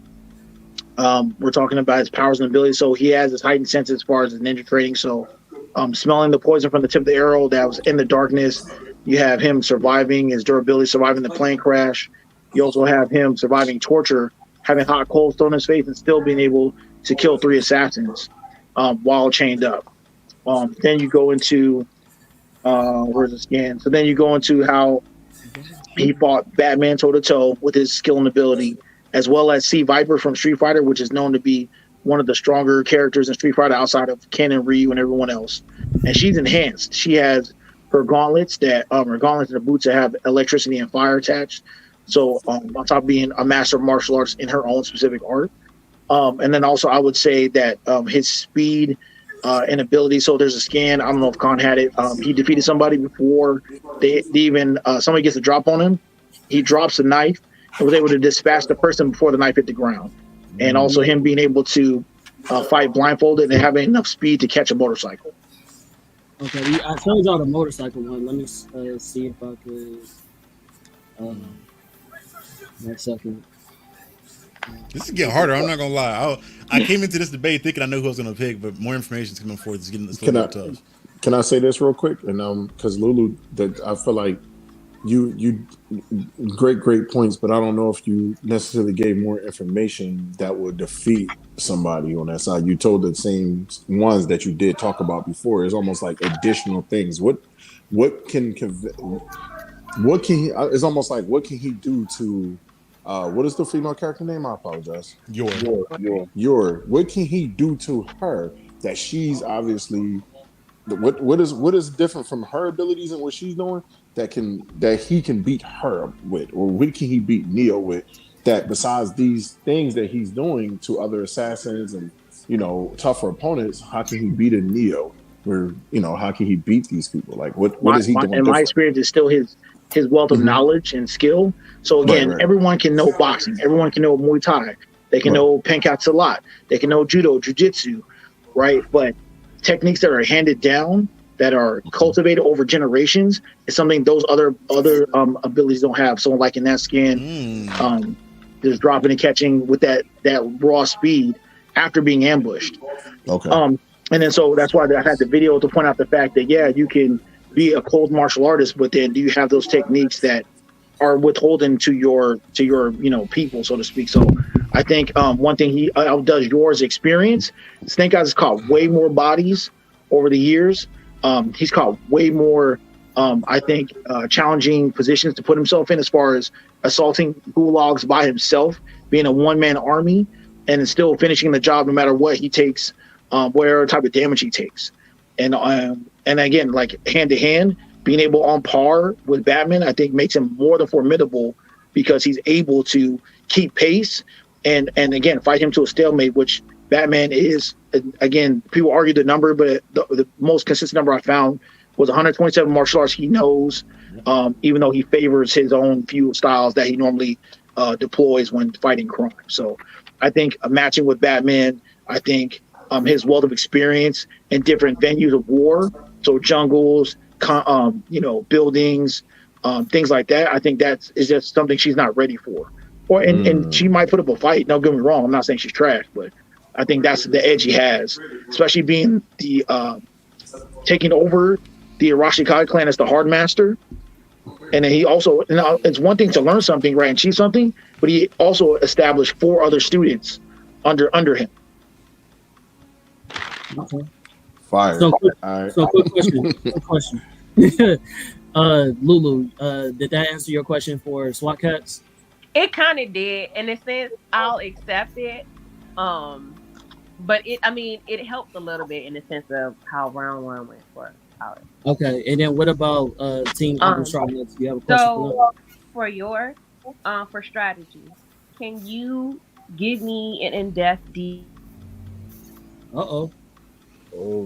we're talking about his powers and abilities. So he has his heightened senses as far as his ninja training. So smelling the poison from the tip of the arrow that was in the darkness. You have him surviving his durability, surviving the plane crash. You also have him surviving torture, having hot coals thrown in his face and still being able to kill 3 assassins while chained up. Then you go into where's the scan? So then you go into how he fought Batman toe-to-toe with his skill and ability, as well as Sea Viper from Street Fighter, which is known to be one of the stronger characters in Street Fighter outside of Ken and Ryu and everyone else. And she's enhanced. She has her gauntlets and her boots that have electricity and fire attached. So on top of being a master of martial arts in her own specific art. And then also I would say that his speed and ability. So there's a scan. I don't know if Khan had it. He defeated somebody before they even somebody gets a drop on him. He drops a knife and was able to dispatch the person before the knife hit the ground. And also him being able to fight blindfolded and having enough speed to catch a motorcycle. Okay, I told y'all the motorcycle one. Let me see if I could. 1 second. This is getting harder. I'm not gonna lie. I came into this debate thinking I knew who I was gonna pick, but more information is coming forth. It's getting a little tough. Can I say this real quick? And because Lulu, I feel like you great points, but I don't know if you necessarily gave more information that would defeat somebody on that side. You told the same ones that you did talk about before. It's almost like additional things. What can he? It's almost like what can he do to? What is the female character name? I apologize. Your. What can he do to her that she's obviously? What is different from her abilities and what she's doing that he can beat her with, or what can he beat Neo with? That besides these things that he's doing to other assassins and tougher opponents, how can he beat a Neo? Or how can he beat these people? Like what is he doing? In my experience, is still his wealth of knowledge and skill. So again, everyone can know boxing. Everyone can know Muay Thai. They can know Pencak Silat. They can know Judo, Jiu-Jitsu, right? But techniques that are handed down, that are cultivated over generations, is something those other abilities don't have. So like in that scan, there's dropping and catching with that raw speed after being ambushed. Okay. And then so that's why I had the video to point out the fact that you can be a cold martial artist, but then do you have those techniques that are withholding to your people, so to speak? So I think one thing he outdoes yours experience. Snake Eyes has caught way more bodies over the years. He's caught way more, challenging positions to put himself in, as far as assaulting gulags by himself, being a one-man army, and still finishing the job no matter what he takes, whatever type of damage he takes. and again, like hand to hand, being able on par with Batman, I think makes him more than formidable because he's able to keep pace and again fight him to a stalemate, which Batman is. Again, people argue the number, but the most consistent number I found was 127 martial arts he knows, even though he favors his own few styles that he normally deploys when fighting crime. So I think matching with Batman, I think his wealth of experience in different venues of war, so jungles, buildings, things like that, I think that is just something she's not ready for. And she might put up a fight. Don't get me wrong. I'm not saying she's trash, but I think that's the edge he has, especially being the taking over the Arashikage clan as the Hard Master. And then he also, it's one thing to learn something, right, and achieve something, but he also established 4 other students under him. Okay. Fire. So quick question. Lulu, did that answer your question for SWAT Cats? It kind of did. In a sense, I'll accept it. But it helped a little bit in the sense of how round 1 went for Alex. Okay, and then what about Team Uncle Charlotte? Do you have a question for your for strategy, can you give me an in-depth Oh,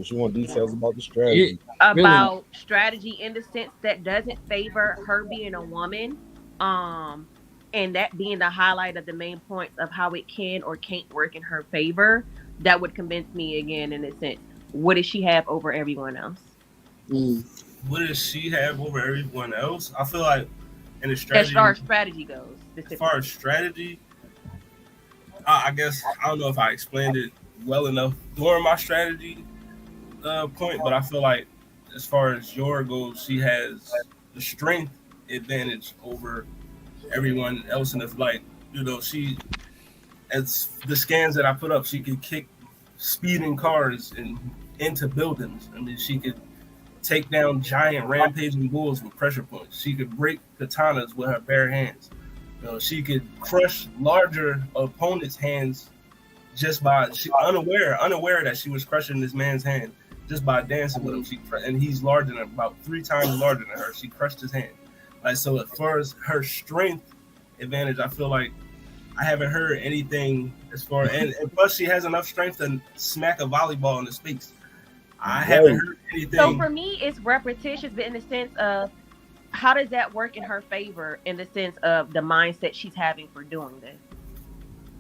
she want details about the strategy. About strategy in the sense that doesn't favor her being a woman, and that being the highlight of the main points of how it can or can't work in her favor. That would convince me again in a sense. What does she have over everyone else? What does she have over everyone else? I feel like in the strategy, as far as strategy goes, as far as strategy, I guess I don't know if I explained it well enough during my strategy point, but I feel like as far as Yor goes, she has the strength advantage over everyone else, and if she, as the scans that I put up, she could kick speeding cars and into buildings. I mean, she could take down giant rampaging bulls with pressure points. She could break katanas with her bare hands. She could crush larger opponents' hands just by unaware that she was crushing this man's hand just by dancing with him. And he's larger than about 3 times larger than her. She crushed his hand. So as far as her strength advantage, I feel like I haven't heard anything as far, and plus she has enough strength to smack a volleyball in the face. I haven't heard anything. So for me, it's repetitious, but in the sense of how does that work in her favor in the sense of the mindset she's having for doing this?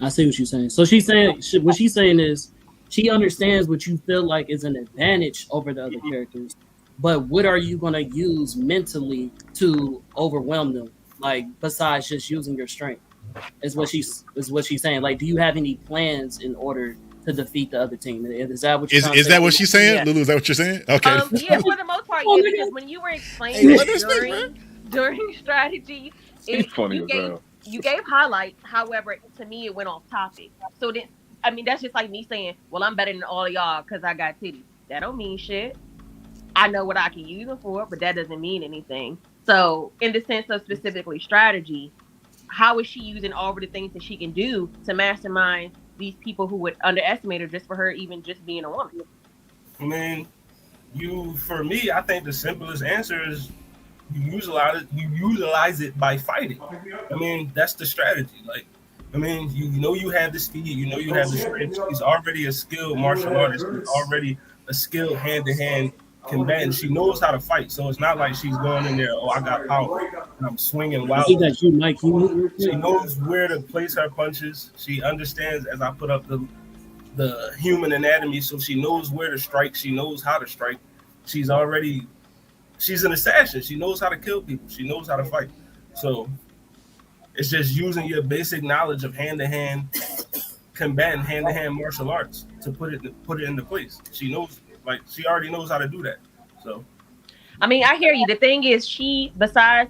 I see what you're saying. So she's saying, what she's saying is she understands what you feel like is an advantage over the other characters, but what are you going to use mentally to overwhelm them? Like, besides just using your strength, is what she's saying. Like, do you have any plans in order to defeat the other team? Is that what you're is that what she's saying? Yeah. Lulu, is that what you're saying? Okay. Yeah, for the most part, yeah, because when you were explaining during strategy, you gave highlights. However, to me, it went off topic. So then, that's just like me saying, well, I'm better than all of y'all because I got titties. That don't mean shit. I know what I can use them for, but that doesn't mean anything. So in the sense of specifically strategy, how is she using all of the things that she can do to mastermind these people who would underestimate her just for her even just being a woman? I mean, for me, I think the simplest answer is you utilize it by fighting. I mean, that's the strategy. Like, I mean, you have the speed, you have the strength. She's already a skilled martial artist. She's already a skilled hand-to-hand combatant. She knows how to fight, so it's not like she's going in there, I got power and I'm swinging wild. She knows where to place her punches. She understands, as I put up the human anatomy, so she knows where to strike. She knows how to strike. She's an assassin. She knows how to kill people. She knows how to fight. So it's just using your basic knowledge of hand-to-hand combatant, hand-to-hand martial arts to put it into place. She knows. Like, she already knows how to do that. So, I mean, I hear you. The thing is, she's a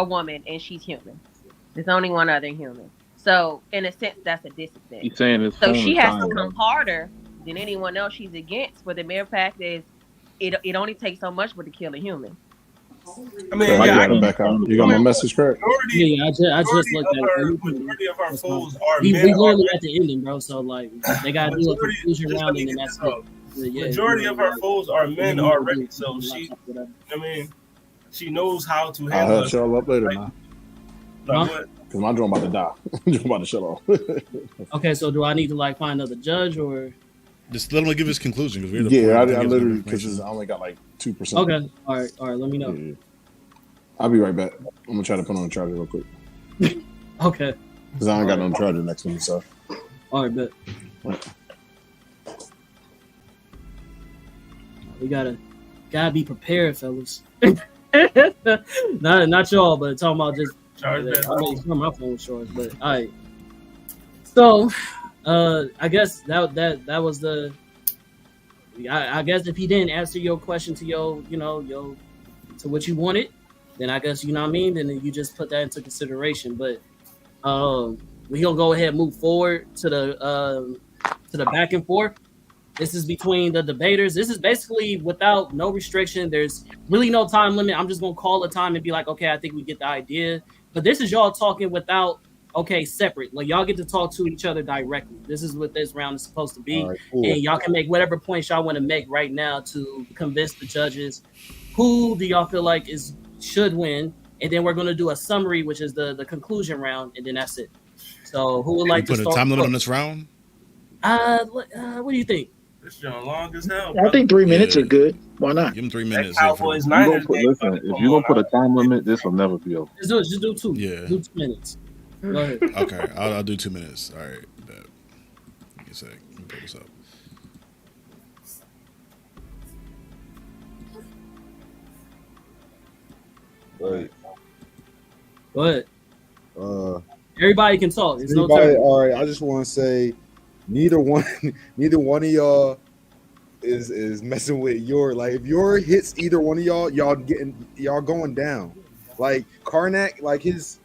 woman and she's human. There's only one other human. So, in a sense, that's a disadvantage. He's saying it's so she has to come harder than anyone else she's against. But the mere fact is, it only takes so much to kill a human. I mean, you got my message correct? Yeah, I just looked at it. Majority of our foes are we men. literally at the ending, bro. So like, they gotta do a conclusion round, and then that's it. Yeah, majority of her foes are men Yeah, already, yeah, so yeah, she, whatever. I mean, she knows how to I'll handle have y'all up later, man. Like Huh? what? Because my drone about to die. I'm about to shut off. Okay, so do I need to like find another judge or? Just let him give his conclusion because we're at the Yeah, point. I he has literally, enough because information. I only got like 2%. Okay, all right, let me know. Yeah. I'll be right back. I'm going to try to put on the charger real quick. Okay, Because I ain't got no charger next to me, so. all right, bet. We gotta be prepared, fellas. not y'all, but talking about just. I mean, my phone charged, but all right. So, I guess that was the. I guess if he didn't answer your question to your to what you wanted, then I guess you know what I mean. Then you just put that into consideration. But we gonna go ahead and move forward to the back and forth. This is between the debaters. This is basically without no restriction. There's really no time limit. I'm just gonna call a time and be like, okay, I think we get the idea. But this is y'all talking without separate. Like y'all get to talk to each other directly. This is what this round is supposed to be. Right, cool. And y'all can make whatever points y'all want to make right now to convince the judges. Who do y'all feel like should win? And then we're gonna do a summary, which is the conclusion round, and then that's it. So who would like to put start? a time limit on this round? What do you think? This joint long as hell. I think 3 minutes is good. Why not? Give him 3 minutes. Cowboys, If Niners. you're gonna put a time limit, this will never be over. Just do 2. Yeah. Do 2 minutes. Go ahead. Okay, I'll do 2 minutes. All right. Bet. Give me a sec. Let me pull this up. Right. Go ahead. Everybody can talk. There's no Everybody, turn. all right. I just want to say, neither one of y'all is messing with your, like, if your hits either one of y'all going down. Like Karnak, like his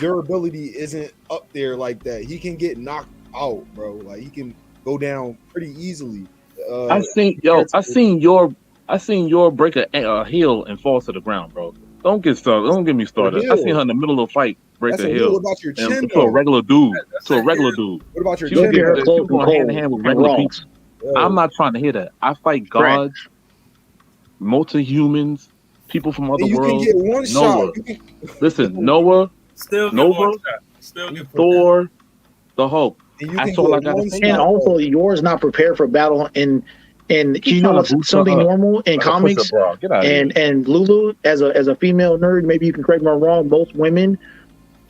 durability isn't up there like that. He can get knocked out, bro. Like he can go down pretty easily. I seen your break a heel and fall to the ground, bro. Don't get started. Don't get me started. I seen her in the middle of a fight break That's a a heel. heel about your chin, to a though. regular dude. To a regular dude. What about your She was chin? getting Her close and going hand in cold hand with and regular raw. people. I'm not trying to hear that. I fight gods, multi-humans, people from other And you can worlds. get one Noah. shot. Listen, Noah, Still get Nova, one shot. Still get Thor, the Hulk. And you That's can all I get gotta one say. And shot. also, yours not prepared for battle. And you know trying to what's boost something her up normal in like a comics? push-up bra. Get out of here. And Lulu, as a female nerd, maybe you can correct me if I'm wrong. Most women,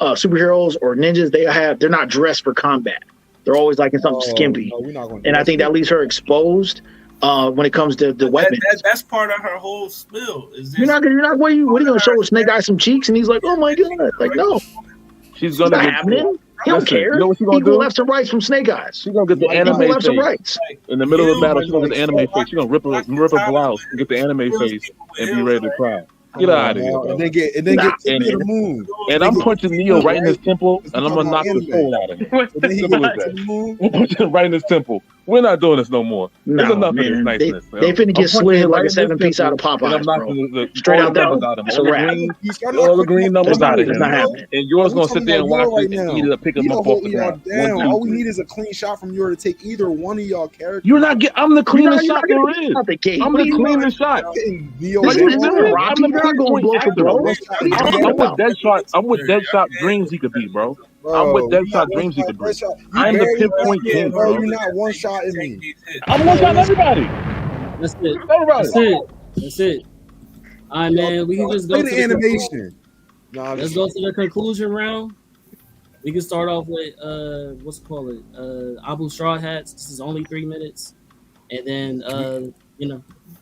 superheroes or ninjas, they're not dressed for combat. They're always like in something skimpy. No, we're not going to. And I think that leaves her exposed when it comes to the weapons. That's part of her whole spill. Is this, You're not what are you going to show Snake Eye some cheeks? And he's like, oh my god, like no, She's it's gonna not get happening. He don't Listen, care. you know what she gonna He go do? left and right from Snake Eyes. She's gonna get the He go anime left and face. right. In the middle of the battle, she's gonna get the anime face. She's gonna rip a blouse and get the anime face and be ready to cry. Get out of here, bro. And then get to the moon. And I'm punching Neo right in his temple, and I'm gonna knock the anime. soul out of him. And then he Simple goes as to that. the moon. I'm punching him right in his temple. We're not doing this no more. There's No, enough man. of this niceness. They finna get slid like a 7-piece out of And I'm Popeyes, bro. knocking the Straight out numbers that. out of him. It's All a the wrap. green, all the green numbers out of It's him. not happening. And yours We're gonna sit there and talking watch about it y'all and right eat it up, pick now. him Y'all up off the holding y'all ground. down. 1, 2, All we 3. need is a clean shot from you to take either one of y'all characters. You're not get. I'm the cleanest You're shot not gonna there get is. out the gate. I'm What are the you cleanest shot. Getting Neo This Like is you down. said, Rocky. I'm the You're not going pinpoint blow for actor. blow. One What shot are you is talking I'm with about? Deadshot. I'm with Deadshot dreams he could be, bro. I'm with Bro, you're Deadshot not dreams he one could be. shot. I'm the pinpoint king, Bro, bro. you're not one shot in me. I'm one shot everybody. That's it. Everybody. That's it. All right, man. We can just go Play to the the animation. No, Let's go to the conclusion round. We can start off with what's it called? Abu Straw Hats. This is only 3 minutes, and then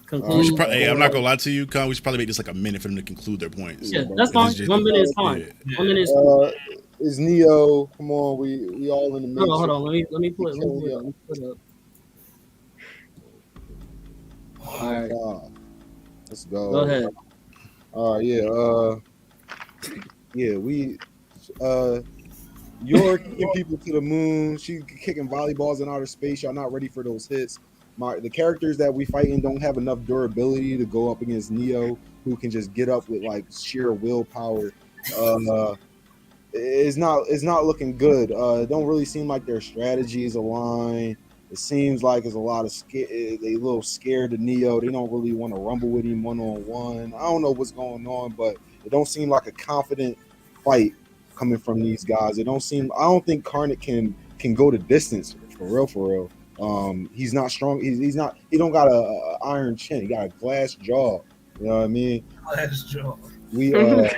conclude. I'm not gonna lie to you, Con. We should probably make this like a minute for them to conclude their points. Yeah, that's fine. 1 minute is fine. 1 minute is fine. Is Neo? Come on, we all in the mix. Hold on. Let me put it up. All right. Let's go. Go ahead. All right, we you're kicking people to the moon. She's kicking volleyballs in outer space. Y'all not ready for those hits. The characters that we fighting don't have enough durability to go up against Neo, who can just get up with like sheer willpower. It's not looking good. It don't really seem like their strategy is aligned. It seems like there's a lot of they a little scared of Neo. They don't really want to rumble with him one-on-one. I don't know what's going on, but it don't seem like a confident fight coming from these guys. I don't think Karnak can go the distance for real. He's not strong. He don't got a iron chin. He got a glass jaw. You know what I mean? Glass jaw. We glass.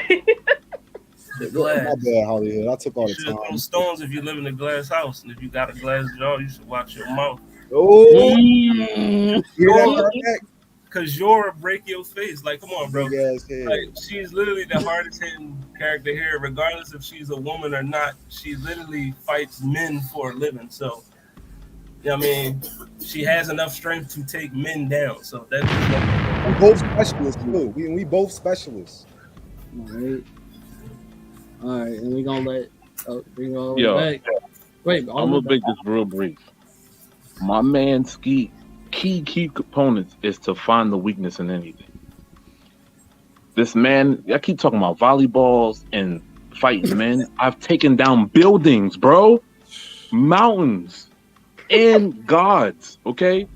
My bad, Hollywood. I took all the You should time. throw stones if you live in a glass house, and if you got a glass jaw, you should watch your mouth. Oh, because you'll break your face. Like, come on, bro. Like, she's literally the hardest hitting character here, regardless if she's a woman or not. She literally fights men for a living. So, you know what I mean, she has enough strength to take men down. So that's we're both specialists too. We both specialists. All right, and we're gonna let bring all back. Wait, I'm gonna make this real brief. My man's key components is to find the weakness in anything. This man, I keep talking about volleyballs and fighting men. I've taken down buildings, bro, mountains, and gods. Okay,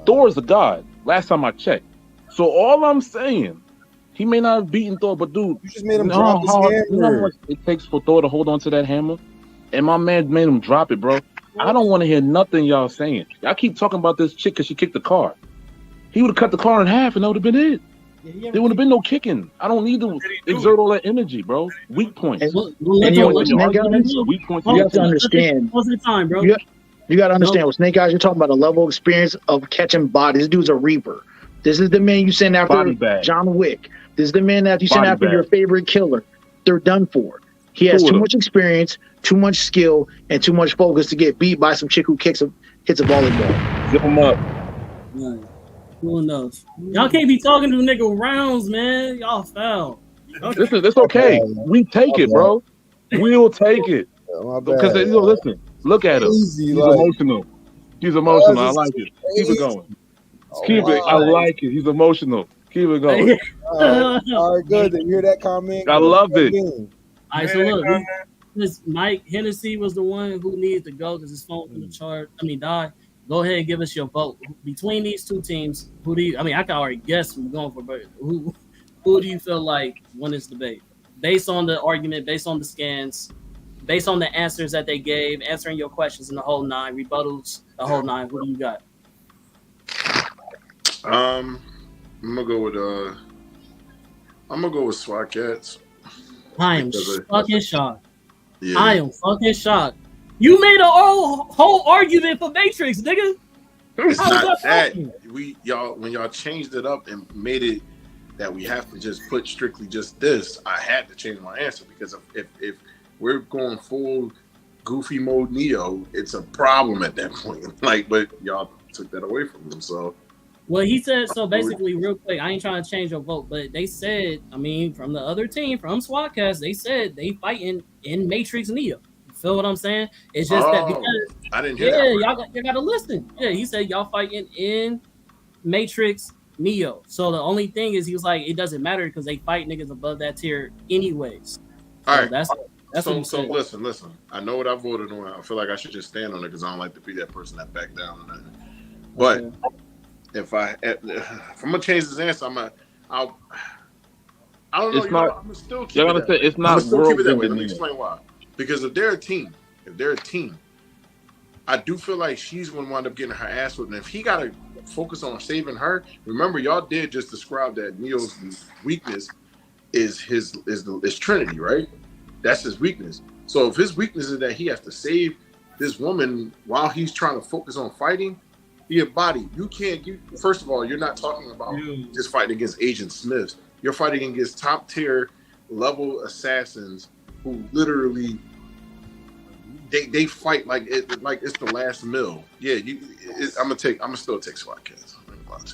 Thor's a god. Last time I checked. So all I'm saying. He may not have beaten Thor, but dude, you just made him drop his hammer. You know how much it takes for Thor to hold on to that hammer? And my man made him drop it, bro. I don't want to hear nothing y'all saying. Y'all keep talking about this chick because she kicked the car. He would have cut the car in half and that would have been it. There would have been no kicking. I don't need to exert all that energy, bro. Weak points. Weak points. You have to understand. Time, bro. You got to understand with Snake Eyes, you're talking about a level of experience of catching bodies. This dude's a reaper. This is the man you send after John Wick. This is the man that you send after your favorite killer. They're done for. He has too much experience, too much skill, and too much focus to get beat by some chick who hits a volleyball. Zip him up. Who knows? Y'all can't be talking to nigga rounds, man. Y'all foul. Listen, it's okay. We take it, bro. We'll take it. Because listen, look at him. He's emotional. He's emotional. I like it. Keep it going. Keep it. I like it. He's emotional. Keep it going. All right, good. Did you hear that comment? I love it. All right, so look, Mike Hennessy was the one who needed to go because his phone from the died. Go ahead and give us your vote. Between these two teams, who do you, I can already guess who we're going for, but who do you feel like won this debate? Based on the argument, based on the scans, based on the answers that they gave, answering your questions in the whole 9, rebuttals, the whole 9, who do you got? I'm gonna go with SWAT Cats. I am fucking shocked. Yeah. I am fucking shocked. You made a whole argument for Matrix, nigga. It's not that. When y'all changed it up and made it that we have to just put strictly just this, I had to change my answer because if we're going full goofy mode Neo, it's a problem at that point. But y'all took that away from him, so. Well, he said, so basically, real quick, I ain't trying to change your vote, but they said, from the other team, from SWATcast, they said they fighting in Matrix Neo. You feel what I'm saying? It's just that because I didn't hear that. y'all gotta listen. Yeah, he said y'all fighting in Matrix Neo. So the only thing is, he was like, it doesn't matter because they fight niggas above that tier anyways. All right. That's so listen. I know what I voted on. I feel like I should just stand on it because I don't like to be that person that back down on nothing. But if I'm gonna change this answer, I don't know. It's not. I'm gonna still keep You're gonna say it's not world that way. Let me explain why. Because if they're a team, I do feel like she's gonna wind up getting her ass whipped. And if he gotta focus on saving her, remember y'all did just describe that Neo's weakness is Trinity, right? That's his weakness. So if his weakness is that he has to save this woman while he's trying to focus on fighting. Body. You can't. First of all, you're not talking about just fighting against Agent Smiths. You're fighting against top tier level assassins who literally they fight like it's the last mill. Yeah, I'm gonna still take SWAT Cats.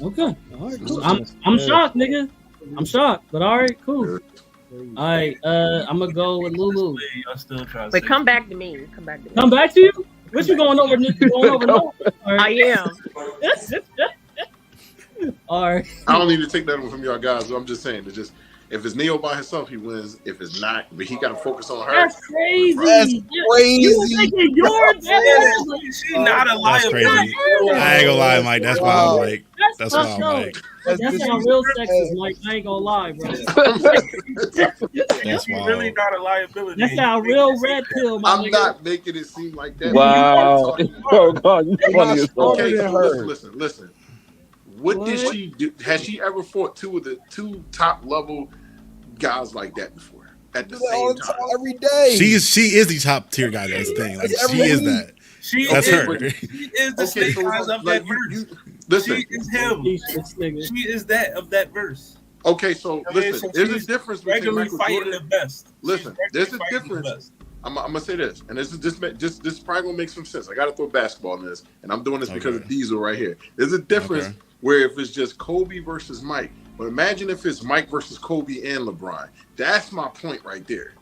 Okay, all right, cool. I'm shocked, nigga. I'm shocked, but all right, cool. All right, I'm gonna go with Lulu. But come back to me. Come back to you. What you going over? No? I am. All right. I don't need to take that one from y'all guys. But I'm just saying, If it's Neo by himself, he wins. If it's not, but he got to focus on her. That's crazy. That's crazy. You thinking yours? She's not a That's liability. crazy. I ain't gonna lie, Mike. That's wild, Mike. That's wild, fucked up. Mike. That sounds real sexist, Mike. I ain't gonna lie, bro. That's She's wild. really not a liability. That sound real red pill, my I'm nigga. not making it seem like that. Wow. Oh God, you funny as fuck. Okay, so listen. What did she do? Has she ever fought two top level guys like that before at the same time? Every day. She is the top tier guy. That's the thing. Like she is that. That's her. She is the snake eyes of that verse. Listen, she is him. She is that of that verse. Okay, so listen. There's a difference between regularly Michael fighting Jordan. the best. Listen, there's a difference. I'm gonna say this, and this is just this probably gonna make some sense. I gotta throw basketball in this, and I'm doing this because of Diesel right here. There's a difference where if it's just Kobe versus Mike, but imagine if it's Mike versus Kobe and LeBron. That's my point right there.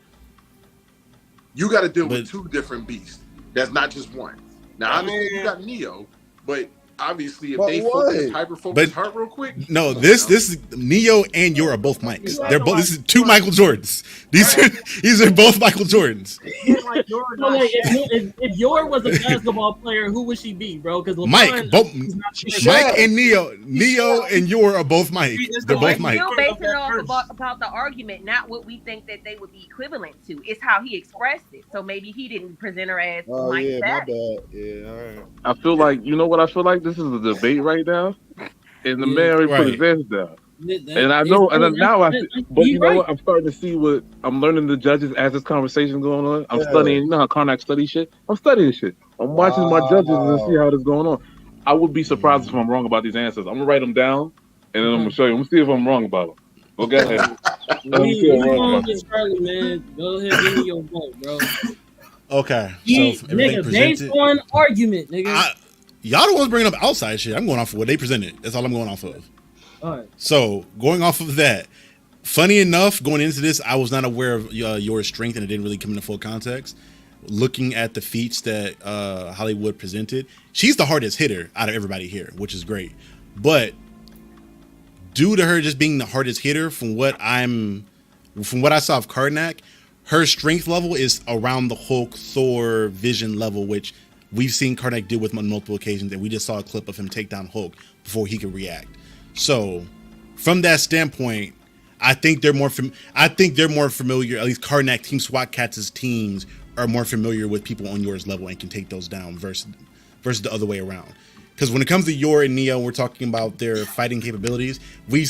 You got to deal with two different beasts. That's not just one. Now I understand you got Neo, but obviously if they hyper focus her real quick. No, this is Neo and Yor are both Mikes. They're both. This is two Michael Jordans. These are both Michael Jordans. If Yor was a basketball player, who would she be, bro? Because Mike and Neo and Yor are both Mike. They're both Mike. Still basing it off about the argument, not what we think that they would be equivalent to. It's how he expressed it. So maybe he didn't present her as Mike. Yeah, that. my bad. Yeah, all right. I feel like, you know what I feel like? This is a debate right now, and the man already put his hands down. And I know, and now but you know what? I'm starting to see what I'm learning. The judges as this conversation going on. I'm studying. You know how Karnak studies shit. I'm studying shit. I'm watching my judges and see how this going on. I would be surprised if I'm wrong about these answers. I'm gonna write them down, and then I'm gonna show you. I'm gonna see if I'm wrong about them. Well, go ahead. Man. Go ahead, give me your vote, bro. Okay. So nigga, based on argument, nigga. Y'all the ones bringing up outside shit. I'm going off of what they presented. That's all I'm going off of. All right. So going off of that, funny enough, going into this, I was not aware of your strength, and it didn't really come into full context. Looking at the feats that Hollywood presented, she's the hardest hitter out of everybody here, which is great. But due to her just being the hardest hitter, from what I saw of Karnak, her strength level is around the Hulk, Thor, Vision level, which we've seen Karnak do with on multiple occasions, and we just saw a clip of him take down Hulk before he could react. So, from that standpoint, I think they're more familiar. At least Karnak, Team SWAT Cats' teams are more familiar with people on Yor's level and can take those down versus the other way around. Because when it comes to Yor and Neo, we're talking about their fighting capabilities. We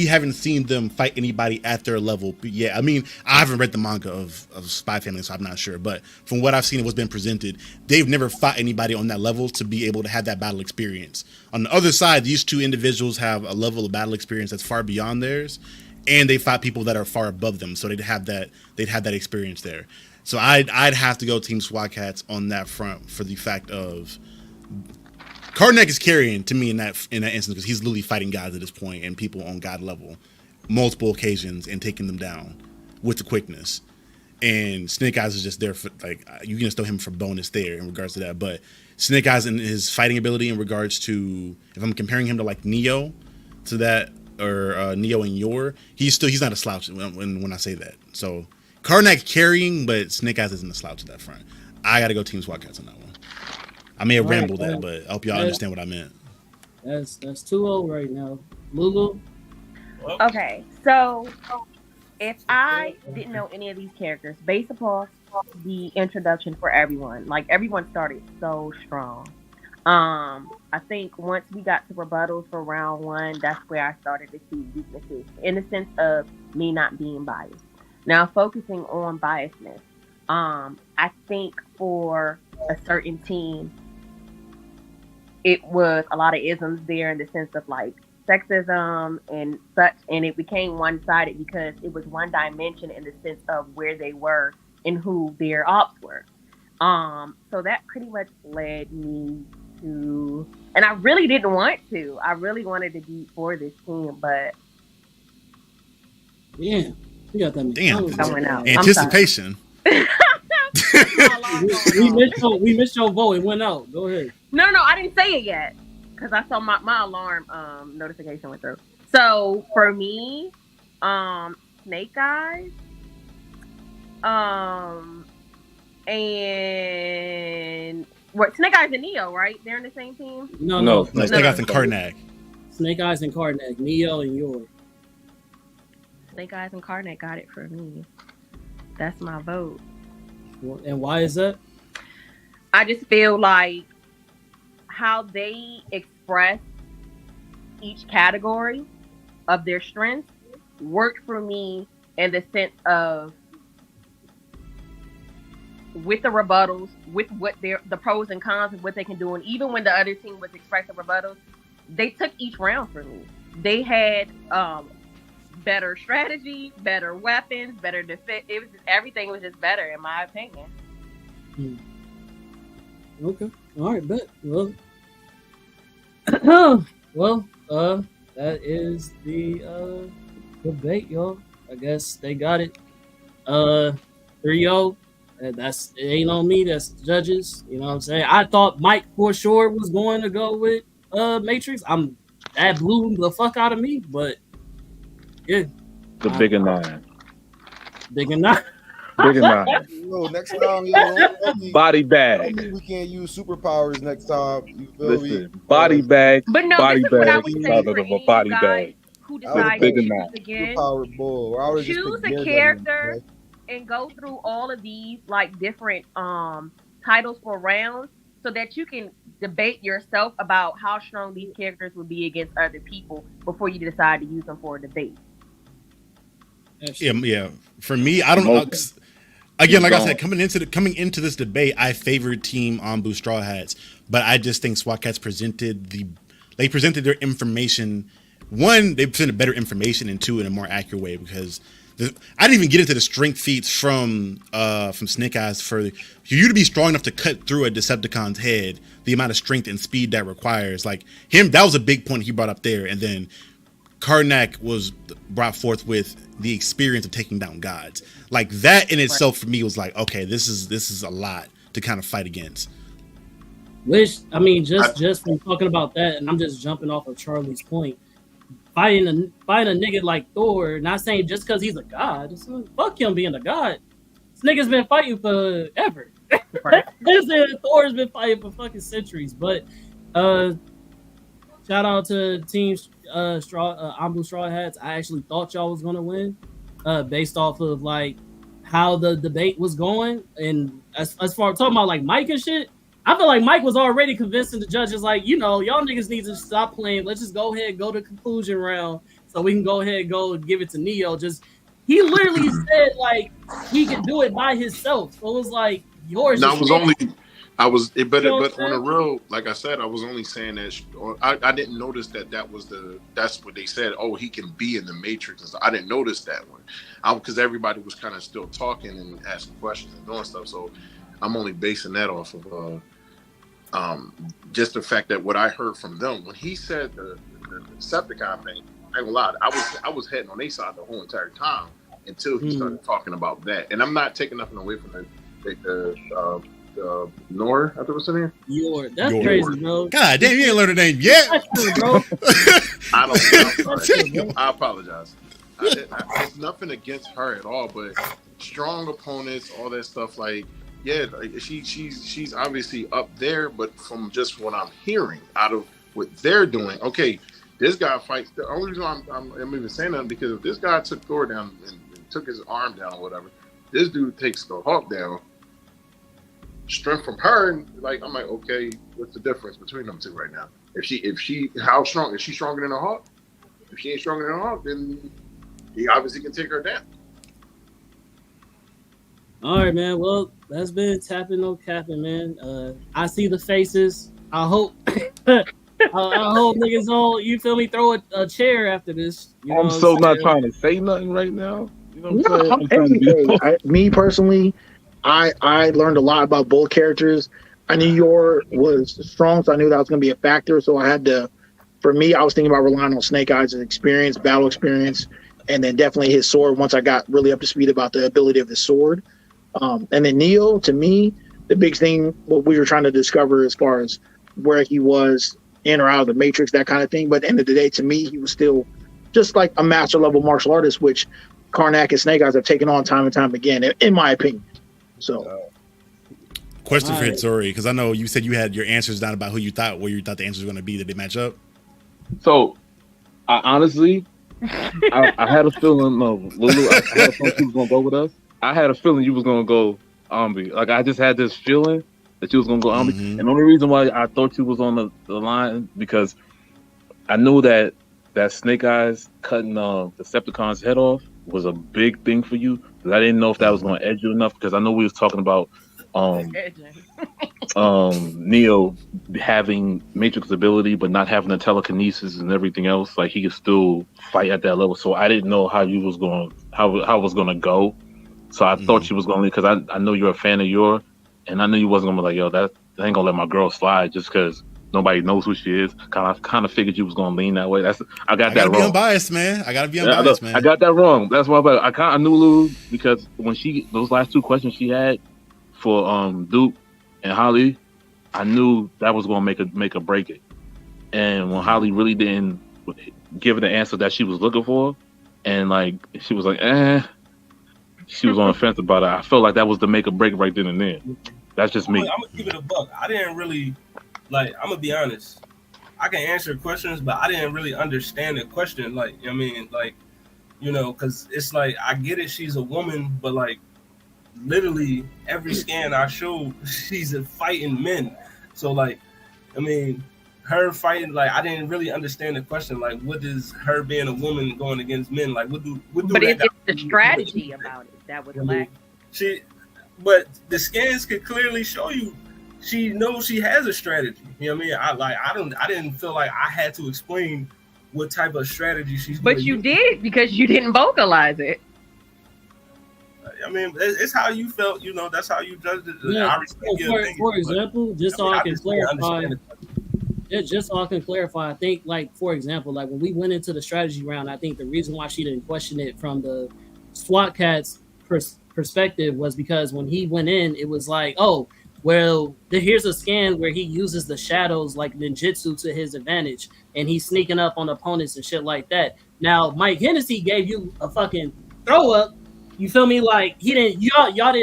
haven't seen them fight anybody at their level. But yeah, I mean, I haven't read the manga of Spy Family, so I'm not sure. But from what I've seen, what's been presented, they've never fought anybody on that level to be able to have that battle experience. On the other side, these two individuals have a level of battle experience that's far beyond theirs, and they fight people that are far above them. So they'd have that experience there. So I'd have to go Team SWAT Cats on that front for the fact of Karnak is carrying to me in that instance because he's literally fighting gods at this point and people on god level multiple occasions and taking them down with the quickness. And Snake Eyes is just there for, like, you can just throw him for bonus there in regards to that. But Snake Eyes and his fighting ability in regards to, if I'm comparing him to like Neo to that, or Neo and Yor, he's not a slouch when I say that. So Karnak carrying, but Snake Eyes isn't a slouch at that front. I got to go Team SWAT Cats on that one. I may have rambled that, but I hope y'all understand what I meant. That's 2-0 right now. Lulu? Okay, so if I didn't know any of these characters, based upon the introduction for everyone, like everyone started so strong. I think once we got to rebuttals for round one, that's where I started to see weaknesses in the sense of me not being biased. Now, focusing on biasness, I think for a certain team, it was a lot of isms there in the sense of like sexism and such, and it became one-sided because it was one dimension in the sense of where they were and who their ops were. So that pretty much led me to, and I really didn't want to. I really wanted to be for this team, but yeah, you got that. Damn, anticipation. we missed your vote. It went out. Go ahead. No, I didn't say it yet because I saw my alarm notification went through. So for me, Snake Eyes. And what? Snake Eyes and Neo, right? They're in the same team. No, Snake Eyes and Karnak. Snake Eyes and Karnak, Neo and Yor. Snake Eyes and Karnak got it for me. That's my vote. And why is that? I just feel like how they express each category of their strengths worked for me in the sense of with the rebuttals, with what the pros and cons of what they can do, and even when the other team was expressing rebuttals, they took each round for me. They had better strategy, better weapons, better defense. It was just, everything was just better in my opinion. Okay. All right, bet. Well, that is the debate, y'all. I guess they got it. 3-0. It ain't on me. That's the judges. You know what I'm saying? I thought Mike for sure was going to go with Matrix. That blew the fuck out of me, but yeah. The bigger 9. Bigger 9. Bigger 9. Yo, next time, yo, body bag. We can't use superpowers next time. You feel Listen, me? body bag. But no, body this is what I bag. would say for any body guy bag. who decides bigger to choose 9. again. Superpower bull. I would've just Choose picked a Daredevil, character right? and go through all of these like different titles for rounds so that you can debate yourself about how strong these characters would be against other people before you decide to use them for a debate. Yeah. For me, I don't know. Again, like I said, coming into this debate, I favored Team Ombu Straw Hats, but I just think SWAT Cats presented their information. One, they presented better information, and two, in a more accurate way, because I didn't even get into the strength feats from Snake Eyes for you to be strong enough to cut through a Decepticon's head, the amount of strength and speed that requires. Like him, that was a big point he brought up there. And then Karnak was brought forth with the experience of taking down gods. Like that in itself for me was like, okay, this is a lot to kind of fight against. Which, I mean, just from talking about that, and I'm just jumping off of Charlie's point. Fighting a nigga like Thor, not saying just because he's a god. Fuck him being a god. This nigga's been fighting forever. Thor's been fighting for fucking centuries. But shout out to Team Ombu Straw Hats. I actually thought y'all was gonna win, based off of like how the debate was going, and as far as talking about like Mike and shit. I feel like Mike was already convincing the judges, like, y'all niggas need to stop playing. Let's just go ahead and go to conclusion round so we can go ahead and go and give it to Neo. He literally said, like, he could do it by himself. So it was like, yours. No, but on the real, like I said, I was only saying that I didn't notice that's what they said. Oh, he can be in the Matrix. And stuff. I didn't notice that one because everybody was kind of still talking and asking questions and doing stuff. So I'm only basing that off of just the fact that what I heard from them when he said the Decepticon thing, I ain't gonna lie, I was heading on their side the whole entire time until he started talking about that. And I'm not taking nothing away from the Nor, I think what's her name? Yor. That's crazy, bro. God damn, you ain't learned her name yet. Bro. I apologize. It's nothing against her at all, but strong opponents, all that stuff, like. Yeah, she's obviously up there, but from just what I'm hearing out of what they're doing, okay, this guy fights. The only reason I'm even saying that because if this guy took Thor down and took his arm down or whatever, this dude takes the Hulk down. Strength from her, and like I'm like, okay, what's the difference between them two right now? If she, how strong is she stronger than a Hulk? If she ain't stronger than a Hulk, then he obviously can take her down. All right, man. Well, that's been Tapping No Capping, man. I see the faces. I hope I hope niggas don't, you feel me, throw a chair after this. I'm so not trying to say nothing right now. You know what I'm saying? Me personally, I learned a lot about both characters. I knew Yor was strong, so I knew that was going to be a factor. So I had to, for me, I was thinking about relying on Snake Eyes' experience, battle experience, and then definitely his sword once I got really up to speed about the ability of his sword. And then Neo, to me, the big thing, what we were trying to discover as far as where he was in or out of the Matrix, that kind of thing. But at the end of the day, to me, he was still just like a master level martial artist, which Karnak and Snake Eyes have taken on time and time again, in my opinion. So, question for Hitori, because I know you said you had your answers down about who you thought, where you thought the answers were going to be. Did they match up? So, I honestly, I had a feeling. No, Lulu, I had a feeling she was gonna go with us. I had a feeling you was gonna go Ambi. Like I just had this feeling that you was gonna go Ambi. And the only reason why I thought you was on the line because I knew that Snake Eyes cutting Decepticon's head off was a big thing for you. Because I didn't know if that was gonna edge you enough. Because I know we was talking about Neo having Matrix ability but not having the telekinesis and everything else, like he could still fight at that level. So I didn't know how you was going, how it was gonna go. So I thought you was gonna leave because I know you're a fan of your, and I knew you wasn't gonna be like, yo, that I ain't gonna let my girl slide just because nobody knows who she is. Kind of figured you was gonna lean that way. I got that wrong. Be unbiased, man. I gotta be unbiased, man. I got that wrong. That's why I knew Lulu because when those last two questions she had for Duke and Holly, I knew that was gonna make or break it. And when Holly really didn't give her the answer that she was looking for, and like she was like, she was on the fence about it. I felt like that was the make or break right then and there. That's just me. I'm gonna give it a buck. I didn't really I'm gonna be honest. I can answer questions, but I didn't really understand the question. Like, I mean, like, because it's like I get it. She's a woman, but like, literally every scan I showed, she's fighting men. So like, I mean, her fighting, like I didn't really understand the question. Like, what is her being a woman going against men? Like, what do? But it's the strategy about it that was lacking. But the scans could clearly show you she knows she has a strategy. You know what I mean? I didn't feel like I had to explain what type of strategy she's. But you did because you didn't vocalize it. I mean, it's how you felt. That's how you judged it. Yeah. I respect your opinion, For example, just so I can clarify. Yeah, just so I can clarify, I think, like, for example, like when we went into the strategy round, I think the reason why she didn't question it from the SWAT cat's perspective was because when he went in, it was like, oh, well, here's a scan where he uses the shadows like ninjutsu to his advantage, and he's sneaking up on opponents and shit like that. Now, Mike Hennessy gave you a fucking throw up. You feel me? Like he didn't, y'all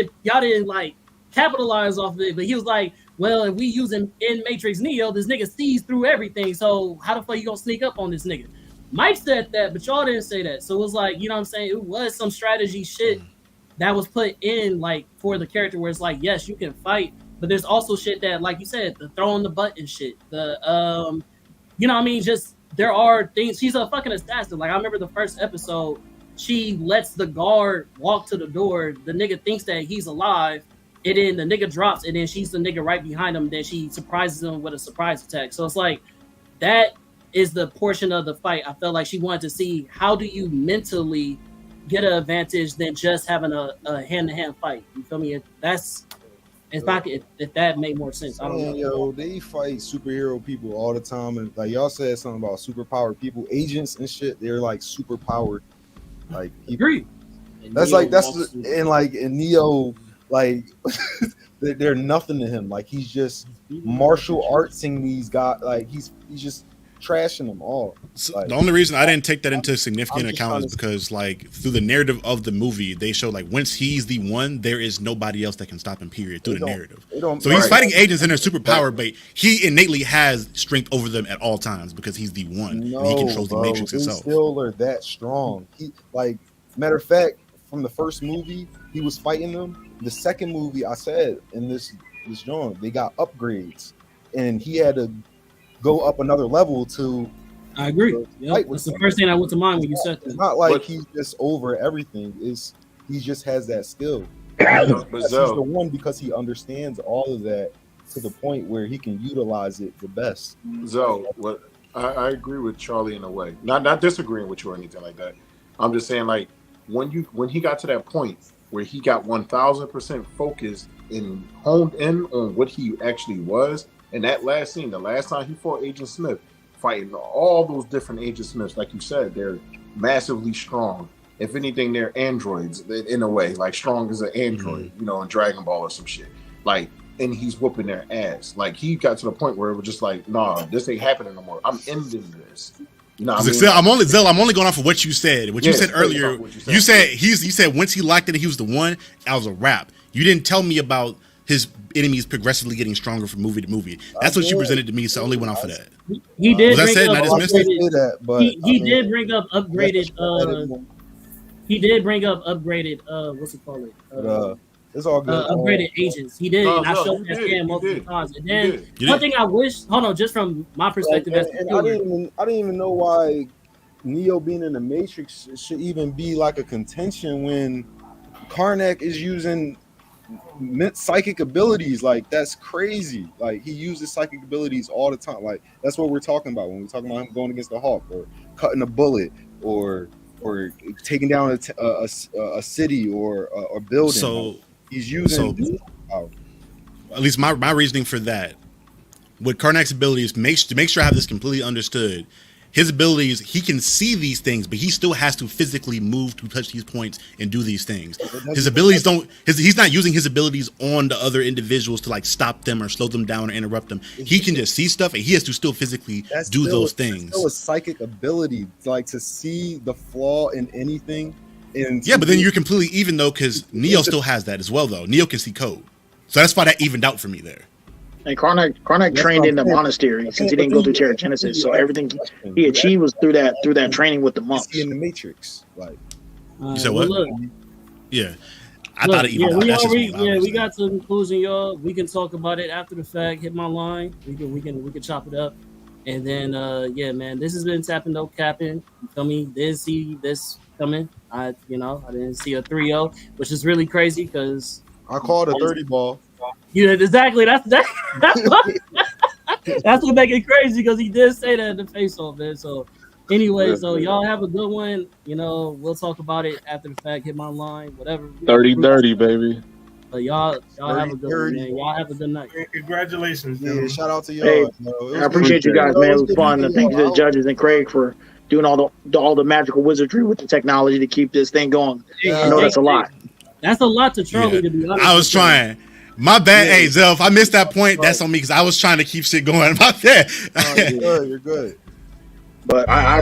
didn't like capitalize off of it, but he was like, well, if we using in Matrix Neo, this nigga sees through everything. So how the fuck you gonna sneak up on this nigga? Mike said that, but y'all didn't say that. So it was like, you know what I'm saying? It was some strategy shit that was put in like for the character where it's like, yes, you can fight, but there's also shit that, like you said, the throwing the button shit, the you know what I mean? Just there are things. She's a fucking assassin. Like I remember the first episode, she lets the guard walk to the door. The nigga thinks that he's alive. And then the nigga drops, and then she's the nigga right behind him. Then she surprises him with a surprise attack. So it's like that is the portion of the fight. I felt like she wanted to see how do you mentally get an advantage than just having a hand-to-hand fight. You feel me? If that made more sense. I don't know. Yo, they fight superhero people all the time, and like y'all said something about superpowered people, agents and shit. They're like superpowered, like people. Agreed. That's and Neo. Like they're nothing to him. Like he's just martial artsing these guys. Like he's just trashing them all. So like, the only reason I didn't take that into significant account is because like through the narrative of the movie, they show like once he's the one, there is nobody else that can stop him. Period. Through the narrative. So he's fighting agents and they're superpowered, but he innately has strength over them at all times because he's the one. And he controls the Matrix itself. Still are that strong. He matter of fact, from the first movie, he was fighting them. The second movie, I said in this joint, they got upgrades, and he had to go up another level to. I agree. Yep. That's the first thing that went to mind when you said that. It's not like he's just over everything. He just has that skill. But he's the one because he understands all of that to the point where he can utilize it the best. Zoe, what I agree with Charlie in a way. Not disagreeing with you or anything like that. I'm just saying like when he got to that point where he got 1000% focused and honed in on what he actually was. And that last scene, the last time he fought Agent Smith, fighting all those different Agent Smiths, like you said, they're massively strong. If anything, they're androids in a way, like strong as an android, in Dragon Ball or some shit. Like, and he's whooping their ass. Like he got to the point where it was just like, nah, this ain't happening no more. I'm ending this. You know, I'm only going off of what you said. What you said earlier. You said once he locked it, he was the one. That was a wrap. You didn't tell me about his enemies progressively getting stronger from movie to movie. That's what you presented to me, so I only went off of that. He did. Was that said? And I dismissed it. He did bring up upgraded. He did bring up upgraded. What's it called? It's all good. Upgraded agents. He did. And I showed that scan multiple times. And then one thing I wish. Hold on, just from my perspective, and I didn't even know why Neo being in the Matrix should even be like a contention when Karnak is using psychic abilities. Like, that's crazy. Like, he uses psychic abilities all the time. Like, that's what we're talking about when we're talking about him going against the Hawk or cutting a bullet or taking down a city or a building. So he's using at least my reasoning for that with Karnak's abilities, to make sure I have this completely understood. His abilities, he can see these things, but he still has to physically move to touch these points and do these things. His abilities he's not using his abilities on the other individuals to like stop them or slow them down or interrupt them. He can just see stuff and he has to still physically do those things. That's still a psychic ability, like to see the flaw in anything. Yeah, but then you're completely even though, because Neo still has that as well though. Neo can see code. So that's why that evened out for me there. And Karnak trained in the monastery since he didn't go through Genesis, so everything he achieved was through that training with the monks. In the Matrix, like you said what? Look, yeah, I thought it even out. We got to the conclusion, y'all. We can talk about it after the fact. Hit my line. We can chop it up, and then man, this has been tapping no capping. You feel me? Didn't see this coming. I didn't see a 3-0, which is really crazy because I called a 30 ball. Yeah, exactly. That's what make it crazy because he did say that in the face off, man. So anyway, so y'all have a good one. We'll talk about it after the fact. Hit my line, whatever. 30-30, baby. But y'all have a good one, man. Y'all have a good night. Congratulations, man. Shout out to y'all. Hey, I appreciate you guys, man. It was fun. And thank you to the judges and Craig for doing all the magical wizardry with the technology to keep this thing going. I know that's a lot. That's a lot to Charlie, to be honest. I was trying. My bad. Hey, Zelf, I missed that point. That's on me because I was trying to keep shit going. My bad. You're good. But I